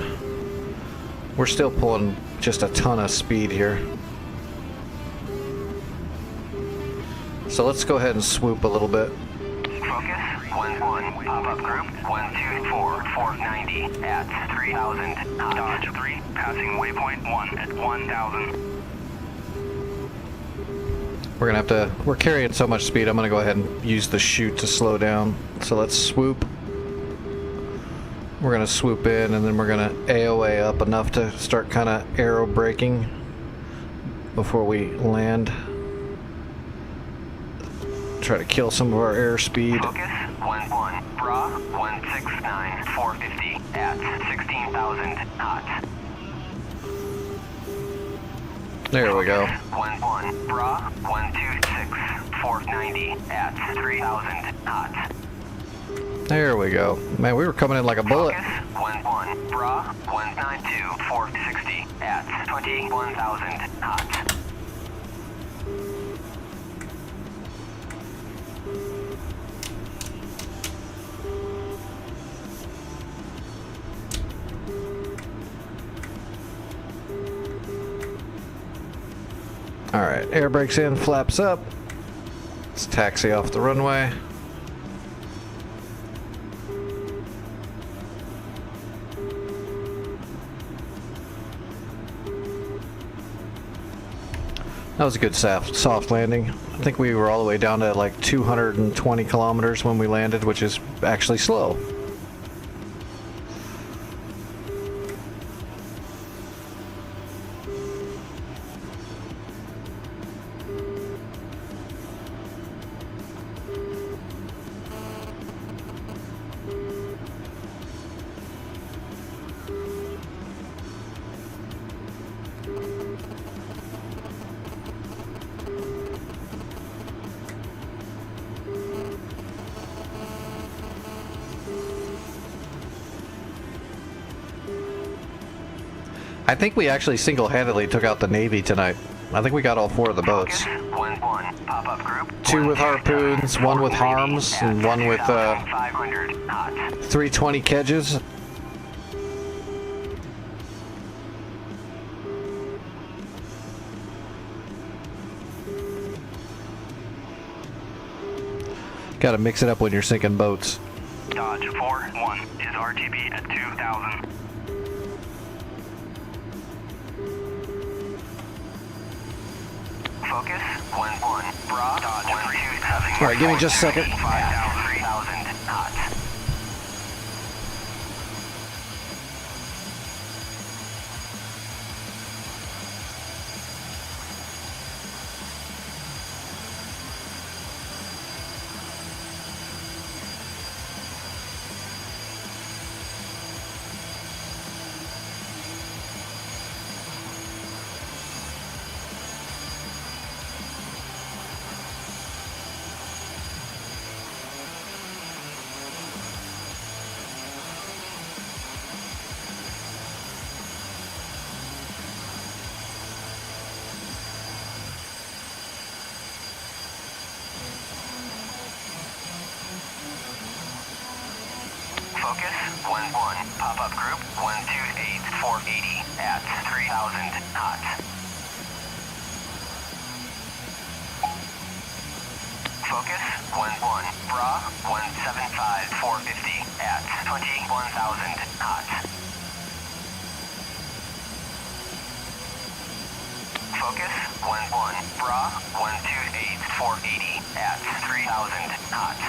we're still pulling just a ton of speed here. So let's go ahead and swoop a little bit. Focus 1-1. Pop-up group 124 Fort 90 at 3,000 knots. Dodge 3, passing waypoint 1 at 1,000. We're gonna have to, we're carrying so much speed, I'm gonna go ahead and use the chute to slow down. So let's swoop. We're gonna swoop in and then we're gonna AOA up enough to start kind of aero braking before we land. Try to kill some of our airspeed. Focus 11, bra 169, 450 at 16,000 knots. There we go. 11, bra 126, 490 at 3,000 knots. There we go. Man, we were coming in like a bullet. Focus 11, bra 192, 460 at 21,000 knots. Alright, air brakes in, flaps up. Let's taxi off the runway. That was a good soft landing. I think we were all the way down to like 220 kilometers when we landed, which is actually slow. I think we actually single-handedly took out the Navy tonight. I think we got all 4 of the boats. Focus 11, pop-up group 2 with harpoons, 1 with harms, and 1 with 500 knots. 320 kedges. Gotta mix it up when you're sinking boats. Dodge 4-1 is RTB at 2,000. Focus 11, bra Dodge 127. Alright, give me just a second. 3,000 knots. Focus 11, pop-up group 128, 480 at 3,000 knots. Focus 11, bra 175, 450 at 21,000 knots. Focus 11, bra 128, 480 at 3,000 knots.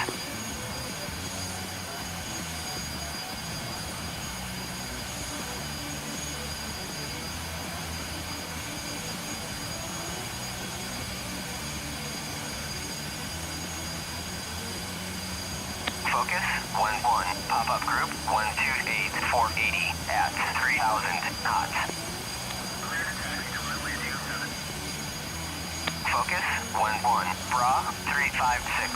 Focus 11, pop-up group 128, 480 at 3,000 knots. Focus 11, bra 356,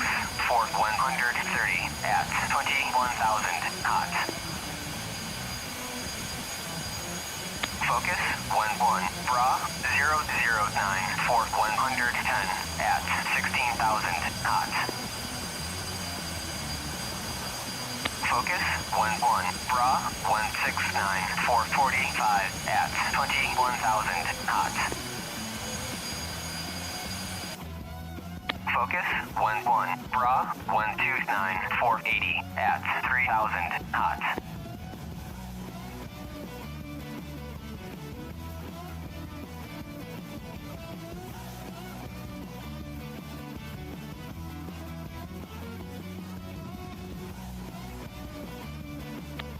130 at 21,000 knots. Focus 11, bra 009, 110 at 16,000 knots. Focus 11, bra 169, 445 at 21,000 knots. Focus 11, bra 129, 480 at 3,000 knots.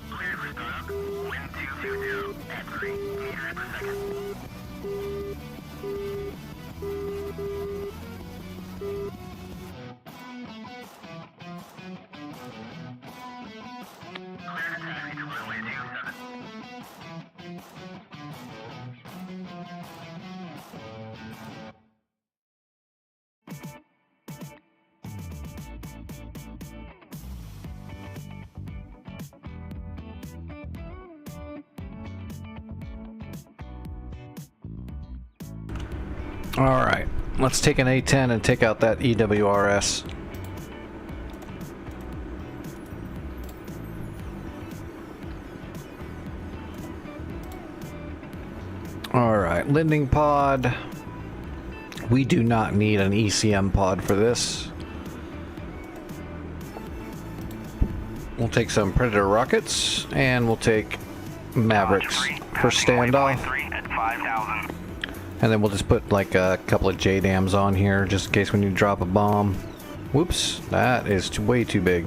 Cleared for startup. Wind 220 at 3 meters per second. Alright, let's take an A10 and take out that EWRS. Alright, Lending Pod. We do not need an ECM pod for this. We'll take some Predator rockets, and we'll take Mavericks for standoff. At 5,000. And then we'll just put like a couple of JDAMs on here, just in case we need to drop a bomb. Whoops, that is way too big.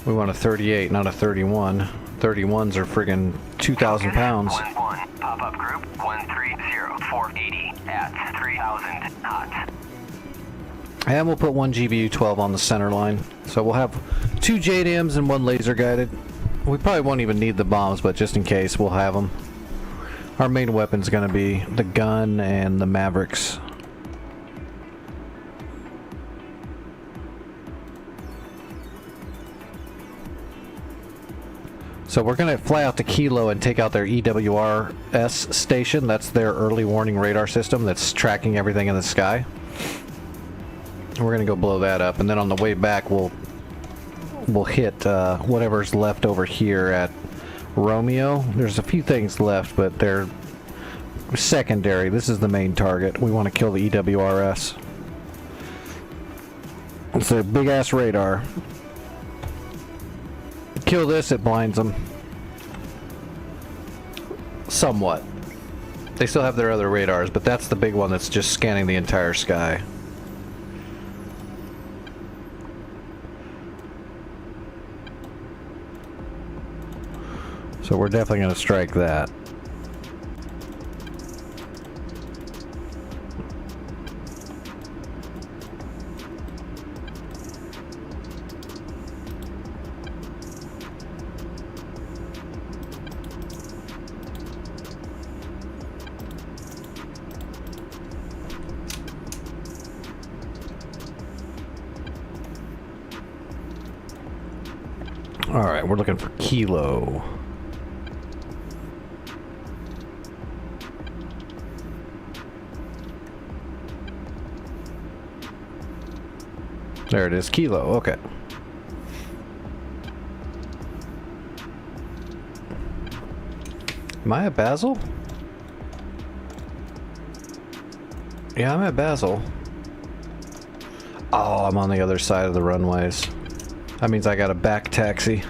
We want a 38, not a 31. 31s are friggin' 2,000 pounds. 1-1, pop-up group 130480 at 3,000 knots. And we'll put one GBU-12 on the center line. So we'll have 2 JDAMs and 1 laser guided. We probably won't even need the bombs, but just in case, we'll have them. Our main weapon's gonna be the gun and the Mavericks. So we're gonna fly out to Kilo and take out their EWRS station. That's their early warning radar system that's tracking everything in the sky. We're gonna go blow that up, and then on the way back we'll hit whatever's left over here at Romeo. There's a few things left, but they're secondary. This is the main target. We want to kill the EWRS. It's a big ass radar. Kill this, it blinds them. Somewhat. They still have their other radars, but that's the big one that's just scanning the entire sky. So we're definitely going to strike that. All right, we're looking for Kilo. There it is, Kilo, okay. Am I at Basel? Yeah, I'm at Basel. Oh, I'm on the other side of the runways. That means I got a back taxi.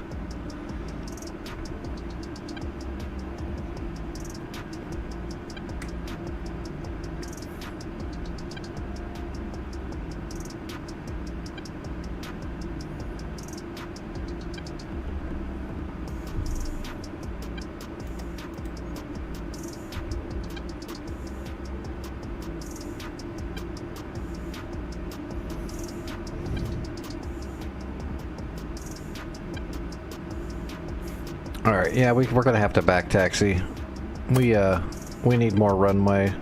Alright, yeah, we're gonna have to back taxi. We need more runway.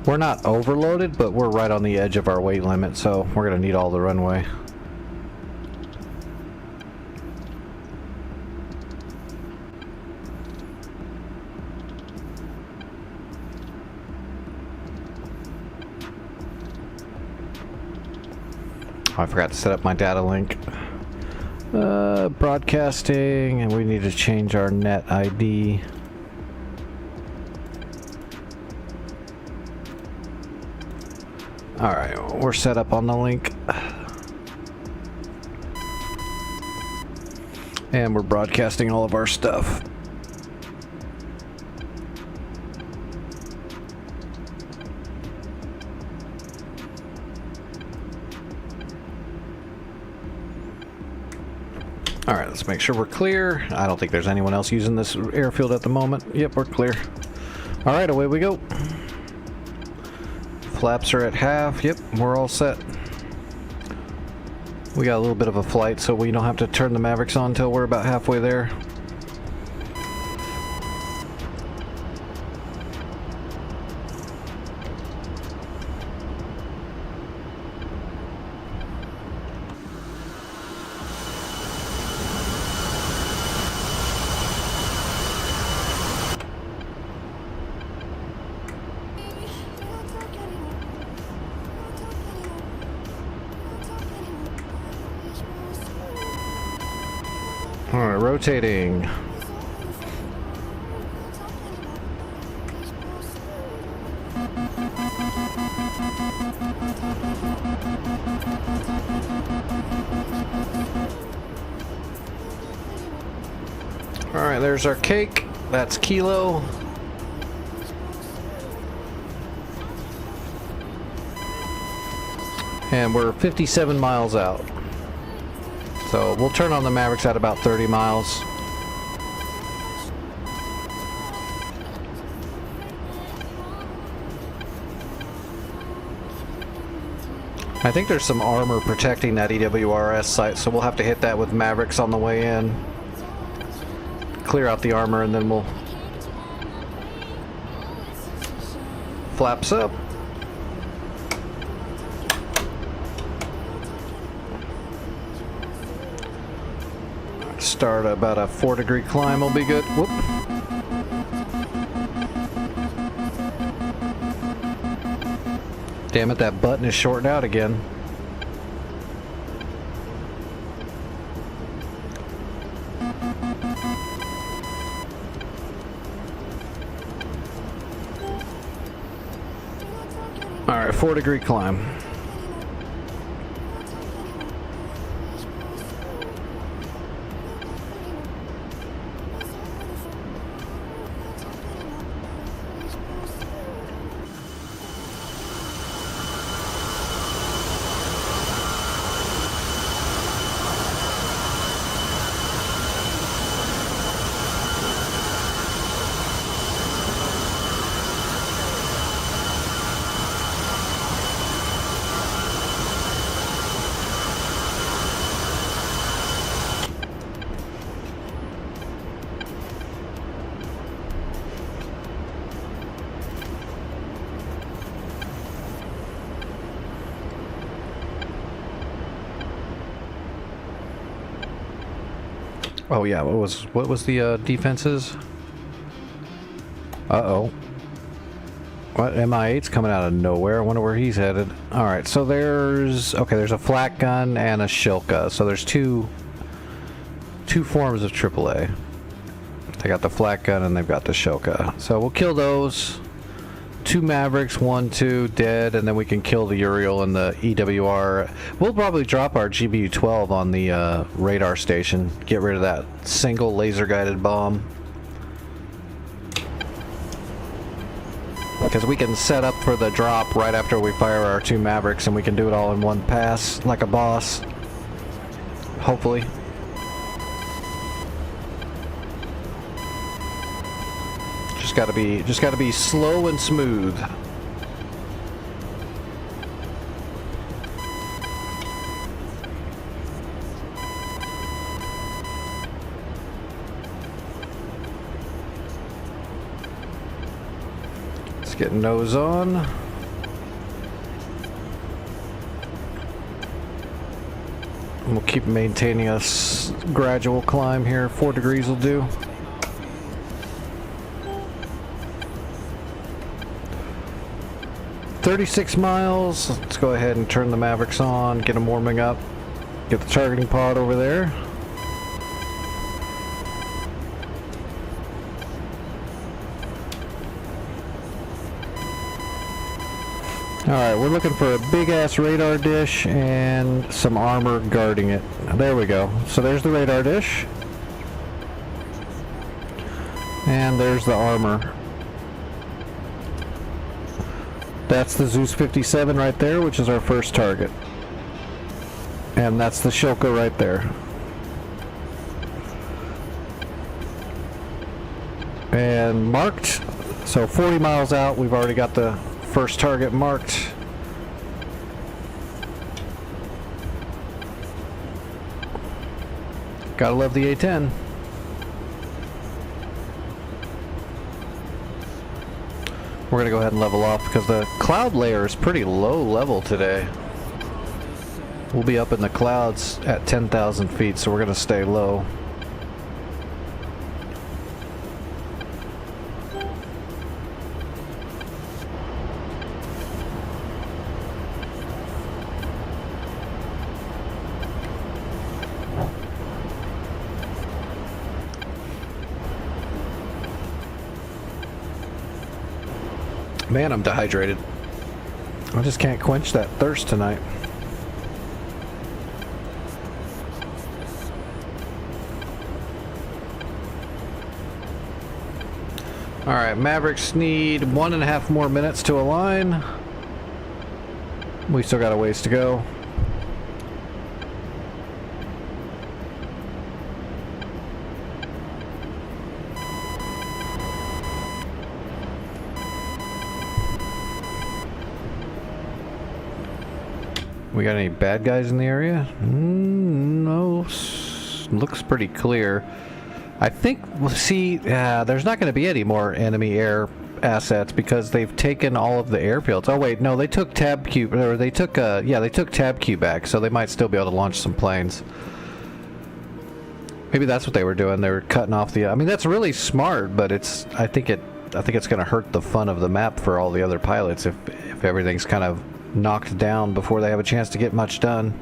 We're not overloaded, but we're right on the edge of our weight limit, so we're gonna need all the runway. Oh, I forgot to set up my data link. Broadcasting, and we need to change our net ID. Alright, we're set up on the link. And we're broadcasting all of our stuff. Alright, let's make sure we're clear. I don't think there's anyone else using this airfield at the moment. Yep, we're clear. Alright, away we go. Flaps are at half. Yep, we're all set. We got a little bit of a flight, so we don't have to turn the Mavericks on until we're about halfway there. Alright, rotating. Alright, there's our cake. That's Kilo. And we're 57 miles out. So we'll turn on the Mavericks at about 30 miles. I think there's some armor protecting that EWRS site, so we'll have to hit that with Mavericks on the way in. Clear out the armor and then we'll... Flaps up. Start about a 4-degree climb will be good. Whoop. Damn it, that button is shorting out again. Alright, 4-degree climb. Oh yeah, what was the defenses? Uh-oh. What, MI8's coming out of nowhere. I wonder where he's headed. Alright, so there's a flak gun and a Shilka. So there's two forms of AAA. They got the flak gun and they've got the Shilka. So we'll kill those. 2 Mavericks, 1, 2, dead, and then we can kill the Uriel and the EWR. We'll probably drop our GBU-12 on the radar station. Get rid of that single laser-guided bomb. Because we can set up for the drop right after we fire our 2 Mavericks, and we can do it all in one pass, like a boss. Hopefully. Just gotta be slow and smooth. Let's get nose on. We'll keep maintaining a gradual climb here. 4 degrees will do. $36 miles. Let's go ahead and turn the Mavericks on, get them warming up, get the targeting pod over there. Alright, we're looking for a big ass radar dish and some armor guarding it. There we go. So there's the radar dish. And there's the armor. That's the Zeus 57 right there, which is our first target. And that's the Shilka right there. And marked. So 40 miles out, we've already got the first target marked. Gotta love the A-10. We're gonna go ahead and level off because the cloud layer is pretty low level today. We'll be up in the clouds at 10,000 feet, so we're gonna stay low. Man, I'm dehydrated. I just can't quench that thirst tonight. Alright, Mavericks need 1.5 more minutes to align. We still got a ways to go. We got any bad guys in the area? No. Looks pretty clear. I think we'll see. There's not going to be any more enemy air assets because they've taken all of the airfields. Oh wait, no, they took Tab Q, or they took they took Tab Q back, so they might still be able to launch some planes. Maybe that's what they were doing. They were cutting off the. I mean, that's really smart, but it's. I think it's going to hurt the fun of the map for all the other pilots if everything's kind of knocked down before they have a chance to get much done.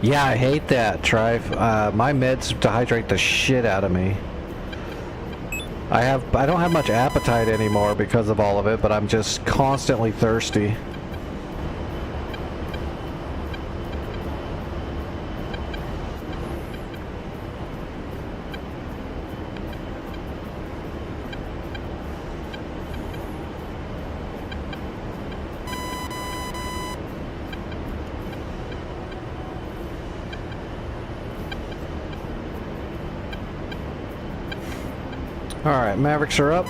Yeah, I hate that, Trife. My meds dehydrate the shit out of me. I don't have much appetite anymore because of all of it, but I'm just constantly thirsty. Alright, Mavericks are up.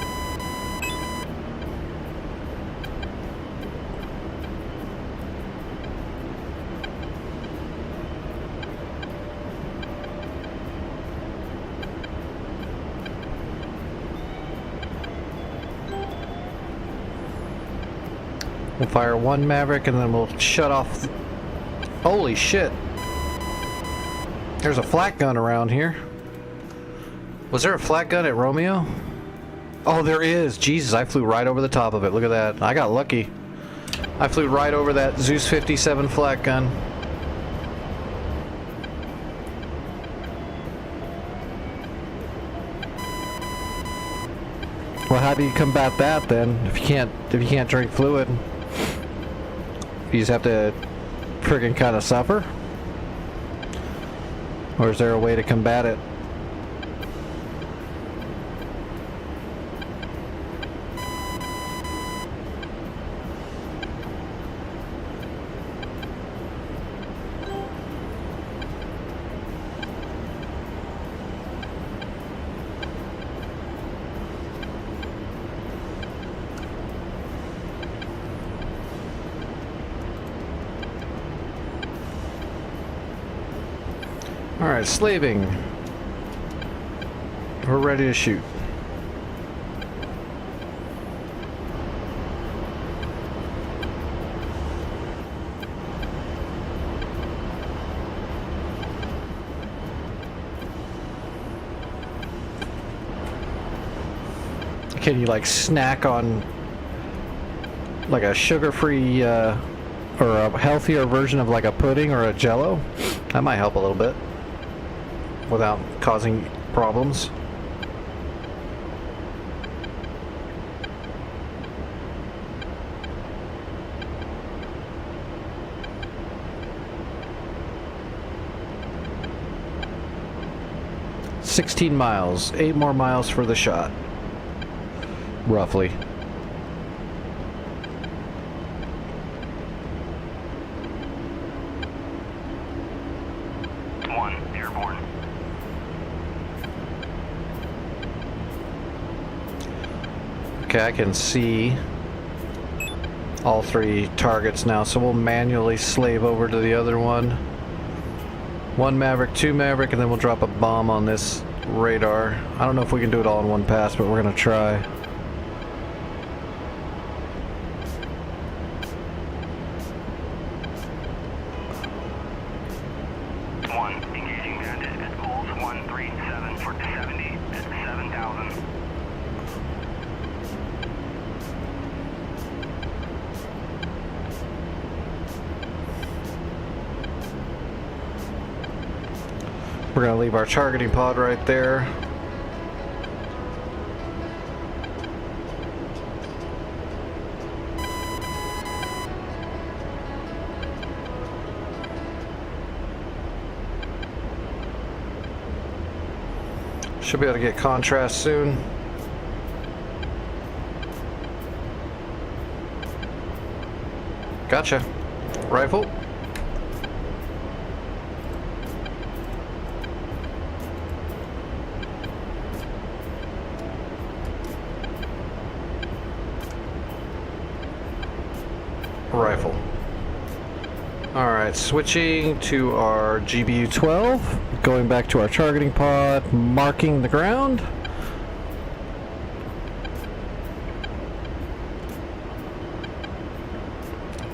We'll fire one Maverick and then we'll shut off. Holy shit. There's a flak gun around here. Was there a flak gun at Romeo? Oh, there is. Jesus, I flew right over the top of it. Look at that. I got lucky. I flew right over that Zeus 57 flak gun. Well, how do you combat that then? If you can't drink fluid, you just have to friggin' kind of suffer? Or is there a way to combat it? Alright, slaving. We're ready to shoot. Can you like snack on like a sugar-free or a healthier version of like a pudding or a Jello? That might help a little bit without causing problems. "16 miles, 8 more miles for the shot." Roughly. One, airborne. Okay, I can see all 3 targets now, so we'll manually slave over to the other one. 1 Maverick, 2 Maverick, and then we'll drop a bomb on this radar. I don't know if we can do it all in one pass, but we're gonna try. One, engaging bandit at Bulls 137 for 70 at 7,000. We're gonna leave our targeting pod right there. Should be able to get contrast soon. Gotcha. Rifle. Rifle. Alright, switching to our GBU-12, going back to our targeting pod, marking the ground.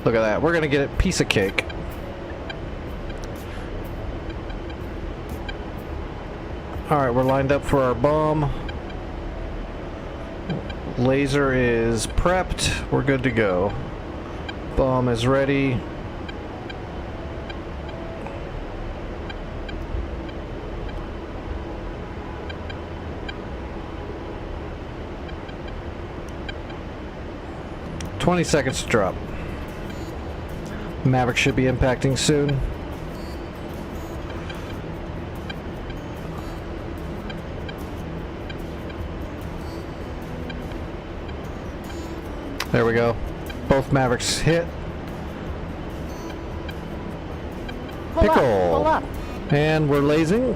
Look at that, we're gonna get a piece of cake. Alright, we're lined up for our bomb. Laser is prepped, we're good to go. Bomb is ready. $20 seconds to drop. Maverick should be impacting soon. There we go. Both Mavericks hit. Pickle. Pull up. And we're lasing.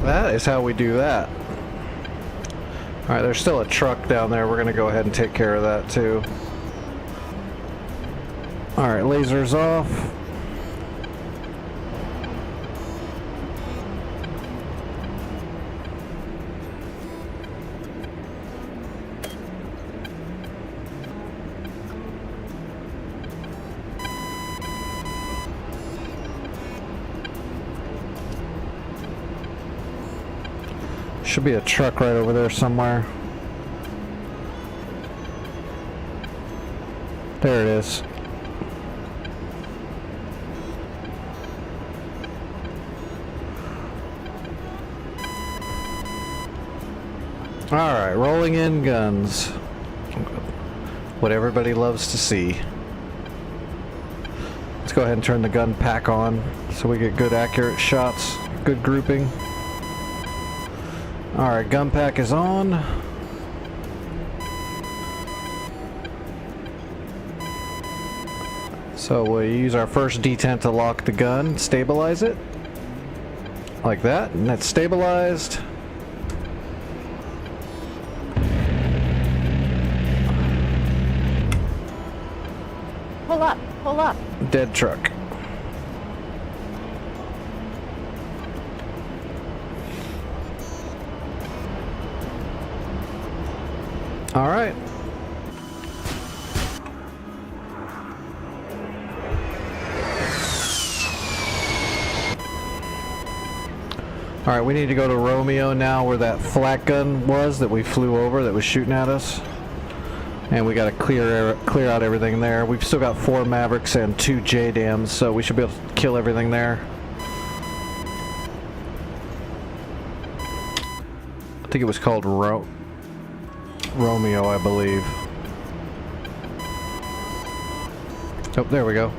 That is how we do that. Alright, there's still a truck down there. We're gonna go ahead and take care of that too. Alright, lasers off. Should be a truck right over there somewhere. There it is. Alright, rolling in guns. What everybody loves to see. Let's go ahead and turn the gun pack on so we get good accurate shots, good grouping. Alright, gun pack is on. So we'll use our first detent to lock the gun, stabilize it. Like that, and that's stabilized. Pull up. Pull up. Dead truck. All right. All right, we need to go to Romeo now where that flak gun was that we flew over that was shooting at us. And we got to clear out everything there. We've still got 4 Mavericks and 2 JDAMs, so we should be able to kill everything there. I think it was called Romeo, I believe. Oh, there we go.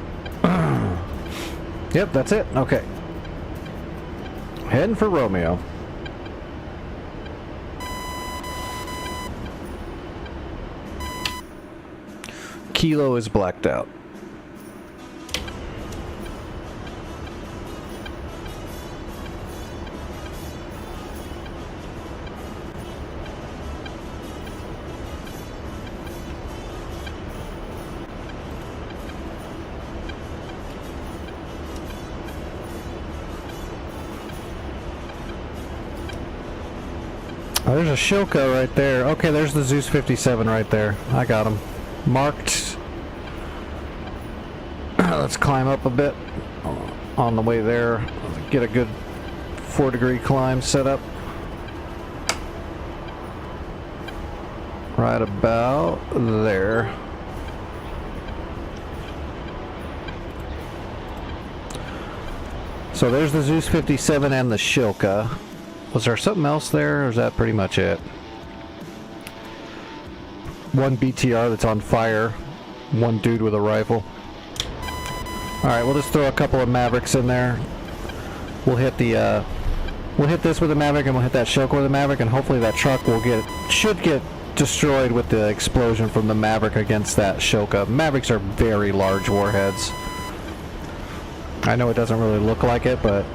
Yep, that's it. Okay. Heading for Romeo. Kilo is blacked out. Oh, there's a Shilka right there. Okay, there's the Zeus 57 right there. I got him. Marked. Let's climb up a bit on the way there. Get a good 4-degree climb set up. Right about there. So there's the Zeus 57 and the Shilka. Was there something else there, or is that pretty much it? One BTR that's on fire. One dude with a rifle. Alright, we'll just throw a couple of Mavericks in there. We'll hit the, we'll hit this with a Maverick, and we'll hit that Shilka with a Maverick, and hopefully that truck should get destroyed with the explosion from the Maverick against that Shilka. Mavericks are very large warheads. I know it doesn't really look like it, but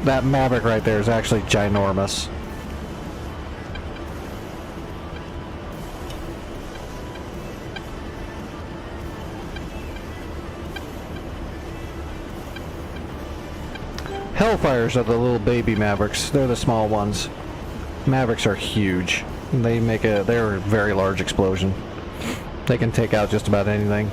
that Maverick right there is actually ginormous. Hellfires are the little baby Mavericks. They're the small ones. Mavericks are huge. They're a very large explosion. They can take out just about anything.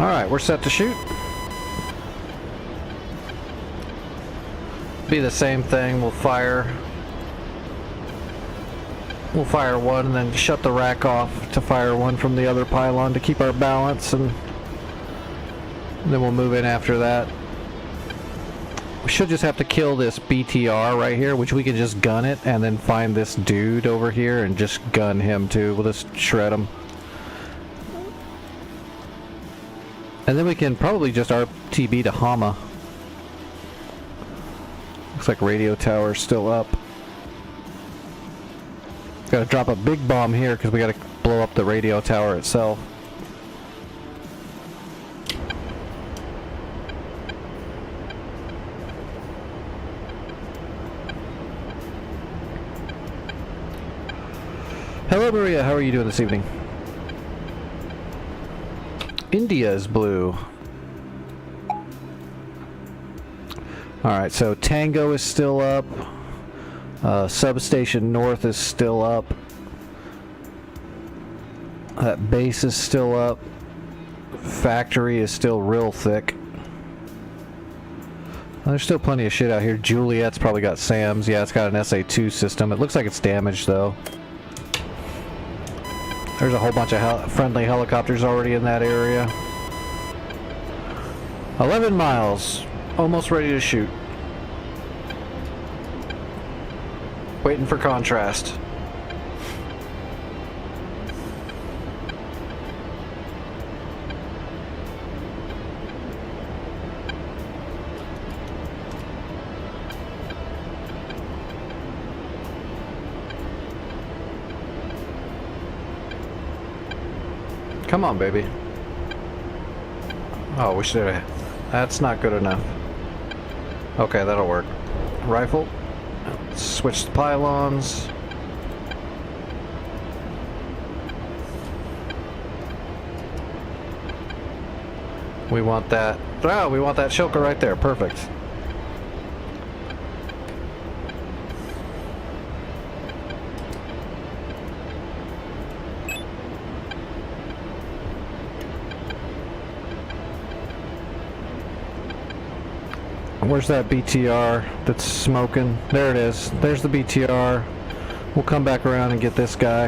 Alright, we're set to shoot. Be the same thing, we'll fire one and then shut the rack off to fire one from the other pylon to keep our balance, and then we'll move in after that. We should just have to kill this BTR right here, which we can just gun it, and then find this dude over here and just gun him too. We'll just shred him. And then we can probably just RTB to Hama. Looks like radio tower's still up. Gotta drop a big bomb here because we gotta blow up the radio tower itself. Hello Maria, how are you doing this evening? India is blue. Alright, so Tango is still up. Substation North is still up. That base is still up. Factory is still real thick. There's still plenty of shit out here. Juliet's probably got SAMs. Yeah, it's got an SA-2 system. It looks like it's damaged though. There's a whole bunch of friendly helicopters already in that area. 11 miles. Almost ready to shoot. Waiting for contrast. Come on, baby. Oh, we should have. That's not good enough. Okay, that'll work. Rifle. Switch the pylons. We want that. Oh, we want that Shilka right there. Perfect. Where's that BTR that's smoking? There it is. There's the BTR. We'll come back around and get this guy.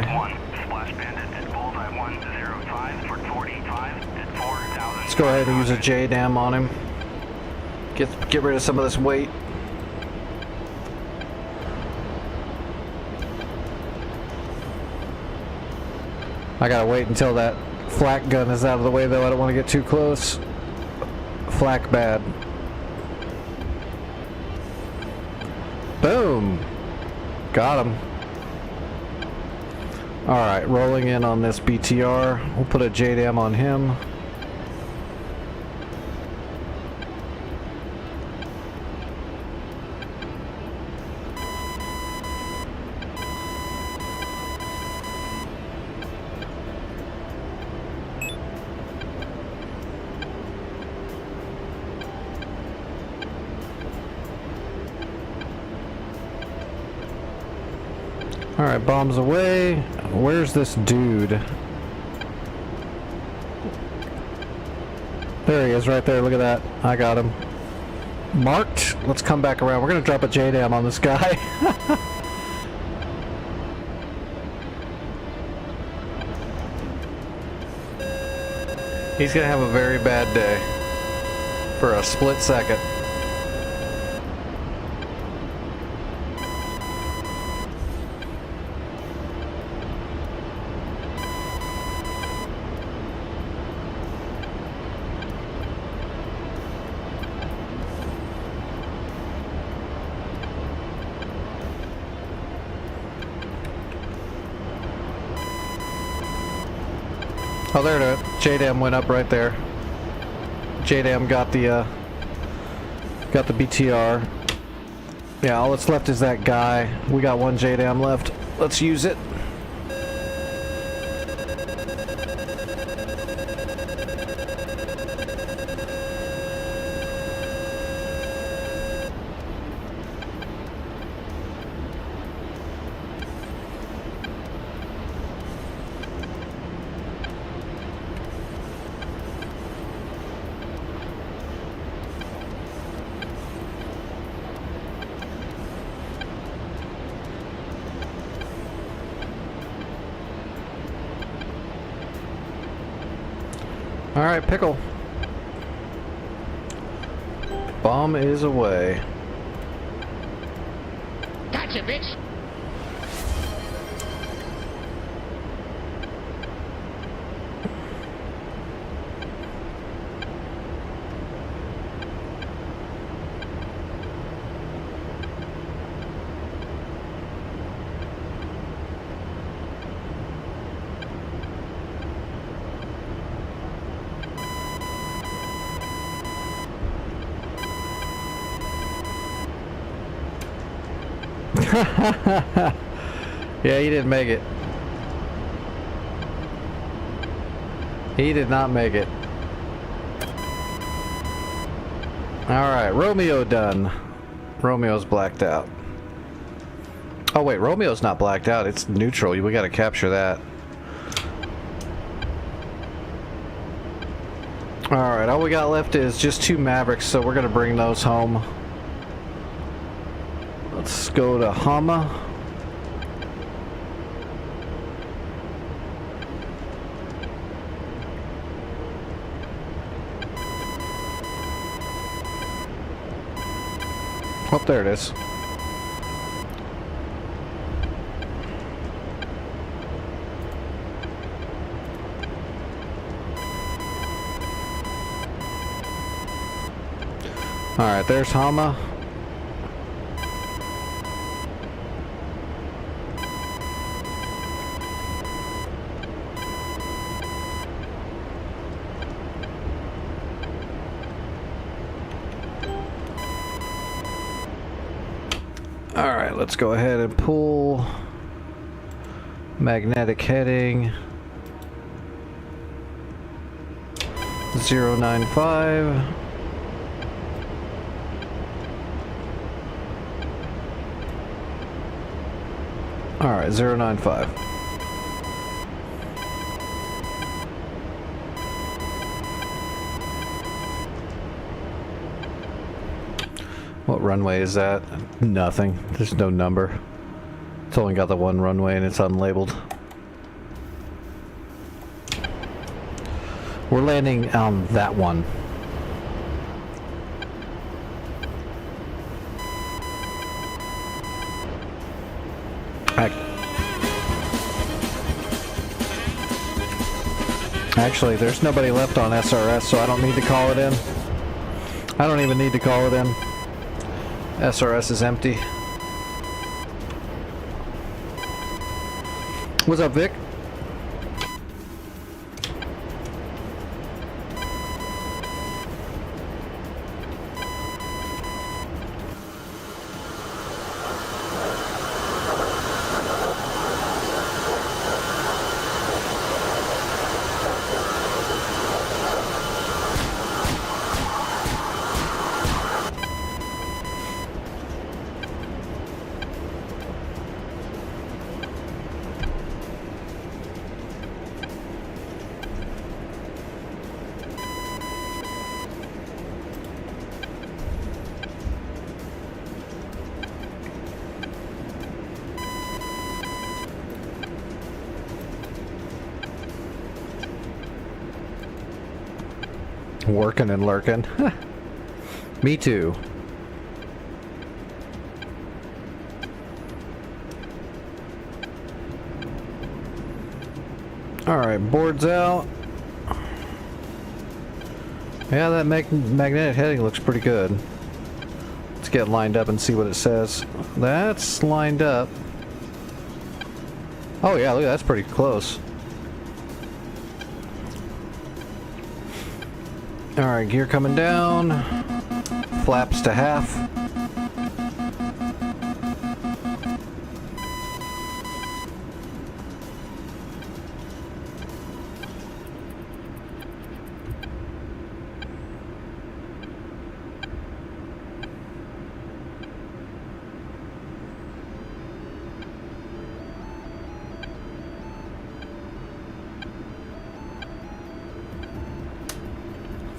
Let's go ahead and use a JDAM on him. Get rid of some of this weight. I gotta wait until that flak gun is out of the way though. I don't want to get too close. Flak bad. Boom! Got him. Alright, rolling in on this BTR. We'll put a JDAM on him. Alright, bombs away. Where's this dude? There he is, right there. Look at that. I got him. Marked. Let's come back around. We're going to drop a JDAM on this guy. He's going to have a very bad day. For a split second. Oh, there it is. JDAM went up right there. JDAM got the BTR. Yeah, all that's left is that guy. We got one JDAM left. Let's use it. Alright, Pickle. Bomb is away. Gotcha, bitch! Yeah, he didn't make it. He did not make it. Alright, Romeo done. Romeo's blacked out. Oh wait, Romeo's not blacked out. It's neutral. We gotta capture that. Alright, all we got left is just 2 Mavericks, so we're gonna bring those home. Let's go to Hama. Oh, there it is. Alright, there's Hama. Alright, let's go ahead and pull magnetic heading 095. Alright, 095. What runway is that? Nothing. There's no number. It's only got the one runway and it's unlabeled. We're landing on that one. Actually, there's nobody left on SRS, so I don't need to call it in. I don't even need to call it in. SRS is empty. What's up, Vic? Working and lurking. Me too. Alright, boards out. Yeah, that magnetic heading looks pretty good. Let's get lined up and see what it says. That's lined up. Oh yeah, look, that's pretty close. Alright, gear coming down. Flaps to half.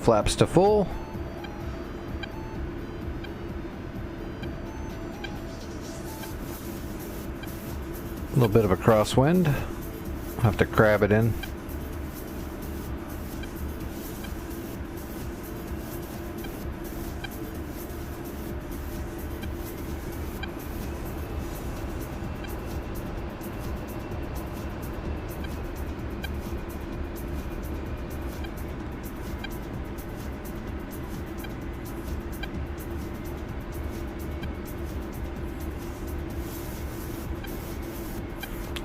Flaps to full. A little bit of a crosswind. Have to crab it in.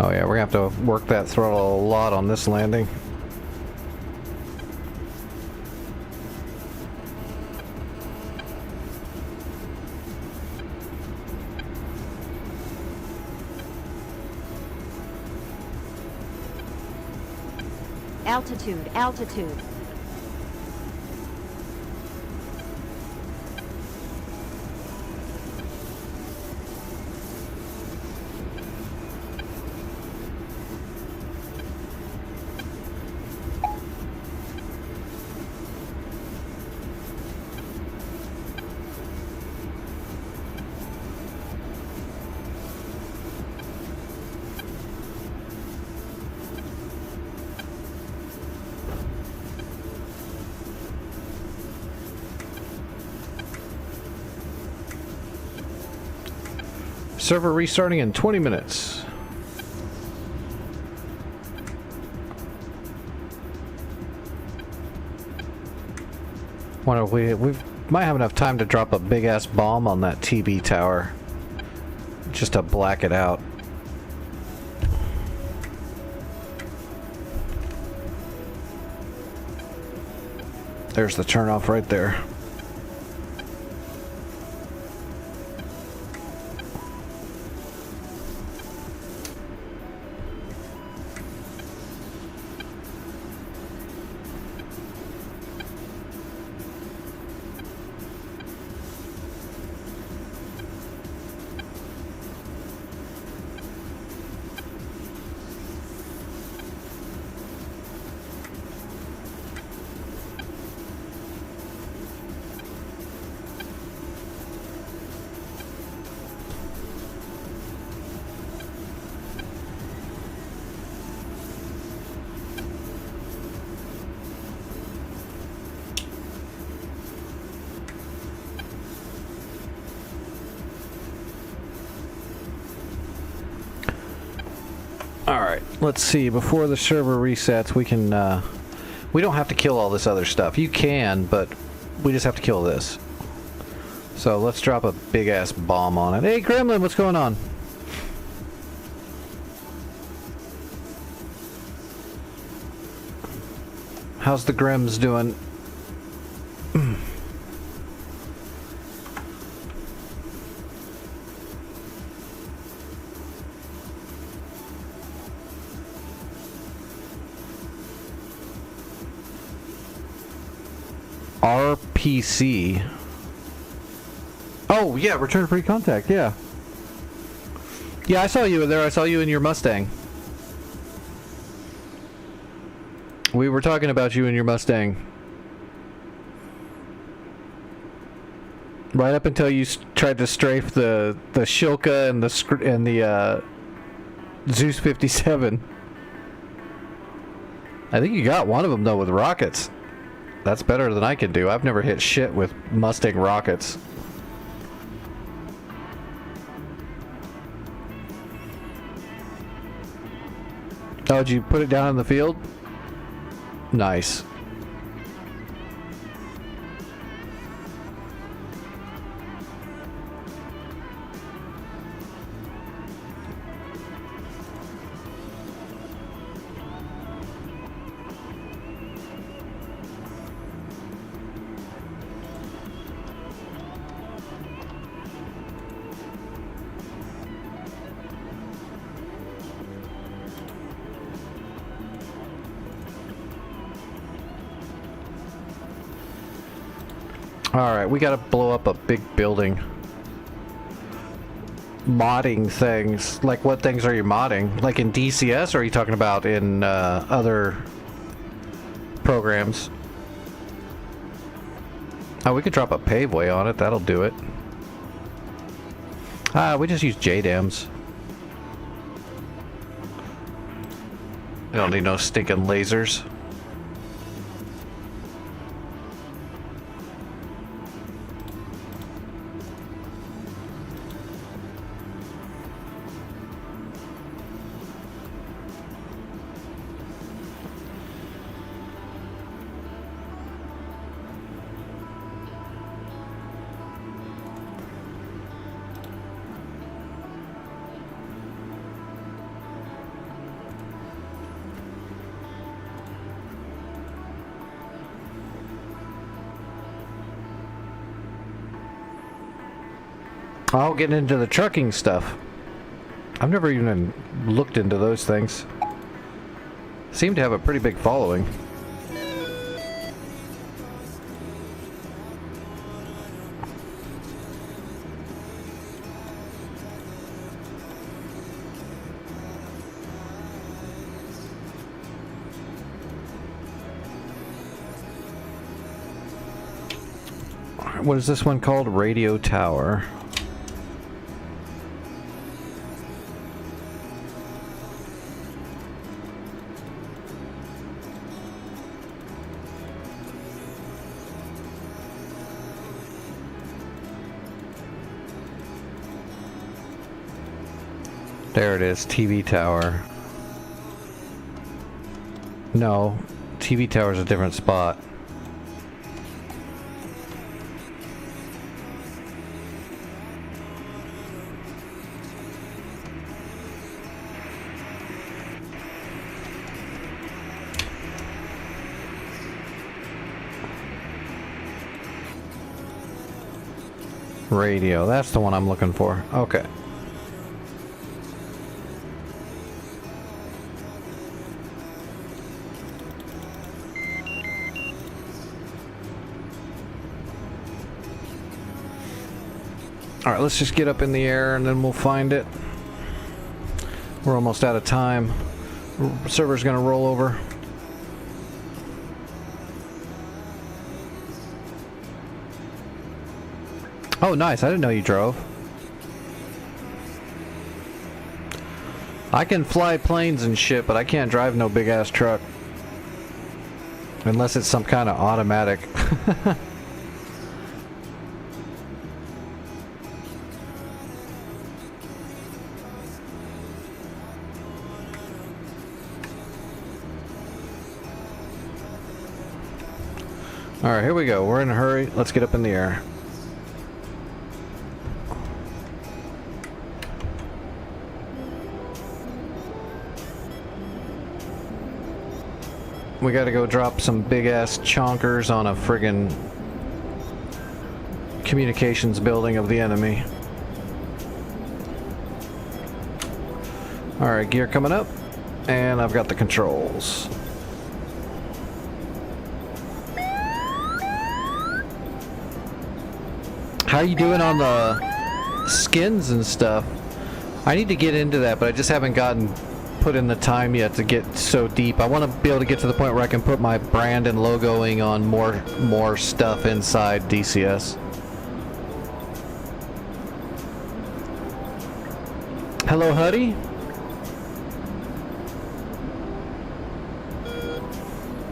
Oh yeah, we're gonna have to work that throttle a lot on this landing. Altitude, altitude. Server restarting in 20 minutes. Wonder if we might have enough time to drop a big ass bomb on that TB tower, just to black it out. There's the turnoff right there. Alright, let's see. Before the server resets, we can, we don't have to kill all this other stuff. You can, but we just have to kill this. So let's drop a big-ass bomb on it. Hey, Gremlin, what's going on? How's the Grims doing? RPC. Oh, yeah, return free contact, yeah. Yeah, I saw you there. I saw you in your Mustang. We were talking about you and your Mustang. Right up until you tried to strafe the Shilka and the Zeus 57. I think you got one of them, though, with rockets. That's better than I can do. I've never hit shit with Mustang rockets. Oh, did you put it down in the field? Nice. Alright, we gotta blow up a big building. Modding things. Like, what things are you modding? Like in DCS, or are you talking about in other programs? Oh, we could drop a paveway on it. That'll do it. We just use JDAMs. We don't need no stinking lasers. I'll get into the trucking stuff. I've never even looked into those things. Seem to have a pretty big following. What is this one called? Radio Tower. There it is, TV tower. No, TV tower's a different spot. Radio, that's the one I'm looking for. Okay. Alright, let's just get up in the air and then we'll find it. We're almost out of time. Server's gonna roll over. Oh, nice. I didn't know you drove. I can fly planes and shit, but I can't drive no big-ass truck. Unless it's some kind of automatic. Alright, here we go. We're in a hurry. Let's get up in the air. We gotta go drop some big-ass chonkers on a friggin' communications building of the enemy. Alright, gear coming up. And I've got the controls. How you doing on the skins and stuff? I need to get into that, but I just haven't put in the time yet to get so deep. I want to be able to get to the point where I can put my brand and logoing on more stuff inside DCS. Hello, Huddy.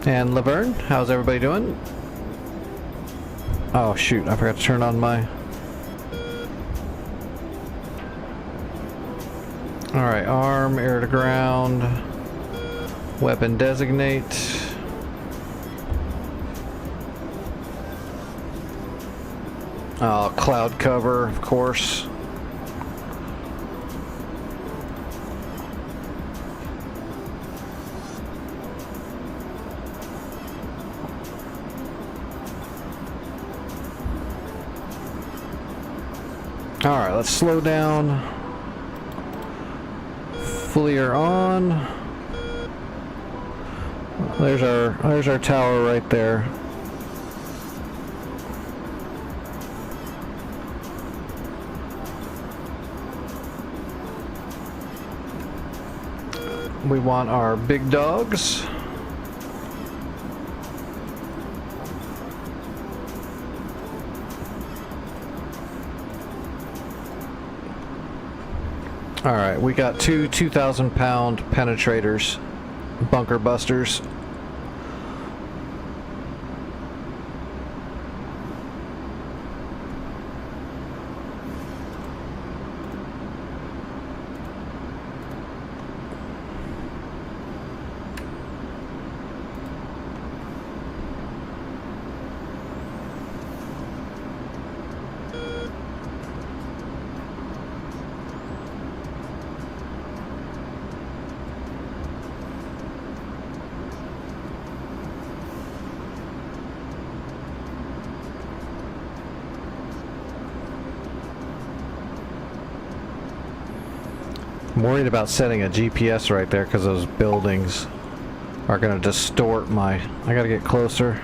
And Laverne, how's everybody doing? Oh shoot, I forgot to turn on my... Alright, arm, air to ground, weapon designate. Cloud cover, of course. Alright, let's slow down. FLIR on. There's our tower right there. We want our big dogs. Alright, we got two 2,000-pound penetrators, bunker busters. I'm worried about setting a GPS right there because those buildings are going to distort my... I got to get closer.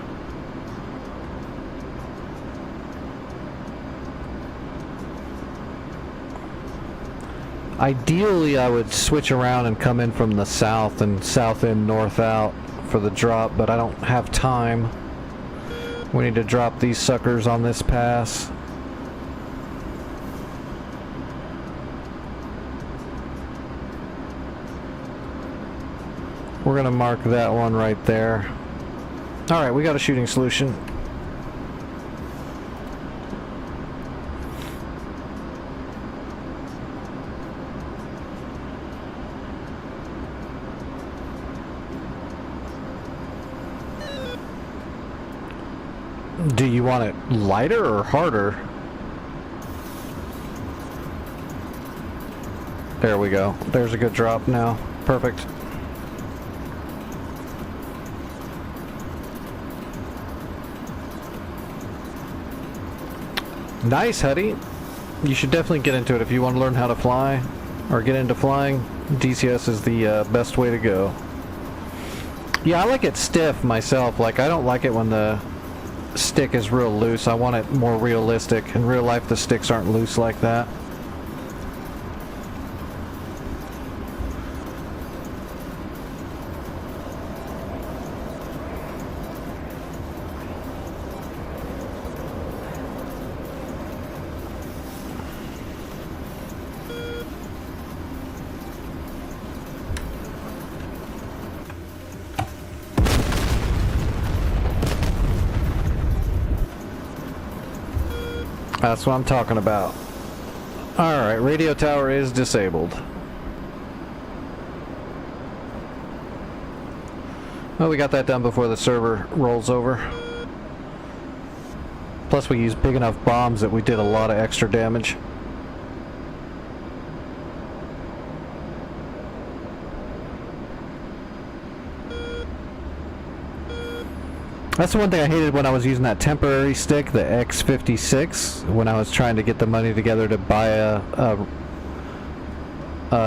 Ideally, I would switch around and come in from the south and south in, north out for the drop, but I don't have time. We need to drop these suckers on this pass. We're gonna mark that one right there. Alright, we got a shooting solution. Do you want it lighter or harder? There we go. There's a good drop now. Perfect. Nice, Huddy. You should definitely get into it if you want to learn how to fly or get into flying. DCS is the best way to go. Yeah, I like it stiff myself. Like, I don't like it when the stick is real loose. I want it more realistic. In real life, the sticks aren't loose like that. That's what I'm talking about. Alright, radio tower is disabled. Well, we got that done before the server rolls over. Plus we used big enough bombs that we did a lot of extra damage. That's the one thing I hated when I was using that temporary stick, the X56, when I was trying to get the money together to buy a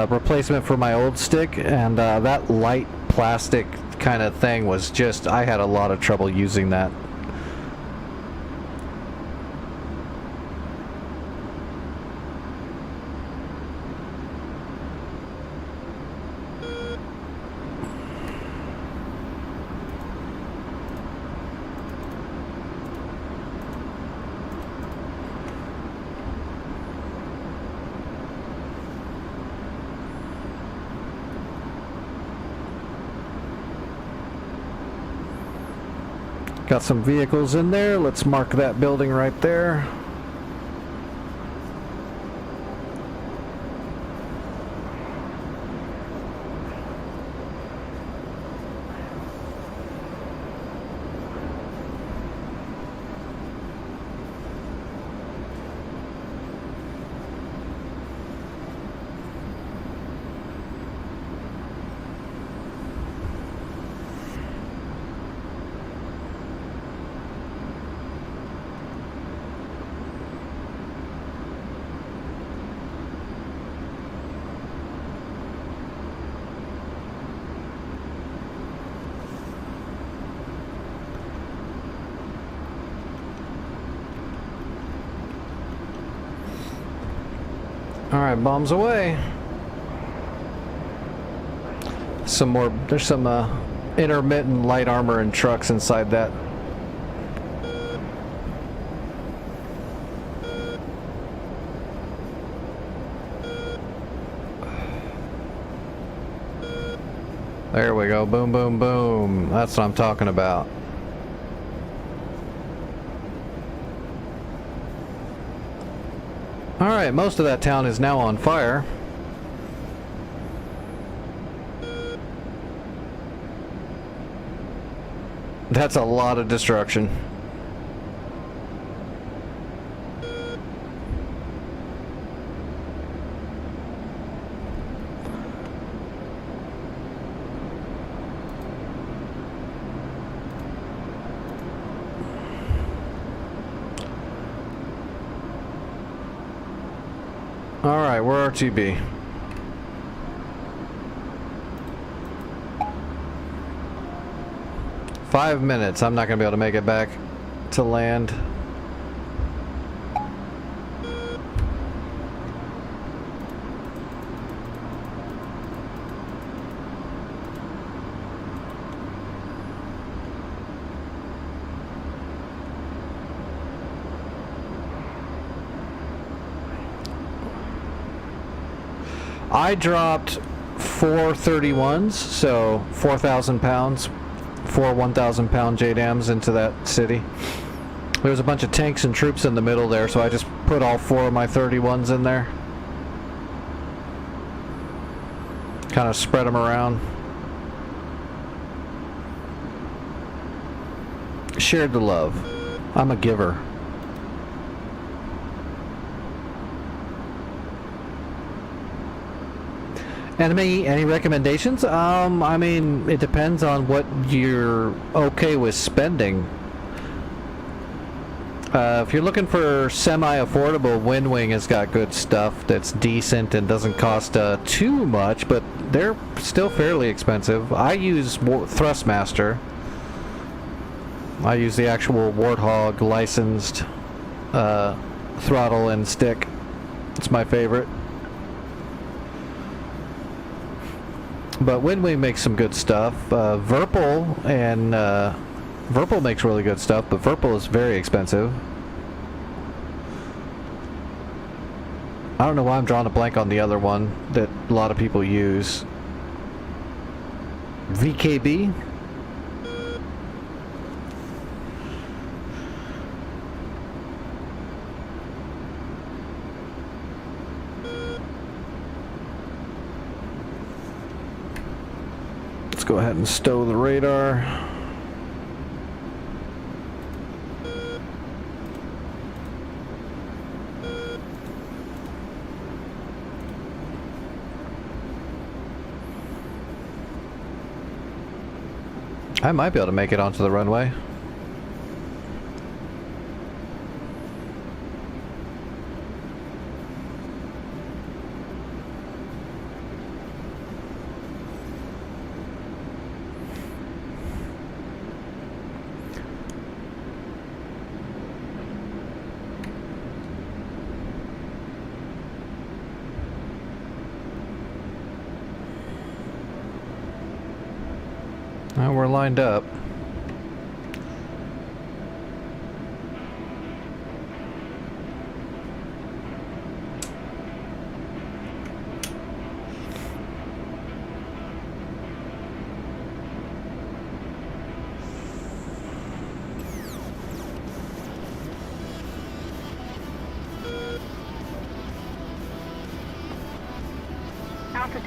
replacement for my old stick, and that light plastic kind of thing was just, I had a lot of trouble using that. Got some vehicles in there. Let's mark that building right there. Alright, bombs away. Some more, there's some intermittent light armor and trucks inside that. There we go, boom, boom, boom. That's what I'm talking about. Alright, most of that town is now on fire. That's a lot of destruction. Alright, we're RTB. Five minutes. I'm not going to be able to make it back to land. I dropped 4 31s, so 4,000 pounds, 4 1,000 pound JDAMs into that city. There was a bunch of tanks and troops in the middle there, so I just put all 4 of my 31s in there. Kind of spread them around. Shared the love. I'm a giver. Enemy, any recommendations? I mean, it depends on what you're okay with spending. If you're looking for semi-affordable, Windwing has got good stuff that's decent and doesn't cost too much, but they're still fairly expensive. I use Thrustmaster. I use the actual Warthog licensed throttle and stick. It's my favorite. But Windwing makes some good stuff. Verpal makes really good stuff, but Verpal is very expensive. I don't know why I'm drawing a blank on the other one that a lot of people use. VKB? Let's go ahead and stow the radar. I might be able to make it onto the runway. Now we're lined up.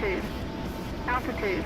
Altitude. Altitude.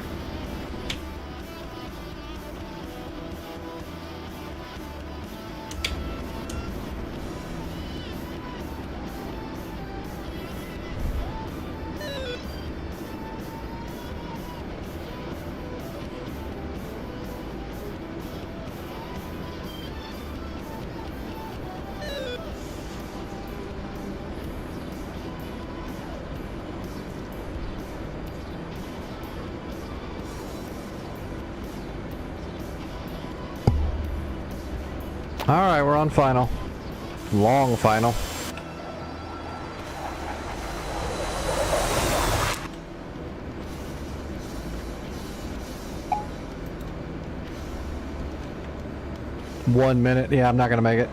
Alright, we're on final. Long final. One minute. Yeah, I'm not gonna make it.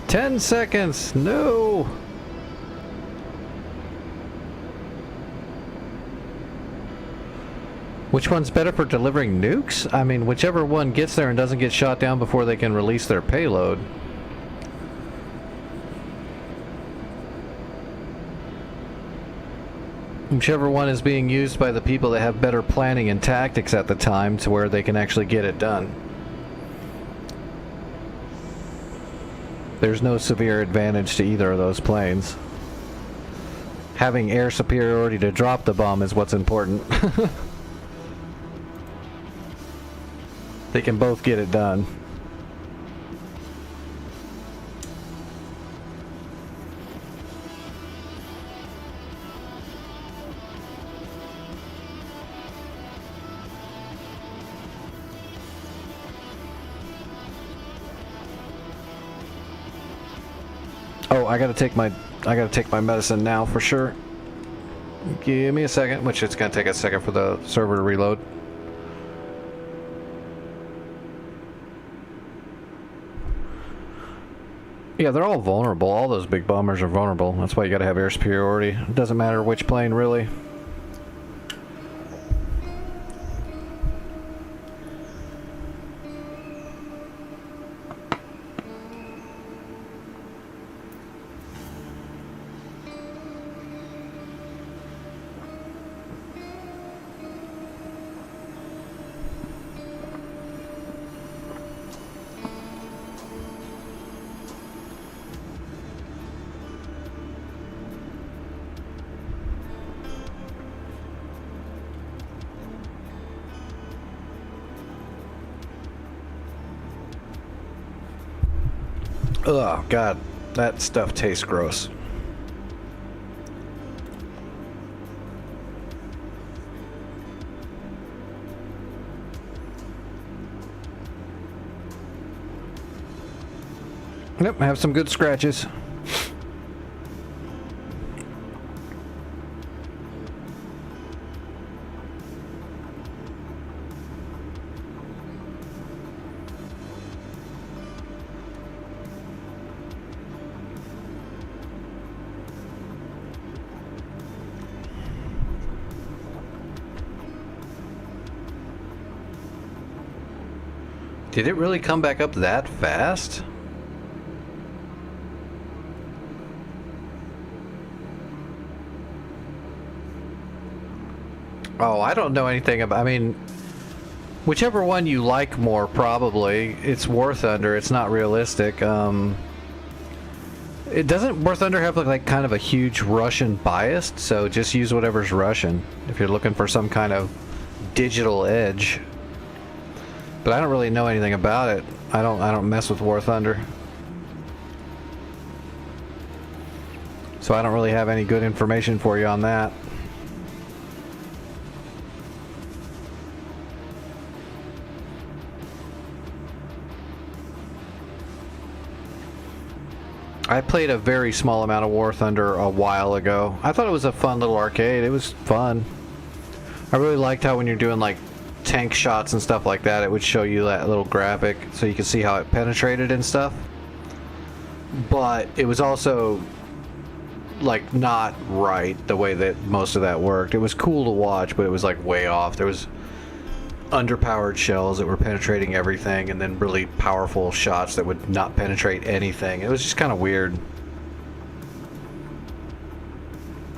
Ten seconds. No. Which one's better for delivering nukes? I mean, whichever one gets there and doesn't get shot down before they can release their payload. Whichever one is being used by the people that have better planning and tactics at the time to where they can actually get it done. There's no severe advantage to either of those planes. Having air superiority to drop the bomb is what's important. They can both get it done. Oh, I gotta take my medicine now for sure. Give me a second, which it's gonna take a second for the server to reload. Yeah, they're all vulnerable. All those big bombers are vulnerable. That's why you gotta have air superiority. It doesn't matter which plane, really. Oh, God. That stuff tastes gross. Yep, have some good scratches. Did it really come back up that fast? Oh, I don't know anything about, I mean, whichever one you like more, probably. It's War Thunder, it's not realistic. It doesn't War Thunder have like kind of a huge Russian bias, so just use whatever's Russian if you're looking for some kind of digital edge. But I don't really know anything about it. I don't mess with War Thunder. So I don't really have any good information for you on that. I played a very small amount of War Thunder a while ago. I thought it was a fun little arcade. It was fun. I really liked how when you're doing like tank shots and stuff like that, it would show you that little graphic so you could see how it penetrated and stuff. But it was also like not right the way that most of that worked. It was cool to watch, but it was like way off. There was underpowered shells that were penetrating everything, and then really powerful shots that would not penetrate anything. It was just kind of weird.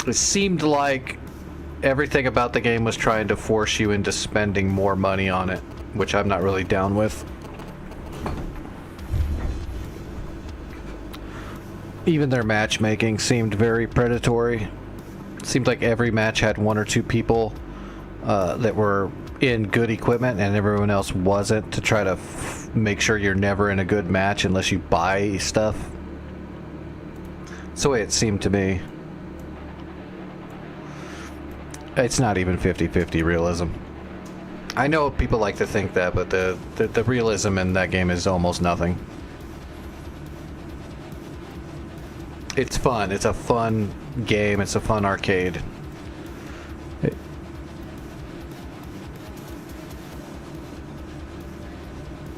It seemed like everything about the game was trying to force you into spending more money on it, which I'm not really down with. Even their matchmaking seemed very predatory. It seemed like every match had one or two people that were in good equipment and everyone else wasn't, to try to make sure you're never in a good match unless you buy stuff. That's the way it seemed to me. It's not even 50-50 realism. I know people like to think that, but the realism in that game is almost nothing. It's fun. It's a fun game. It's a fun arcade.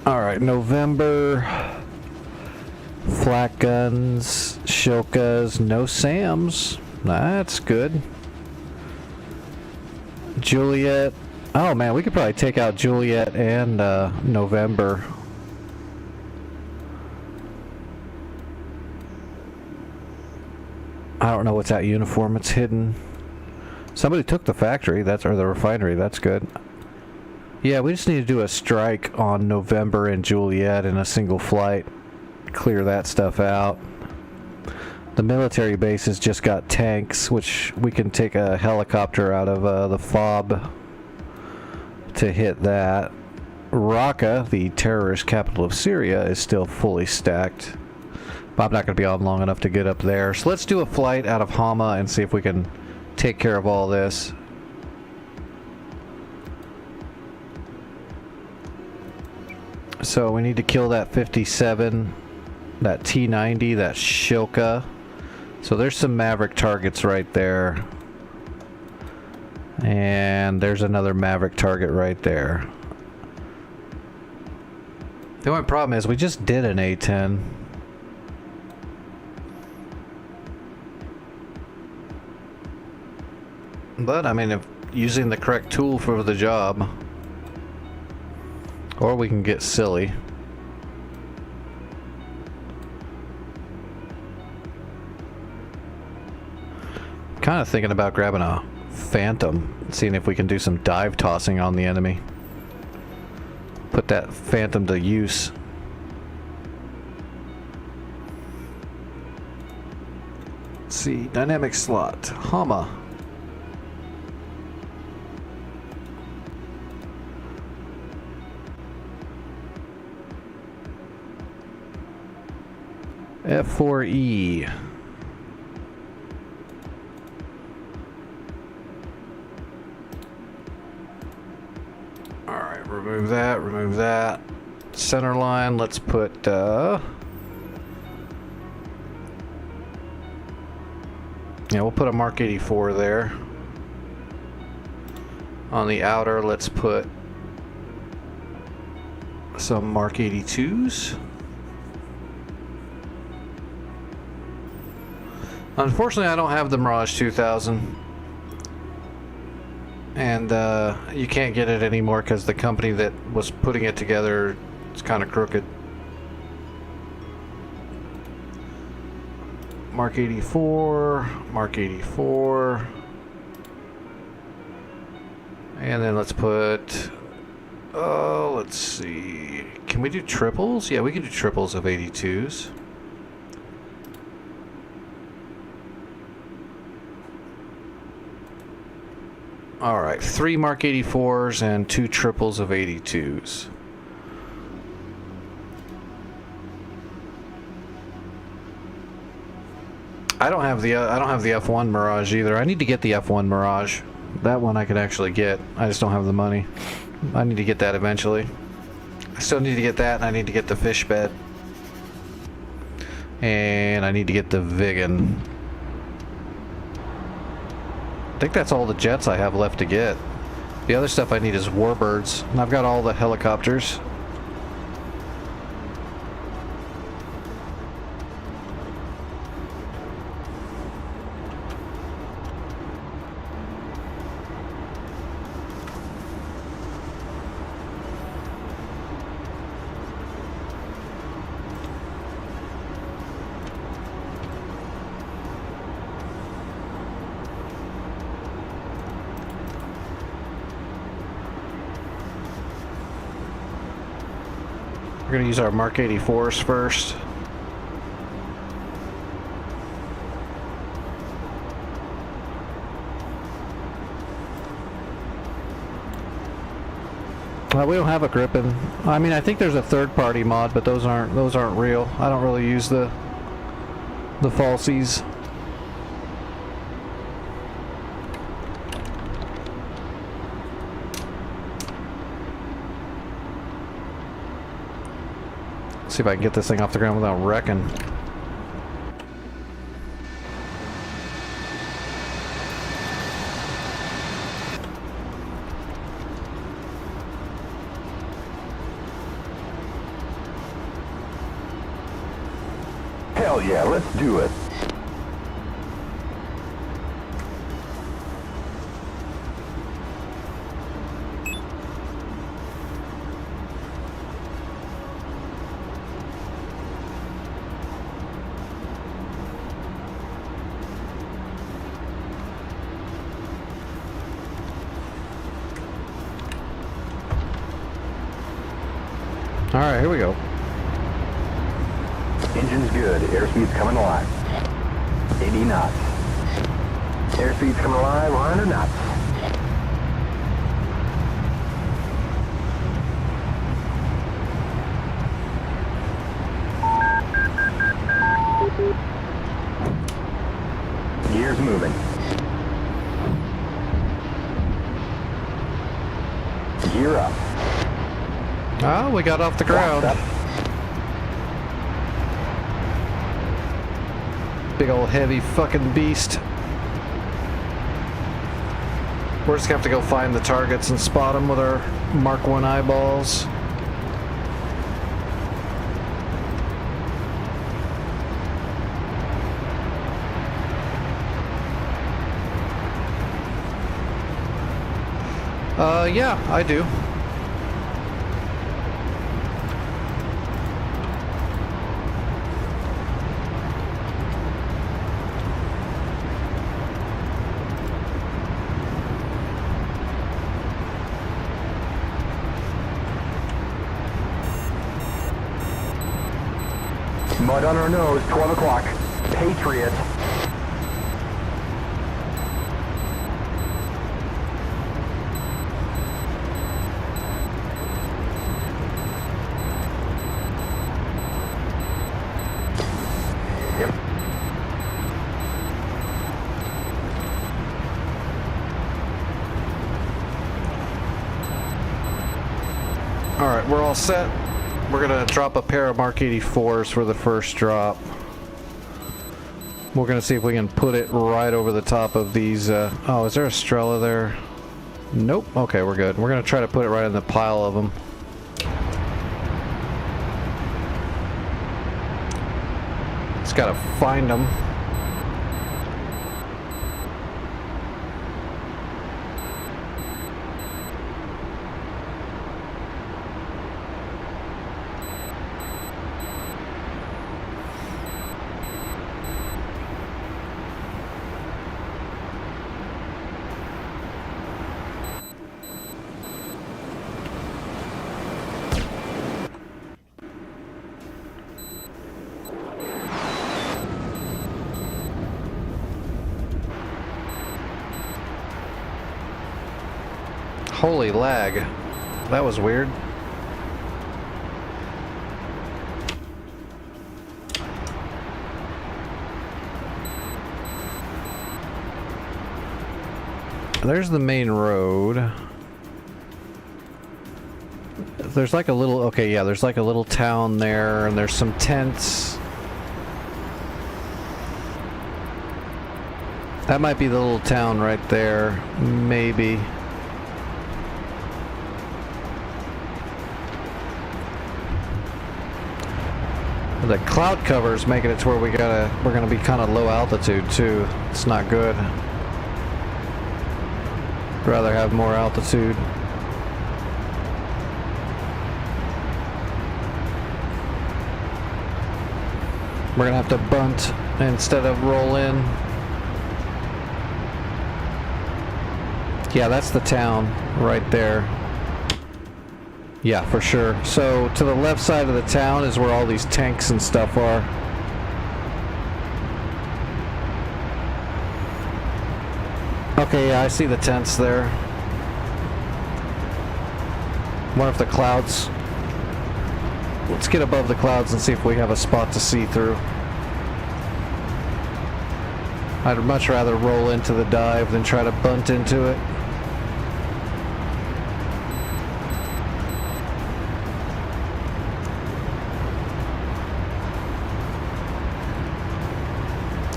Alright, November. Flak guns, Shilkas, no Sams. That's good. Juliet. Oh man, we could probably take out Juliet and November. I don't know what's that uniform. It's hidden. Somebody took the factory, or the refinery. That's good. Yeah, we just need to do a strike on November and Juliet in a single flight. Clear that stuff out. The military bases just got tanks, which we can take a helicopter out of the FOB to hit that. Raqqa, the terrorist capital of Syria, is still fully stacked. But I'm not going to be on long enough to get up there. So let's do a flight out of Hama and see if we can take care of all this. So we need to kill that 57, that T-90, that Shilka. So there's some Maverick targets right there. And there's another Maverick target right there. The only problem is we just did an A-10. But, I mean, if using the correct tool for the job. Or we can get silly. Kind of thinking about grabbing a Phantom, seeing if we can do some dive tossing on the enemy. Put that Phantom to use. Let's see, dynamic slot, Hama. F4E. Alright, remove that, remove that. Center line, let's put, yeah, we'll put a Mark 84 there. On the outer, let's put some Mark 82s. Unfortunately, I don't have the Mirage 2000. And you can't get it anymore because the company that was putting it together is kind of crooked. Mark 84, Mark 84. And then let's put, oh, let's see. Can we do triples? Yeah, we can do triples of 82s. Alright, 3 Mark 84s and 2 triples of 82s. I don't have the F1 Mirage either. I need to get the F1 Mirage. That one I could actually get. I just don't have the money. I need to get that eventually. I still need to get that, and I need to get the fish bed. And I need to get the Viggen. I think that's all the jets I have left to get. The other stuff I need is warbirds. And I've got all the helicopters. We're going to use our Mark 84s first. We don't have a Gripen. I mean, I think there's a third-party mod, but those aren't real. I don't really use the falsies. See if I can get this thing off the ground without wrecking. Hell yeah, let's do it. Alright, here we go. Engine's good. Airspeed's coming alive. 80 knots. Airspeed's coming alive. 100 knots. Gears moving. Gear up. Oh, we got off the ground. Big old heavy fucking beast. We're just gonna have to go find the targets and spot them with our Mark 1 eyeballs. Yeah, I do. Mud on our nose, 12 o'clock. Patriot. Yep. Alright, we're all set. We're gonna drop a pair of Mark 84s for the first drop. We're gonna see if we can put it right over the top of these, oh, is there a Strela there? Nope. Okay, we're good. We're gonna try to put it right in the pile of them. Just gotta find them. Holy lag. That was weird. There's the main road. There's like a little, okay, yeah, there's like a little town there, and there's some tents. That might be the little town right there. Maybe. The cloud cover is making it to where we're gonna be kind of low altitude too. It's not good. Rather have more altitude. We're gonna have to bunt instead of roll in. Yeah, that's the town right there. Yeah, for sure. So to the left side of the town is where all these tanks and stuff are. Okay, yeah, I see the tents there. Wonder if the clouds... Let's get above the clouds and see if we have a spot to see through. I'd much rather roll into the dive than try to bunt into it.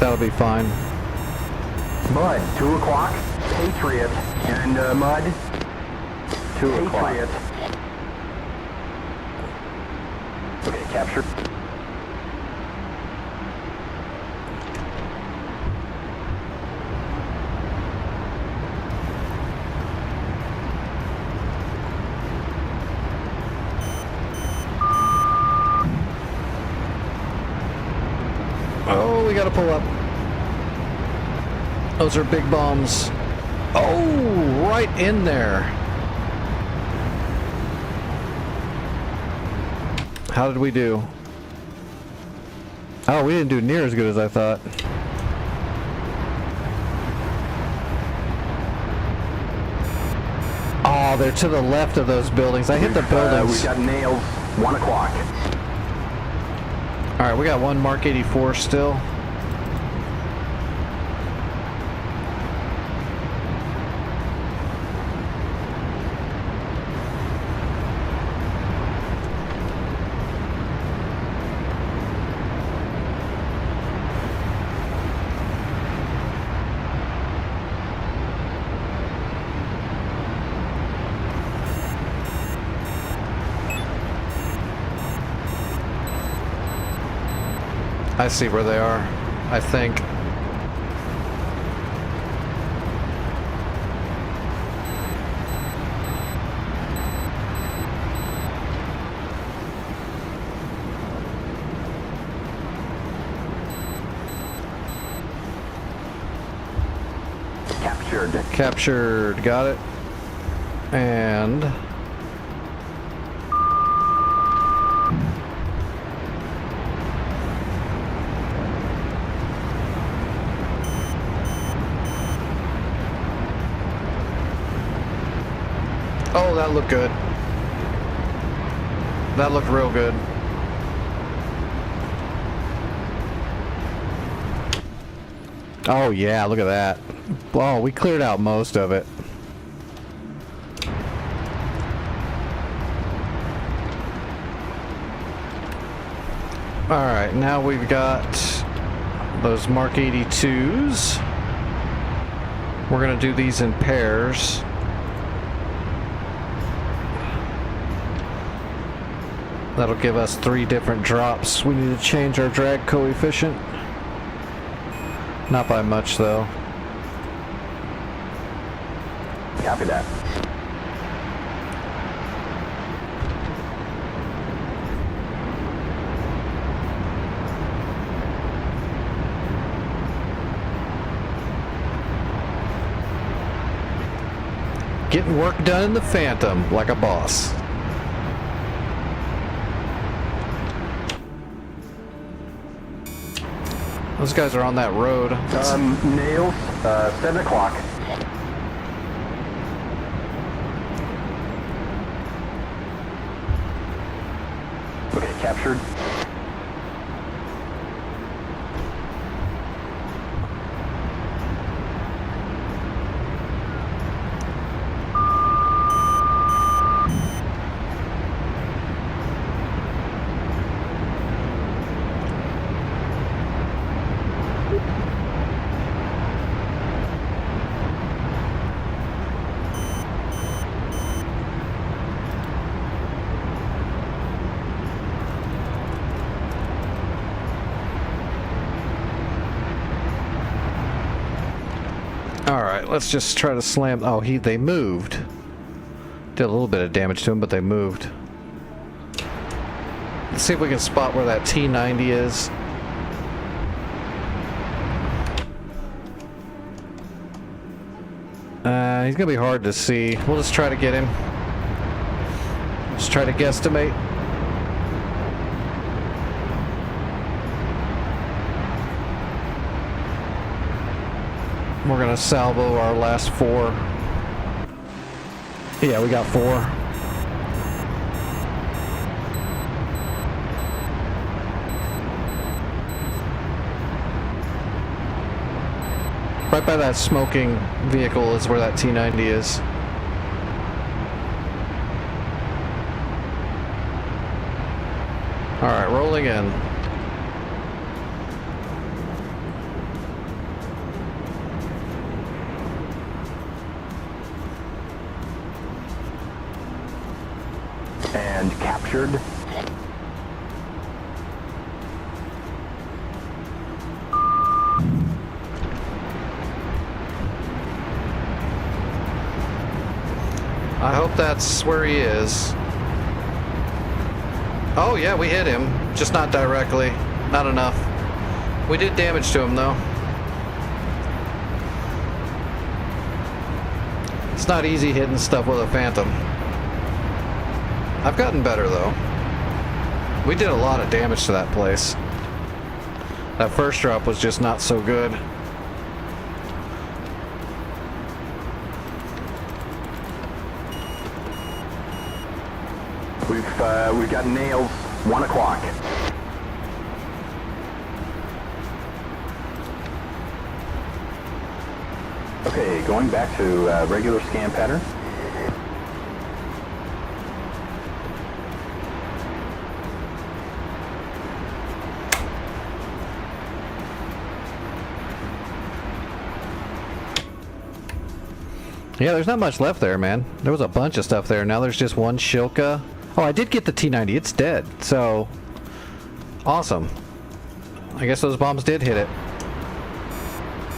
That'll be fine. Mud, 2 o'clock. Patriot. And Mud. 2 o'clock. Patriot. Okay, captured. Oh, we gotta pull up. Those are big bombs. Oh, right in there. How did we do? Oh, we didn't do near as good as I thought. Oh, they're to the left of those buildings. I hit the buildings. We got nails. 1 o'clock. Alright, we got one Mark 84 still. I see where they are, I think. Captured. Captured, got it. And... oh, that looked good. That looked real good. Oh yeah, look at that. Oh, we cleared out most of it. Alright, now we've got those Mark 82s. We're gonna do these in pairs. That'll give us 3 different drops. We need to change our drag coefficient. Not by much, though. Copy that. Getting work done in the Phantom like a boss. Those guys are on that road. Nails, 7 o'clock. Okay, captured. Alright, let's just try to slam... Oh, they moved. Did a little bit of damage to him, but they moved. Let's see if we can spot where that T-90 is. He's gonna be hard to see. We'll just try to get him. Just try to guesstimate. We're gonna salvo our last 4. Yeah, we got 4. Right by that smoking vehicle is where that T-90 is. Alright, rolling in. And captured. I hope that's where he is. Oh yeah, we hit him. Just not directly. Not enough. We did damage to him though. It's not easy hitting stuff with a Phantom. I've gotten better though. We did a lot of damage to that place. That first drop was just not so good. We've got nails. 1 o'clock. Okay, going back to regular scan pattern. Yeah, there's not much left there, man. There was a bunch of stuff there. Now there's just one Shilka. Oh, I did get the T-90. It's dead. So, awesome. I guess those bombs did hit it.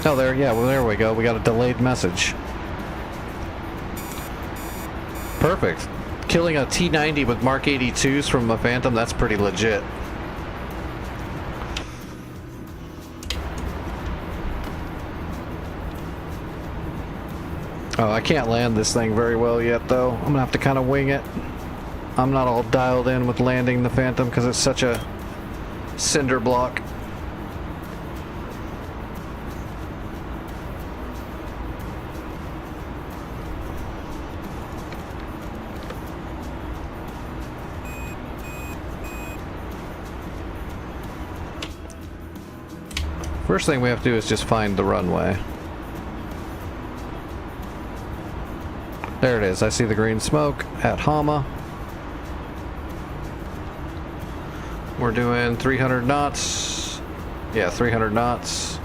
Oh, there, yeah, well, there we go. We got a delayed message. Perfect. Killing a T-90 with Mark 82s from a Phantom, that's pretty legit. Oh, I can't land this thing very well yet, though. I'm gonna have to kind of wing it. I'm not all dialed in with landing the Phantom because it's such a cinder block. First thing we have to do is just find the runway. There it is. I see the green smoke at Hama. We're doing 300 knots. Yeah, 300 knots.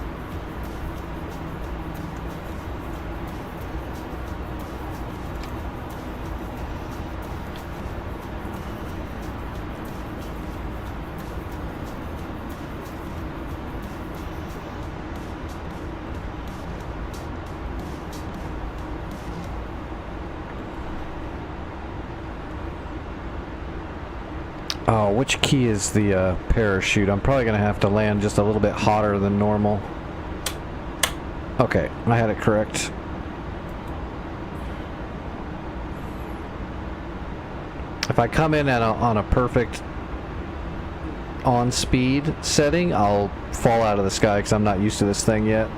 Oh, which key is the parachute? I'm probably going to have to land just a little bit hotter than normal. Okay, I had it correct. If I come in on a perfect on-speed setting, I'll fall out of the sky because I'm not used to this thing yet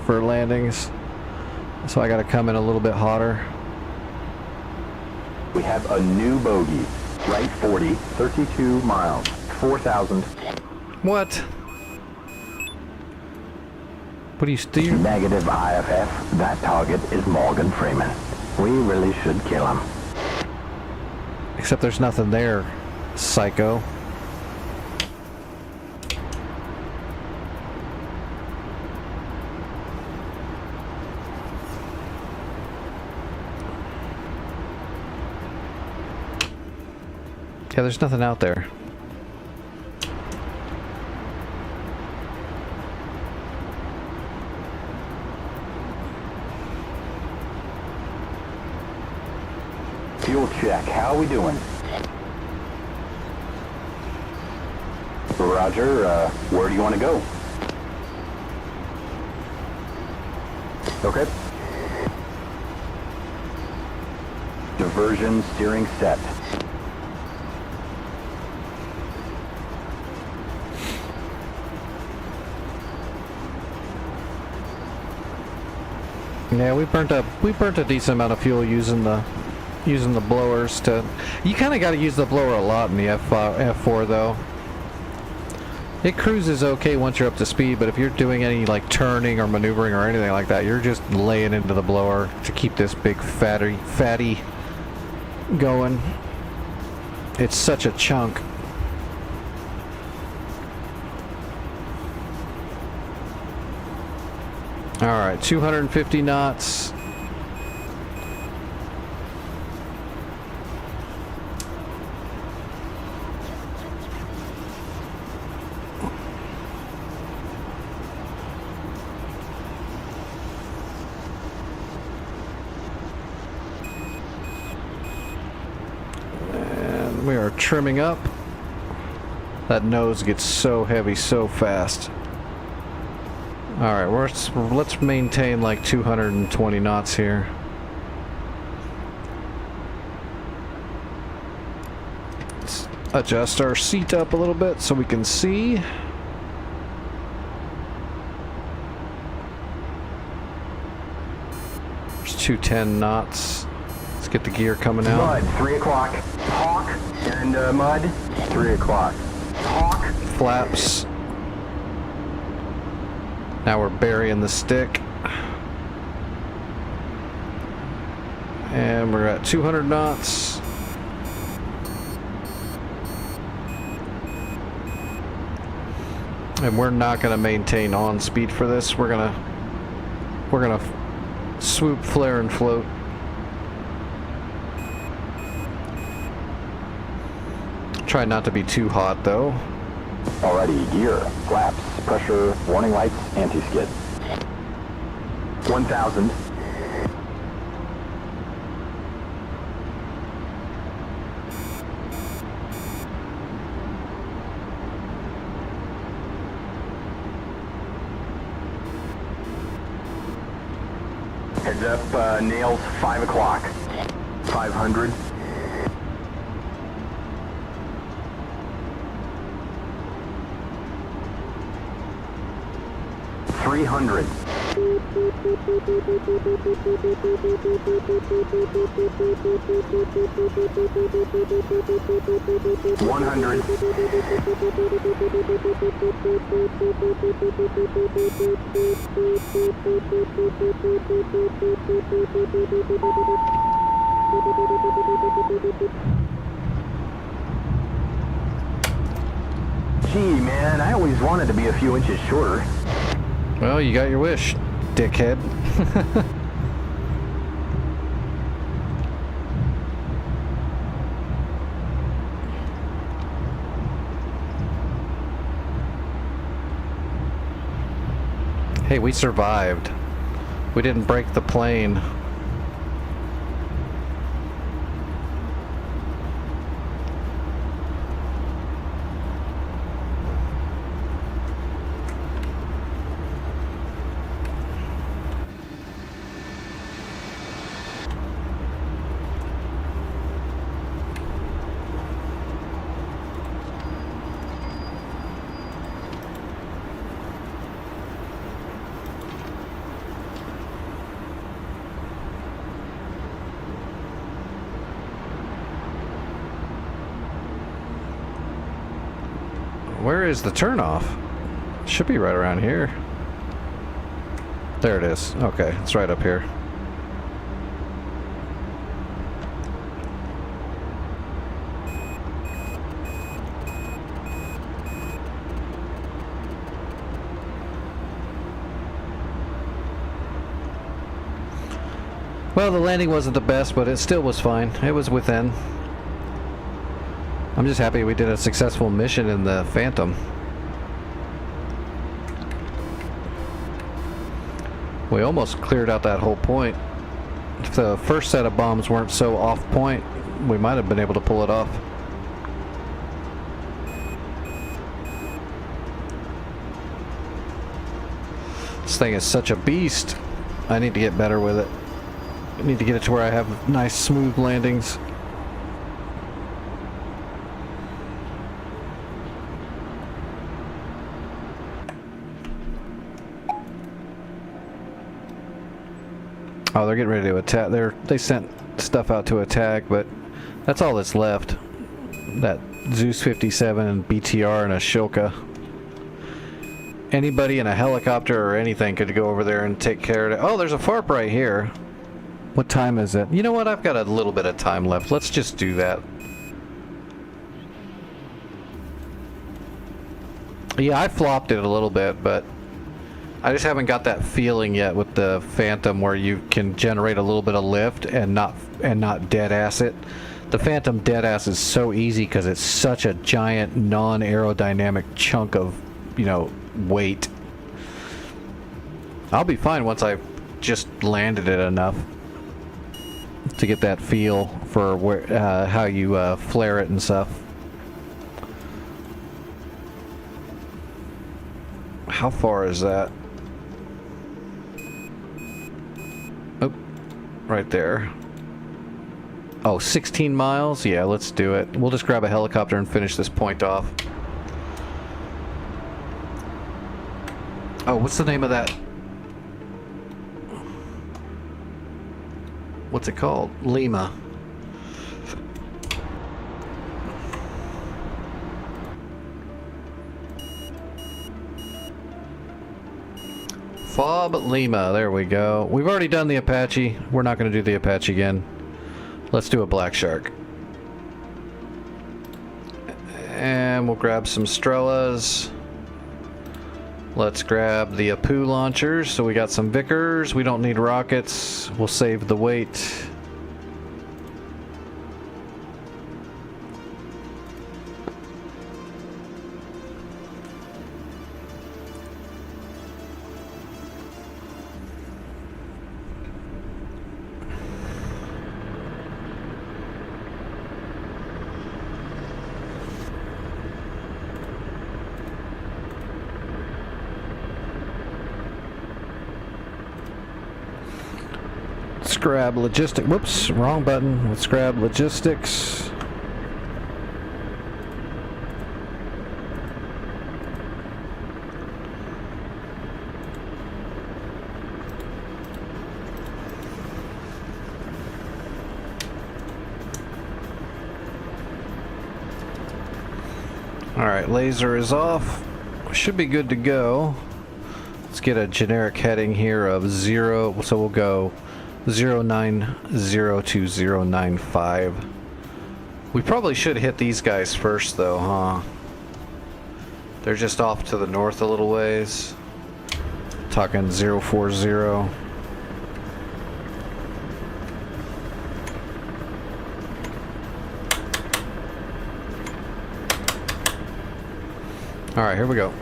for landings. So I got to come in a little bit hotter. We have a new bogey. Right 40, 32 miles, 4,000. What? What do you steer? Negative IFF. That target is Morgan Freeman. We really should kill him. Except there's nothing there, psycho. Yeah, there's nothing out there. Fuel check. How we doing? Roger. Where do you want to go? Okay. Diversion steering set. Yeah, we burnt a decent amount of fuel using the blowers to. You kind of got to use the blower a lot in the F4 though. It cruises okay once you're up to speed, but if you're doing any like turning or maneuvering or anything like that, you're just laying into the blower to keep this big fatty going. It's such a chunk. Alright, 250 knots. And we are trimming up. That nose gets so heavy so fast. Alright, let's maintain like 220 knots here. Let's adjust our seat up a little bit so we can see. There's 210 knots. Let's get the gear coming out. Mud, 3 o'clock. Hawk and mud, 3 o'clock. Hawk. Flaps. Now we're burying the stick. And we're at 200 knots. And we're not going to maintain on speed for this. We're gonna swoop, flare, and float. Try not to be too hot though. Alrighty, gear, flaps, pressure, warning lights, anti-skid. 1,000. Heads up, nails, 5 o'clock. 500. 300. 100. 'Gee, man, I always wanted to be a few inches shorter. Well, you got your wish, dickhead. Hey, we survived. We didn't break the plane. Where is the turnoff? Should be right around here. There it is. Okay, it's right up here. Well, the landing wasn't the best, but it still was fine. It was within. I'm just happy we did a successful mission in the Phantom. We almost cleared out that whole point. If the first set of bombs weren't so off point, we might have been able to pull it off. This thing is such a beast. I need to get better with it. I need to get it to where I have nice smooth landings. Oh, they're getting ready to attack. They sent stuff out to attack, but that's all that's left. That Zeus 57 and BTR and a Shilka. Anybody in a helicopter or anything could go over there and take care of it. Oh, there's a FARP right here. What time is it? You know what? I've got a little bit of time left. Let's just do that. Yeah, I flopped it a little bit, but I just haven't got that feeling yet with the Phantom where you can generate a little bit of lift and not dead ass it. The Phantom dead ass is so easy because it's such a giant non-aerodynamic chunk of, you know, weight. I'll be fine once I've just landed it enough to get that feel for where how you flare it and stuff. How far is that? Oh, right there. Oh, 16 miles? Yeah, let's do it. We'll just grab a helicopter and finish this point off. Oh, what's the name of that? What's it called? Lima. FOB Lima, there we go. We've already done the Apache. We're not going to do the Apache again. Let's do a Black Shark. And we'll grab some Strellas. Let's grab the Apu launchers. So we got some Vickers. We don't need rockets. We'll save the weight. Let's grab logistics. Whoops, wrong button. Let's grab logistics. Alright, laser is off. Should be good to go. Let's get a generic heading here of 0. So we'll go 090295. We probably should hit these guys first though, huh? They're just off to the north a little ways. Talking 040. Alright, here we go.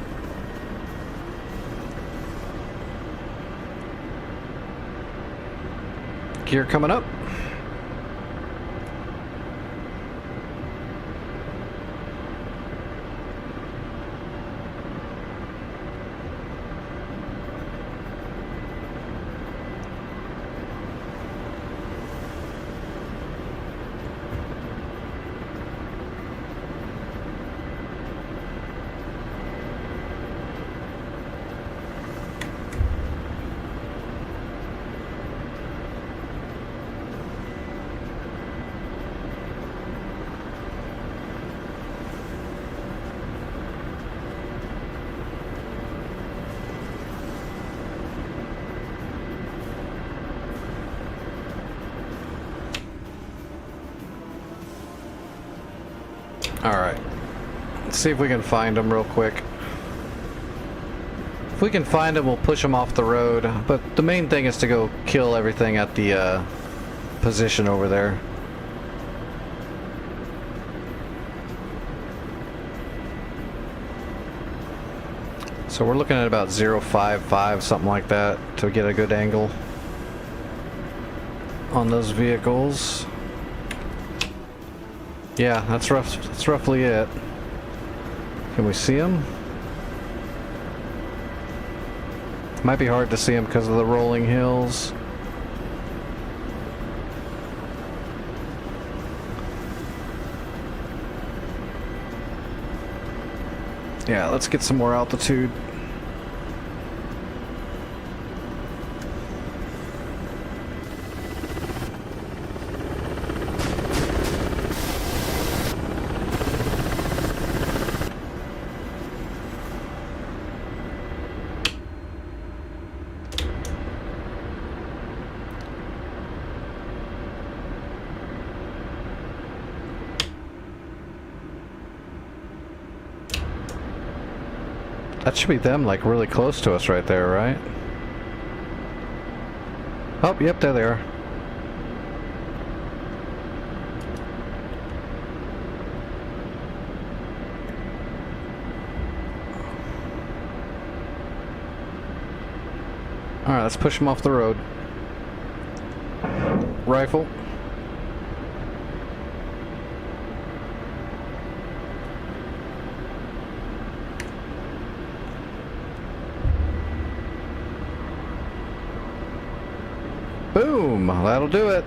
Gear coming up. Alright, let's see if we can find them real quick. If we can find them, we'll push them off the road, but the main thing is to go kill everything at the position over there. So we're looking at about 055, something like that, to get a good angle. on those vehicles. Yeah, that's roughly it. Can we see them? Might be hard to see them because of the rolling hills. Yeah, let's get some more altitude. That should be them, like, really close to us right there, right? Oh, yep, there they are. Alright, let's push them off the road. Rifle. Boom! That'll do it.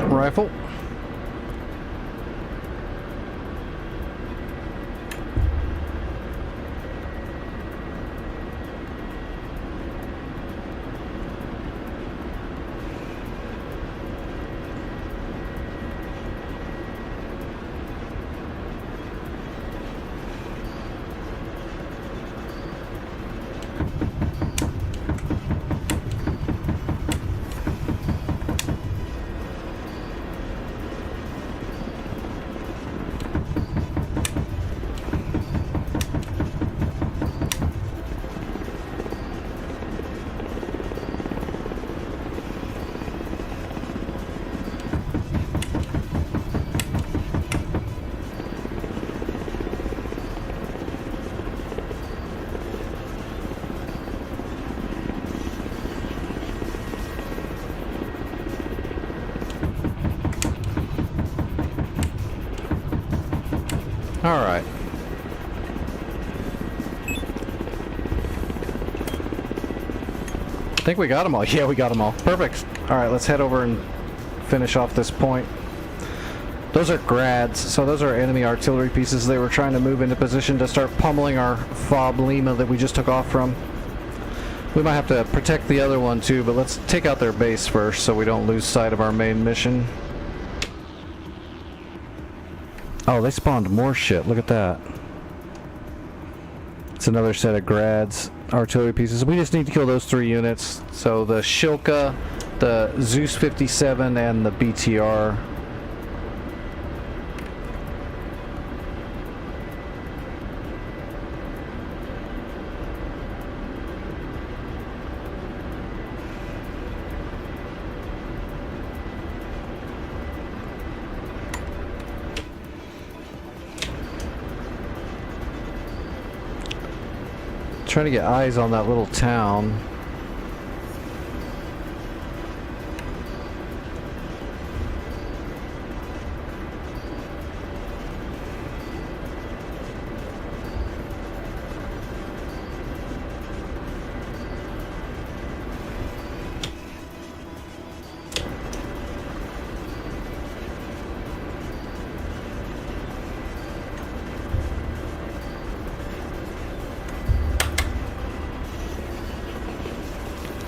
Rifle. All right. I think we got them all. Yeah, we got them all. Perfect. All right, let's head over and finish off this point. Those are grads, so those are enemy artillery pieces. They were trying to move into position to start pummeling our FOB Lima that we just took off from. We might have to protect the other one too, but let's take out their base first so we don't lose sight of our main mission. Oh, they spawned more shit. Look at that. It's another set of grads, artillery pieces. We just need to kill those 3 units. So the Shilka, the Zeus 57, and the BTR. Trying to get eyes on that little town.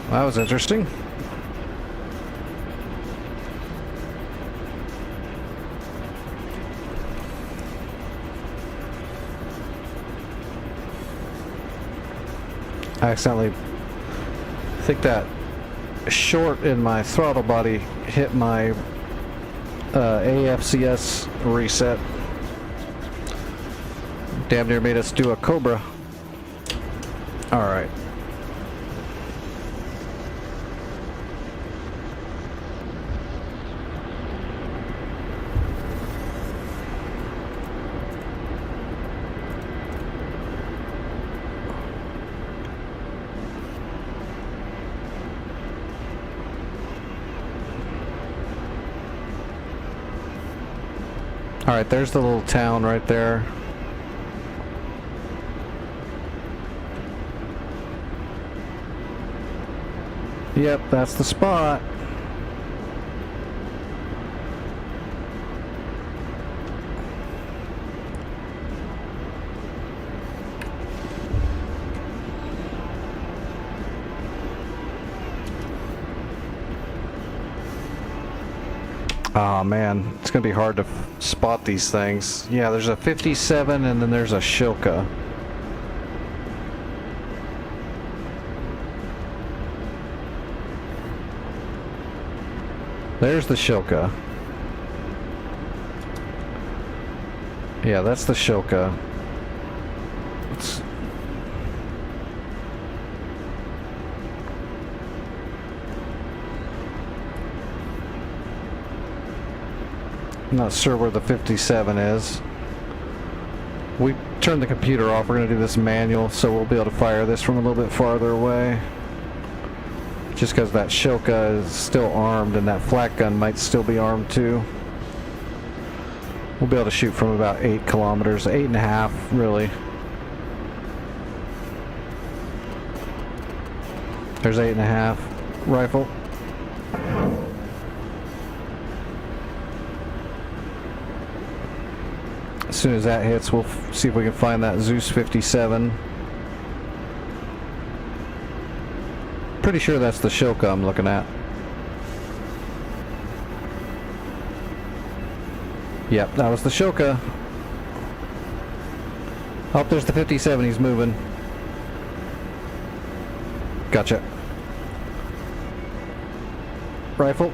That was interesting. I accidentally think that short in my throttle body hit my AFCS reset. Damn near made us do a Cobra. All right. Alright, there's the little town right there. Yep, that's the spot. Oh man, it's gonna be hard to spot these things. Yeah, there's a 57 and then there's a Shilka. There's the Shilka. Yeah, that's the Shilka. It's... I'm not sure where the 57 is. We turned the computer off. We're going to do this manual, so we'll be able to fire this from a little bit farther away. Just because that Shilka is still armed and that flak gun might still be armed too. We'll be able to shoot from about 8 kilometers, 8.5 really. There's 8.5 rifle. As soon as that hits, we'll see if we can find that Zeus 57. Pretty sure that's the Shilka I'm looking at. Yep, that was the Shilka. Oh, there's the 57. He's moving. Gotcha. Rifle.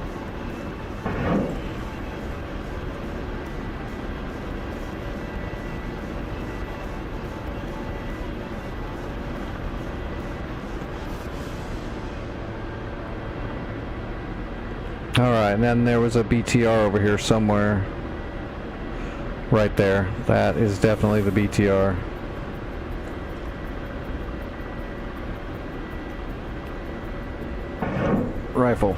Alright, and then there was a BTR over here somewhere. Right there. That is definitely the BTR. Rifle.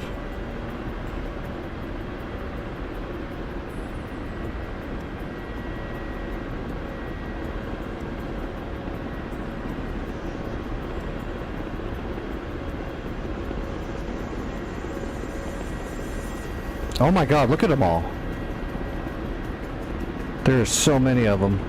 Oh my god, look at them all. There's so many of them.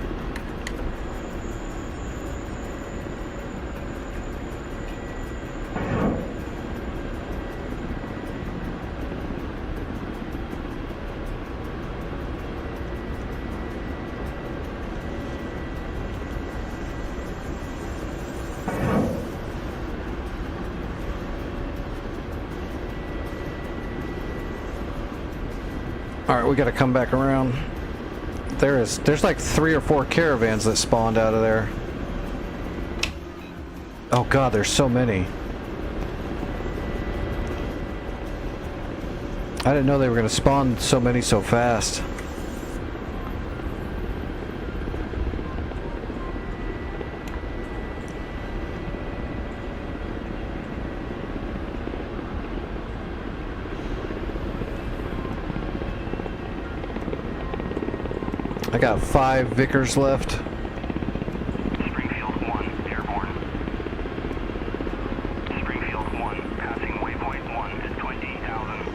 Alright, we gotta come back around. There's like 3 or 4 caravans that spawned out of there. Oh god, there's so many. I didn't know they were gonna spawn so many so fast. I got 5 Vickers left. Springfield 1, airborne. Springfield 1, passing waypoint 1 at 20,000.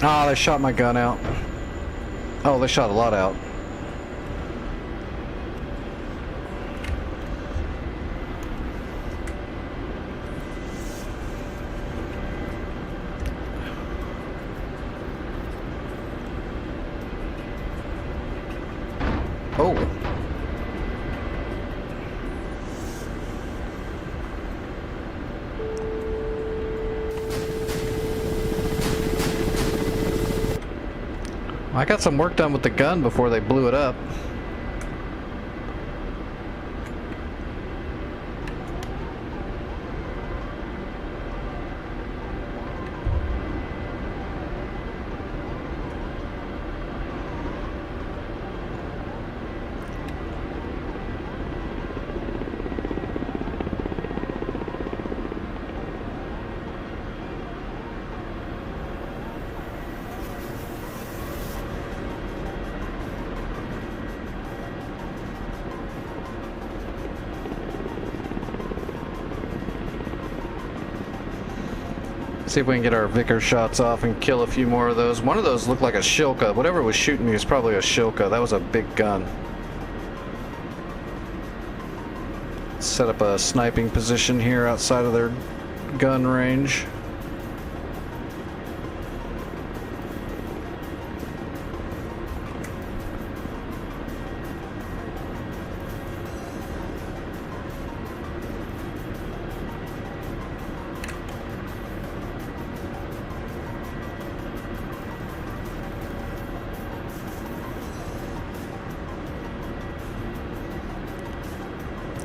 Oh, they shot my gun out. Oh, they shot a lot out. Oh. I got some work done with the gun before they blew it up. See if we can get our Vickers shots off and kill a few more of those. One of those looked like a Shilka. Whatever was shooting me was probably a Shilka. That was a big gun. Set up a sniping position here outside of their gun range.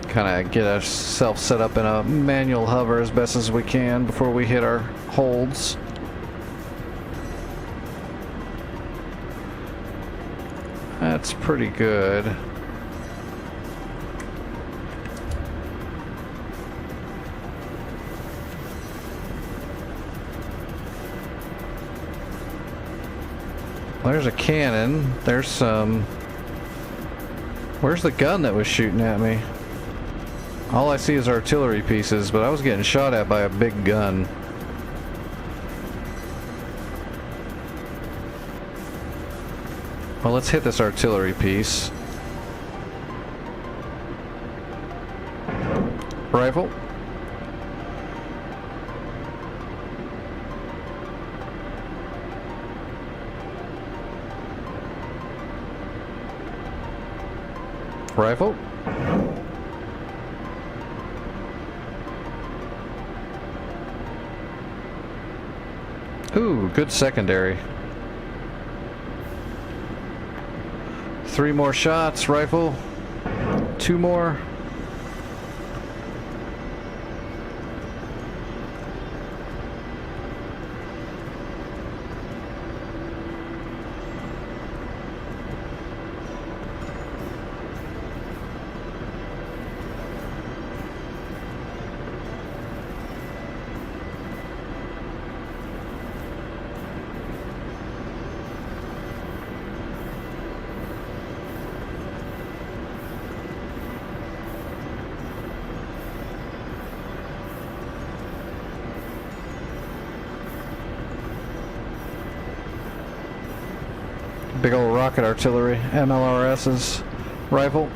Kind of get ourselves set up in a manual hover as best as we can before we hit our holds. That's pretty good. There's a cannon. There's some... Where's the gun that was shooting at me? All I see is artillery pieces, but I was getting shot at by a big gun. Well, let's hit this artillery piece. Rifle. Rifle. Ooh, good secondary. 3 more shots, rifle. 2 more. Big old rocket artillery, MLRS's rifle.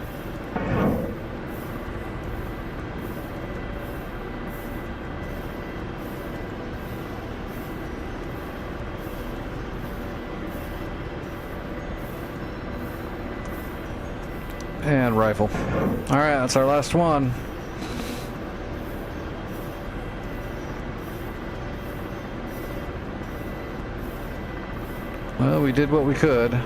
And rifle. Alright, that's our last one. Well, we did what we could.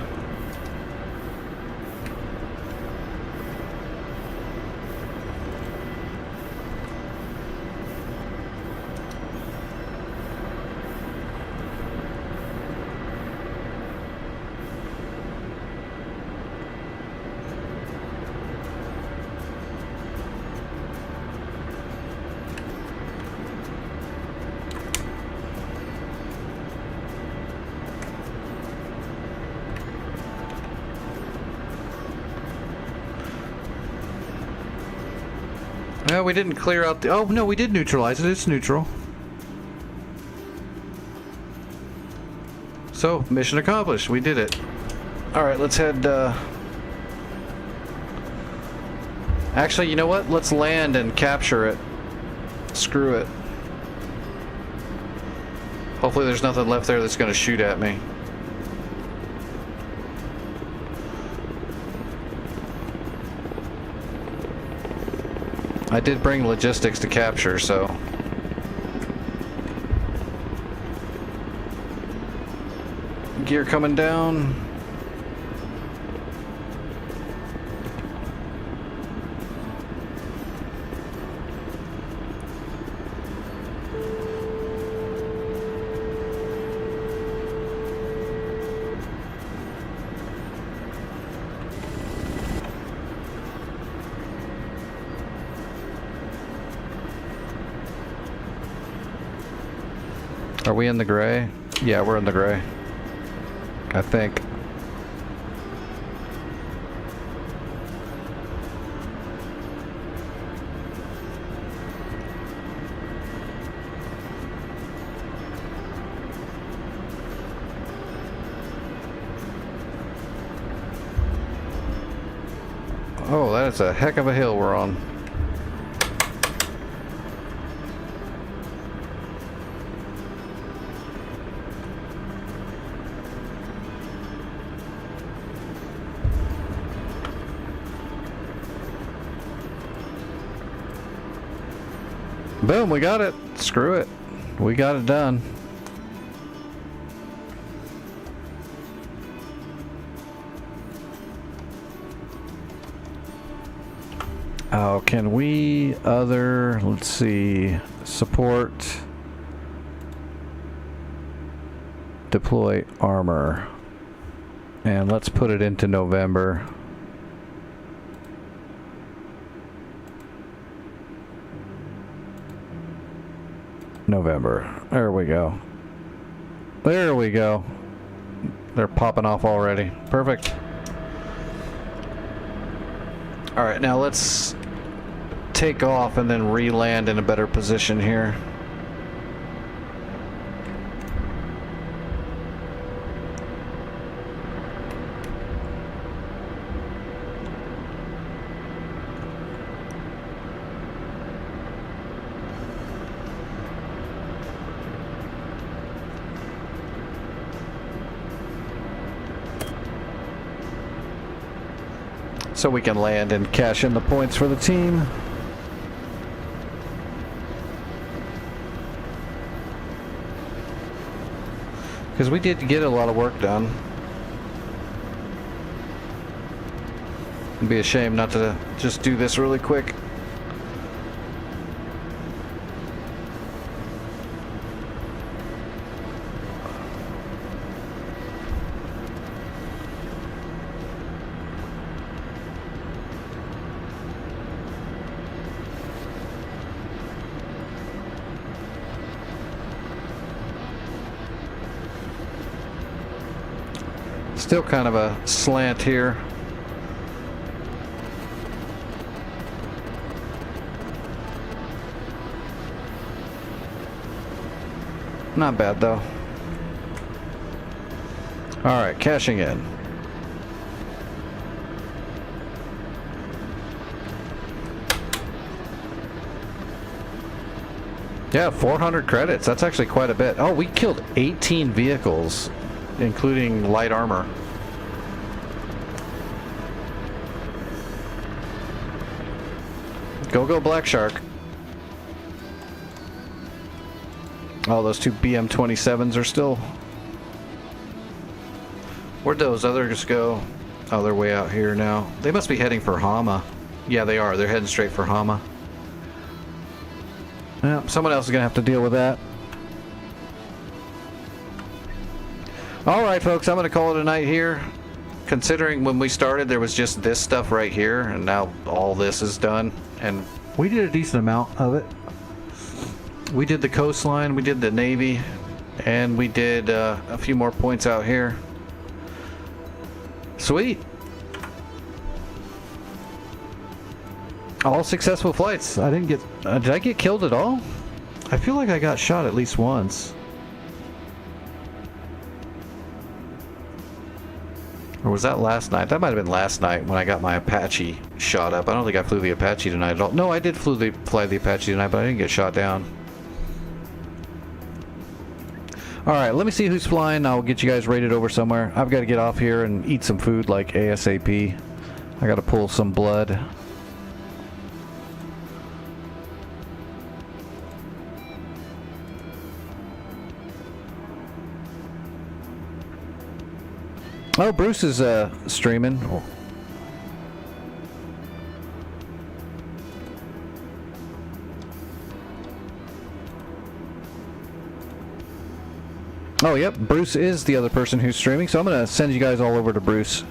No, we didn't clear out the... Oh, no, we did neutralize it. It's neutral. So, mission accomplished. We did it. Alright, let's head... Actually, you know what? Let's land and capture it. Screw it. Hopefully there's nothing left there that's going to shoot at me. I did bring logistics to capture, so... Gear coming down. Are we in the gray? Yeah, we're in the gray. I think. Oh, that is a heck of a hill we're on. Boom, we got it. Screw it. We got it done. Oh, can we let's see, support, deploy armor, and let's put it into November. November. There we go. There we go. They're popping off already. Perfect. Alright, now let's take off and then re-land in a better position here. So we can land and cash in the points for the team. Because we did get a lot of work done. It'd be a shame not to just do this really quick. Still kind of a slant here. Not bad though. Alright, cashing in. Yeah, 400 credits. That's actually quite a bit. Oh, we killed 18 vehicles, including light armor. Go Black Shark. Oh, those two BM-27s are still... Where'd those others go? Oh, they're way out here now. They must be heading for Hama. Yeah, they are. They're heading straight for Hama. Yeah, someone else is going to have to deal with that. Alright, folks, I'm going to call it a night here. Considering when we started, there was just this stuff right here, and now all this is done. And we did a decent amount of it. We did the coastline, we did the Navy, and we did a few more points out here. Sweet. All successful flights. I didn't get... did I get killed at all? I feel like I got shot at least once. Or was that last night? That might have been last night when I got my Apache shot up. I don't think I flew the Apache tonight at all. No, I did fly the Apache tonight, but I didn't get shot down. Alright, let me see who's flying. I'll get you guys rated over somewhere. I've got to get off here and eat some food like ASAP. I got to pull some blood. Oh, Bruce is streaming. Oh, yep, Bruce is the other person who's streaming, so I'm going to send you guys all over to Bruce.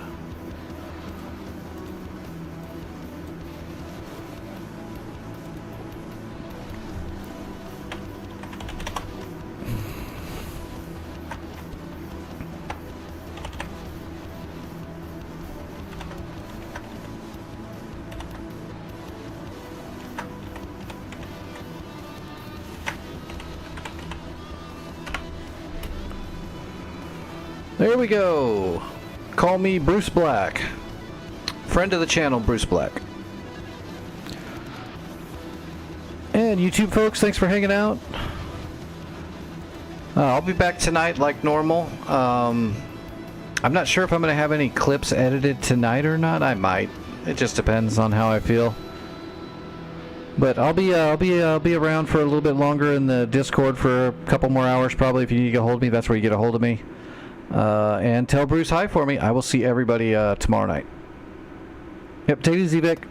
There we go. Call me Bruce Black. Friend of the channel, Bruce Black. And YouTube folks, thanks for hanging out. I'll be back tonight like normal. I'm not sure if I'm going to have any clips edited tonight or not. I might. It just depends on how I feel. But I'll be around for a little bit longer in the Discord for a couple more hours probably. If you need to get a hold of me, that's where you get a hold of me. And tell Bruce hi for me. I will see everybody tomorrow night. Yep, take it easy, Vic.